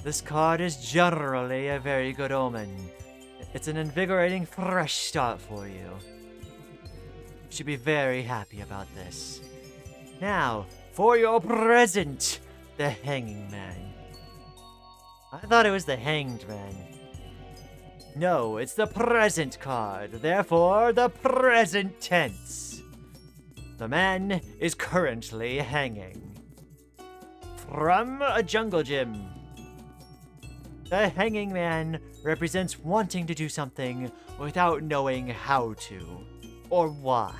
This card is generally a very good omen. It's an invigorating fresh start for you. You should be very happy about this. Now, for your present, the Hanging Man. I thought it was the Hanged Man. No, it's the present card, therefore the present tense. The man is currently hanging. From a jungle gym. The Hanging Man represents wanting to do something without knowing how to, or why.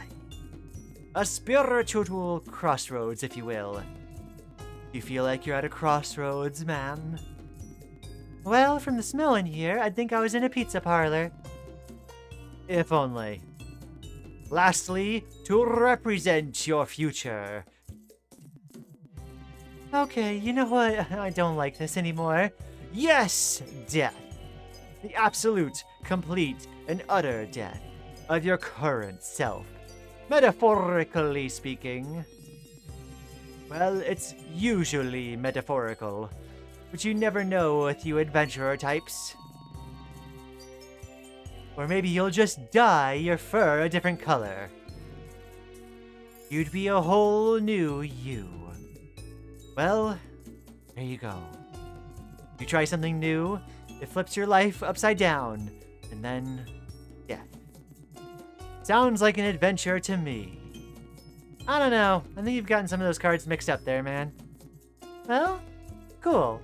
A spiritual crossroads, if you will. You feel like you're at a crossroads, ma'am? Well, from the smell in here, I'd think I was in a pizza parlor. If only. Lastly, to represent your future. Okay, you know what? I don't like this anymore. Yes, death. The absolute, complete, and utter death of your current self. Metaphorically speaking. Well, it's usually metaphorical, but you never know with you adventurer types. Or maybe you'll just dye your fur a different color. You'd be a whole new you. Well, there you go. You try something new, it flips your life upside down, and then death. Sounds like an adventure to me. I don't know, I think you've gotten some of those cards mixed up there, man. Well, cool.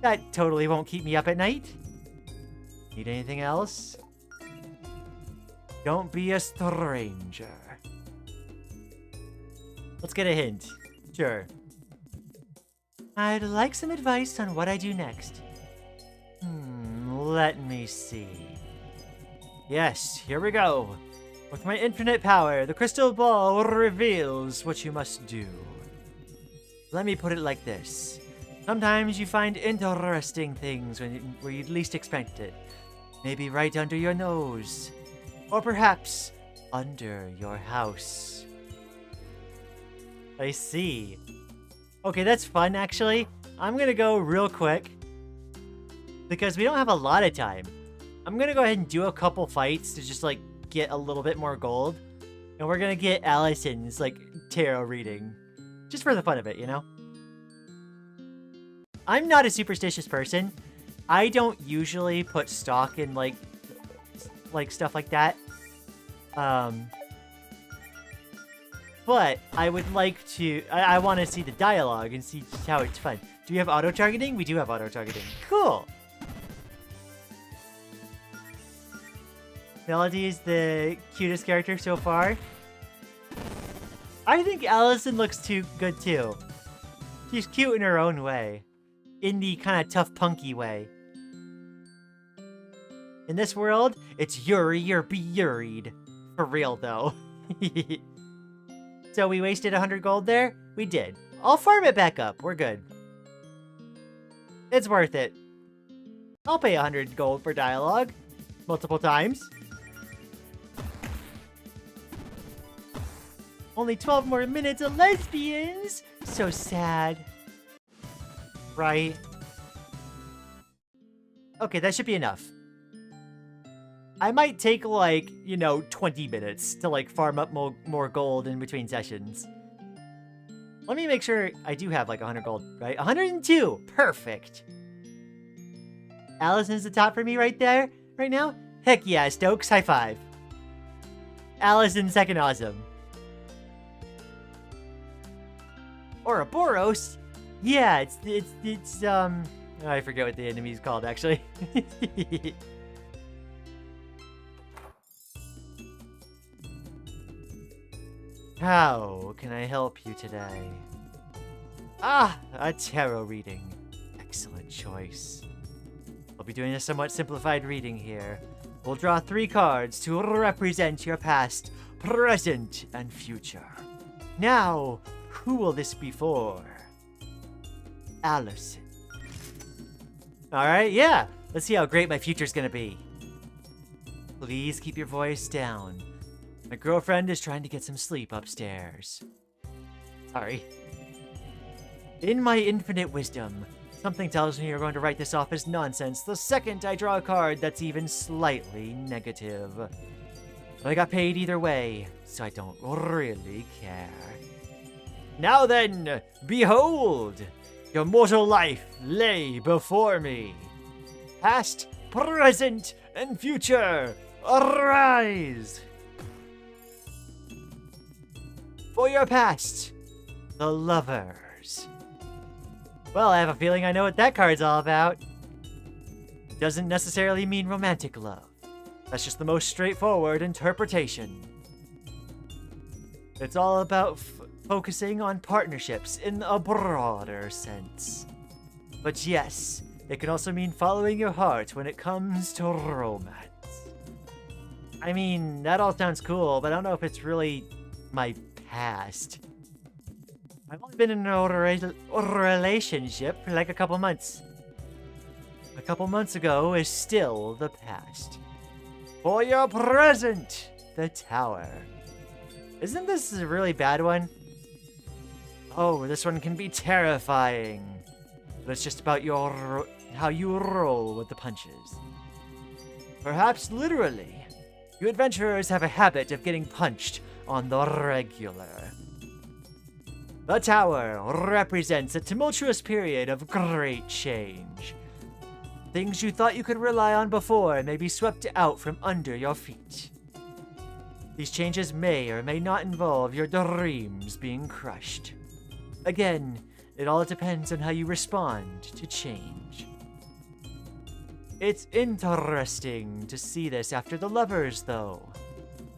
That totally won't keep me up at night. Need anything else? Don't be a stranger. Let's get a hint. Sure. I'd like some advice on what I do next. Let me see. Yes, here we go. With my infinite power, the crystal ball reveals what you must do. Let me put it like this. Sometimes you find interesting things where you'd least expect it. Maybe right under your nose. Or perhaps under your house. I see. Okay, that's fun, actually. I'm gonna go real quick, because we don't have a lot of time. I'm gonna go ahead and do a couple fights to just, like, get a little bit more gold. And we're gonna get Allison's, like, tarot reading. Just for the fun of it, you know? I'm not a superstitious person, I don't usually put stock in like stuff like that. But I would like to. I want to see the dialogue and see how it's fun. Do we have auto targeting? We do have auto targeting. Cool. Melody is the cutest character so far. I think Allison looks too good too. She's cute in her own way. In the kind of tough punky way. In this world, it's Yuri or be Yuried. For real though. So we wasted 100 gold there? We did. I'll farm it back up. We're good. It's worth it. I'll pay 100 gold for dialogue. Multiple times. Only 12 more minutes of lesbians! So sad. Right? Okay, that should be enough. I might take, like, 20 minutes to, like, farm up more gold in between sessions. Let me make sure I do have, like, 100 gold, right? 102! Perfect! Allison's the top for me right there, right now? Heck yeah, Stokes, high five. Allison, second awesome. Ouroboros? Yeah, it's I forget what the enemy's called, actually. How can I help you today? Ah, a tarot reading. Excellent choice. I'll be doing a somewhat simplified reading here. We'll draw 3 cards to represent your past, present, and future. Now, who will this be for? Allison. Alright, yeah. Let's see how great my future's gonna be. Please keep your voice down. My girlfriend is trying to get some sleep upstairs. Sorry. In my infinite wisdom, something tells me you're going to write this off as nonsense the second I draw a card that's even slightly negative. But I got paid either way, so I don't really care. Now then, behold! Your mortal life lay before me. Past, present, and future, arise! For your past, the Lovers. Well, I have a feeling I know what that card's all about. Doesn't necessarily mean romantic love. That's just the most straightforward interpretation. It's all about focusing on partnerships in a broader sense. But yes, it can also mean following your heart when it comes to romance. I mean, that all sounds cool, but I don't know if it's really my past. I've only been in a relationship for like a couple months. A couple months ago is still the past. For your present, the Tower. Isn't this a really bad one? Oh, this one can be terrifying. But it's just about how you roll with the punches. Perhaps literally. You adventurers have a habit of getting punched on the regular. The Tower represents a tumultuous period of great change. Things you thought you could rely on before may be swept out from under your feet. These changes may or may not involve your dreams being crushed. Again, it all depends on how you respond to change. It's interesting to see this after the Lovers, though.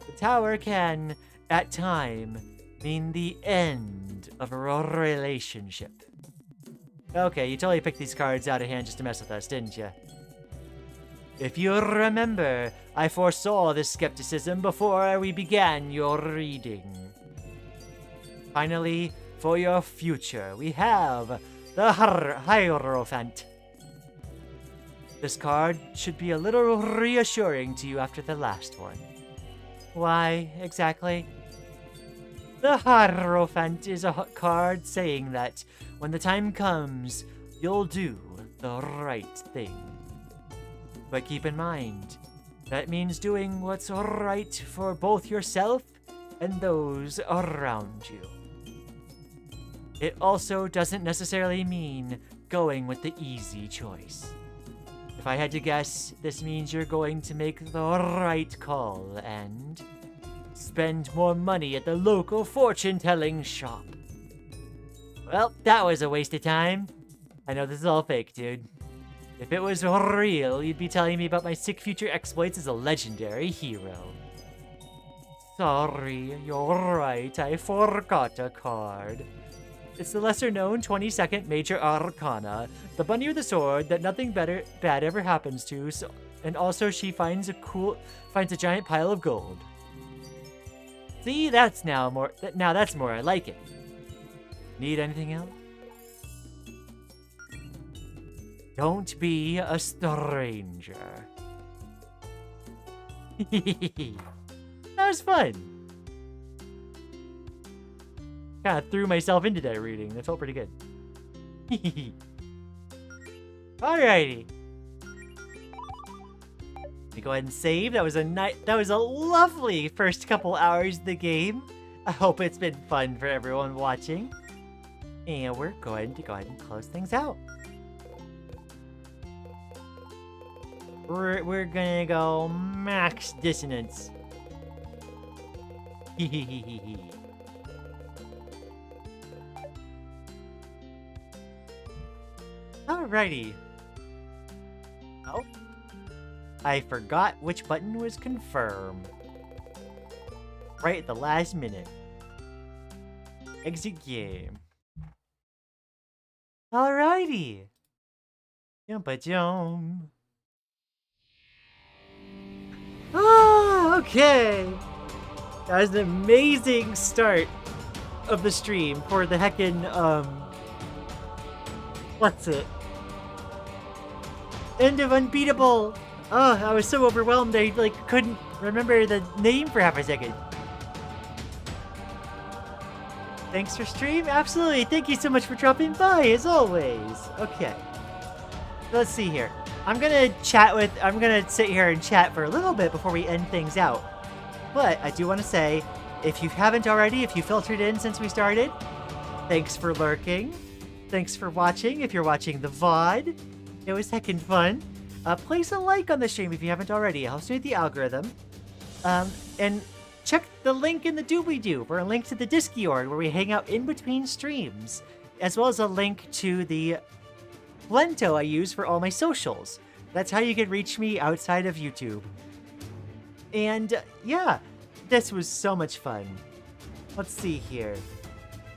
The Tower can, at times, mean the end of a relationship. Okay, you totally picked these cards out of hand just to mess with us, didn't you? If you remember, I foresaw this skepticism before we began your reading. Finally, for your future, we have the Hierophant. This card should be a little reassuring to you after the last one. Why, exactly? The Hierophant is a card saying that when the time comes, you'll do the right thing. But keep in mind, that means doing what's right for both yourself and those around you. It also doesn't necessarily mean going with the easy choice. If I had to guess, this means you're going to make the right call and spend more money at the local fortune-telling shop. Well, that was a waste of time. I know this is all fake, dude. If it was real, you'd be telling me about my sick future exploits as a legendary hero. Sorry, you're right, I forgot a card. It's the lesser-known 22nd Major Arcana, the bunny with the sword that nothing bad ever happens to, and also she finds a giant pile of gold. See, that's more I like it. Need anything else? Don't be a stranger. That was fun. Kind of threw myself into that reading. That felt pretty good. Alrighty. Let me go ahead and save. That was a lovely first couple hours of the game. I hope it's been fun for everyone watching. And we're going to go ahead and close things out. We're gonna go max dissonance. Alrighty. Oh. I forgot which button was confirmed. Right at the last minute. Exit game. Alrighty. Jump-a-jump. Ah, okay. That was an amazing start of the stream for the heckin', what's it? End of Unbeatable! Oh, I was so overwhelmed I, couldn't remember the name for half a second. Thanks for stream? Absolutely, thank you so much for dropping by, as always. Okay. Let's see here. I'm gonna sit here and chat for a little bit before we end things out. But I do want to say, if you haven't already, if you filtered in since we started, thanks for lurking. Thanks for watching. If you're watching the VOD, it was heckin' fun. Place a like on the stream if you haven't already. It helps me with the algorithm. And check the link in the doobly-doo for a link to the Discord where we hang out in between streams, as well as a link to the Lento I use for all my socials. That's how you can reach me outside of YouTube. And yeah, this was so much fun. Let's see here.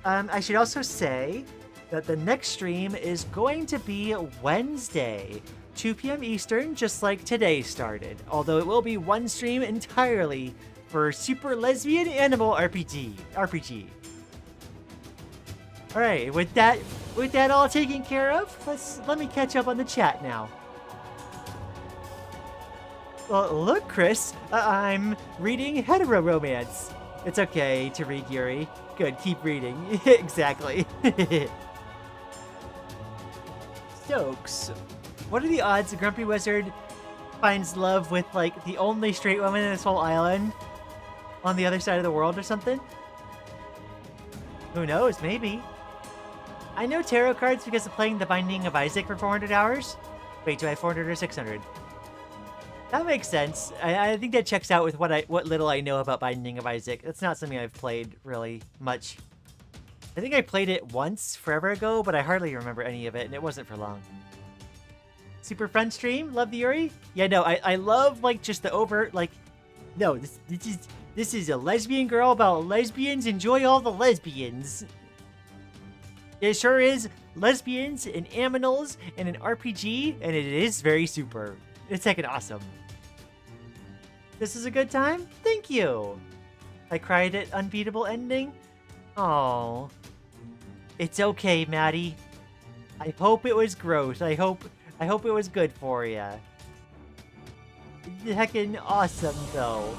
I should also say that the next stream is going to be Wednesday, 2 p.m. Eastern, just like today started. Although it will be one stream entirely for Super Lesbian Animal RPG. Alright, with that all taken care of, let me catch up on the chat now. Well, look, Chris, I'm reading hetero romance. It's okay to read, Yuri. Good, keep reading. Exactly. Stokes, what are the odds a grumpy wizard finds love with, the only straight woman in this whole island on the other side of the world or something? Who knows, maybe. I know tarot cards because of playing The Binding of Isaac for 400 hours. Wait, do I have 400 or 600? That makes sense. I think that checks out with what little I know about Binding of Isaac. That's not something I've played really much. I think I played it once forever ago, but I hardly remember any of it, and it wasn't for long. Super fun stream. Love the Yuri. Yeah, no, I love just the overt no, this is a lesbian girl about lesbians. Enjoy all the lesbians. It sure is lesbians and aminals and an RPG, and it is very super. It's heckin' awesome. This is a good time? Thank you. I cried at Unbeatable ending? Oh. It's okay, Maddie. I hope it was gross. I hope it was good for ya. Heckin' awesome, though.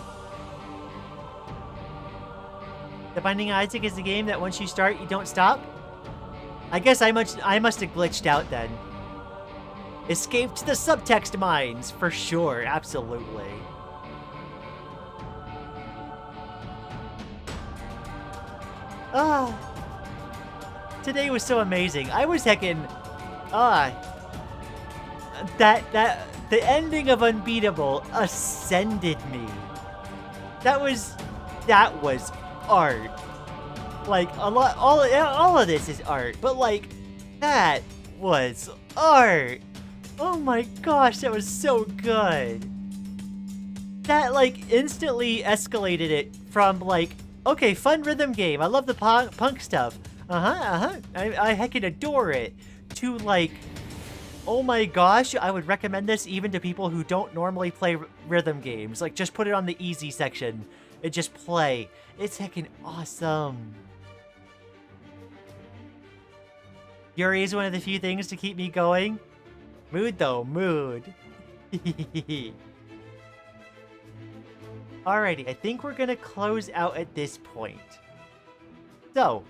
The Binding of Isaac is a game that once you start, you don't stop? I guess I must have glitched out then. Escaped the subtext mines, for sure, absolutely. Ah. Today was so amazing. I was heckin'... the ending of Unbeatable ascended me. That was art. Like all of this is art, but like that was art. Oh my gosh, that was so good. That like instantly escalated it from like, okay, fun rhythm game. I love the punk stuff. I heckin' adore it. To like, oh my gosh, I would recommend this even to people who don't normally play rhythm games. Like, just put it on the easy section and just play. It's heckin' awesome. Yuri is one of the few things to keep me going. Mood though, mood. Alrighty, I think we're gonna close out at this point. So,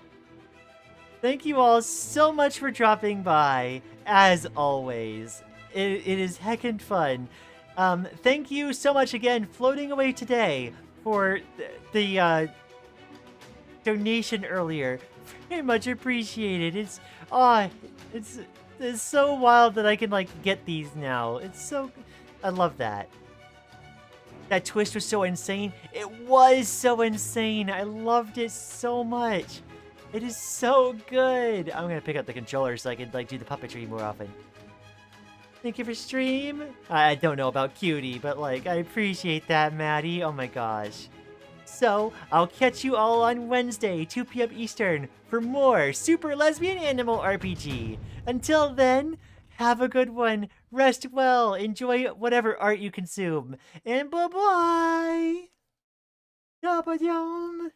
thank you all so much for dropping by, as always. It is heckin' fun. Thank you so much again, Floating Away Today, for the donation earlier. Very much appreciated. It's so wild that I can like get these now. I love that. That twist was so insane. It was so insane. I loved it so much. It is so good. I'm gonna pick up the controller so I can like do the puppetry more often. Thank you for stream. I don't know about Cutie, but like I appreciate that, Maddie. Oh my gosh. So I'll catch you all on Wednesday, 2 p.m. Eastern, for more Super Lesbian Animal RPG. Until then, have a good one. Rest well. Enjoy whatever art you consume. And bye-bye. Dapadyan.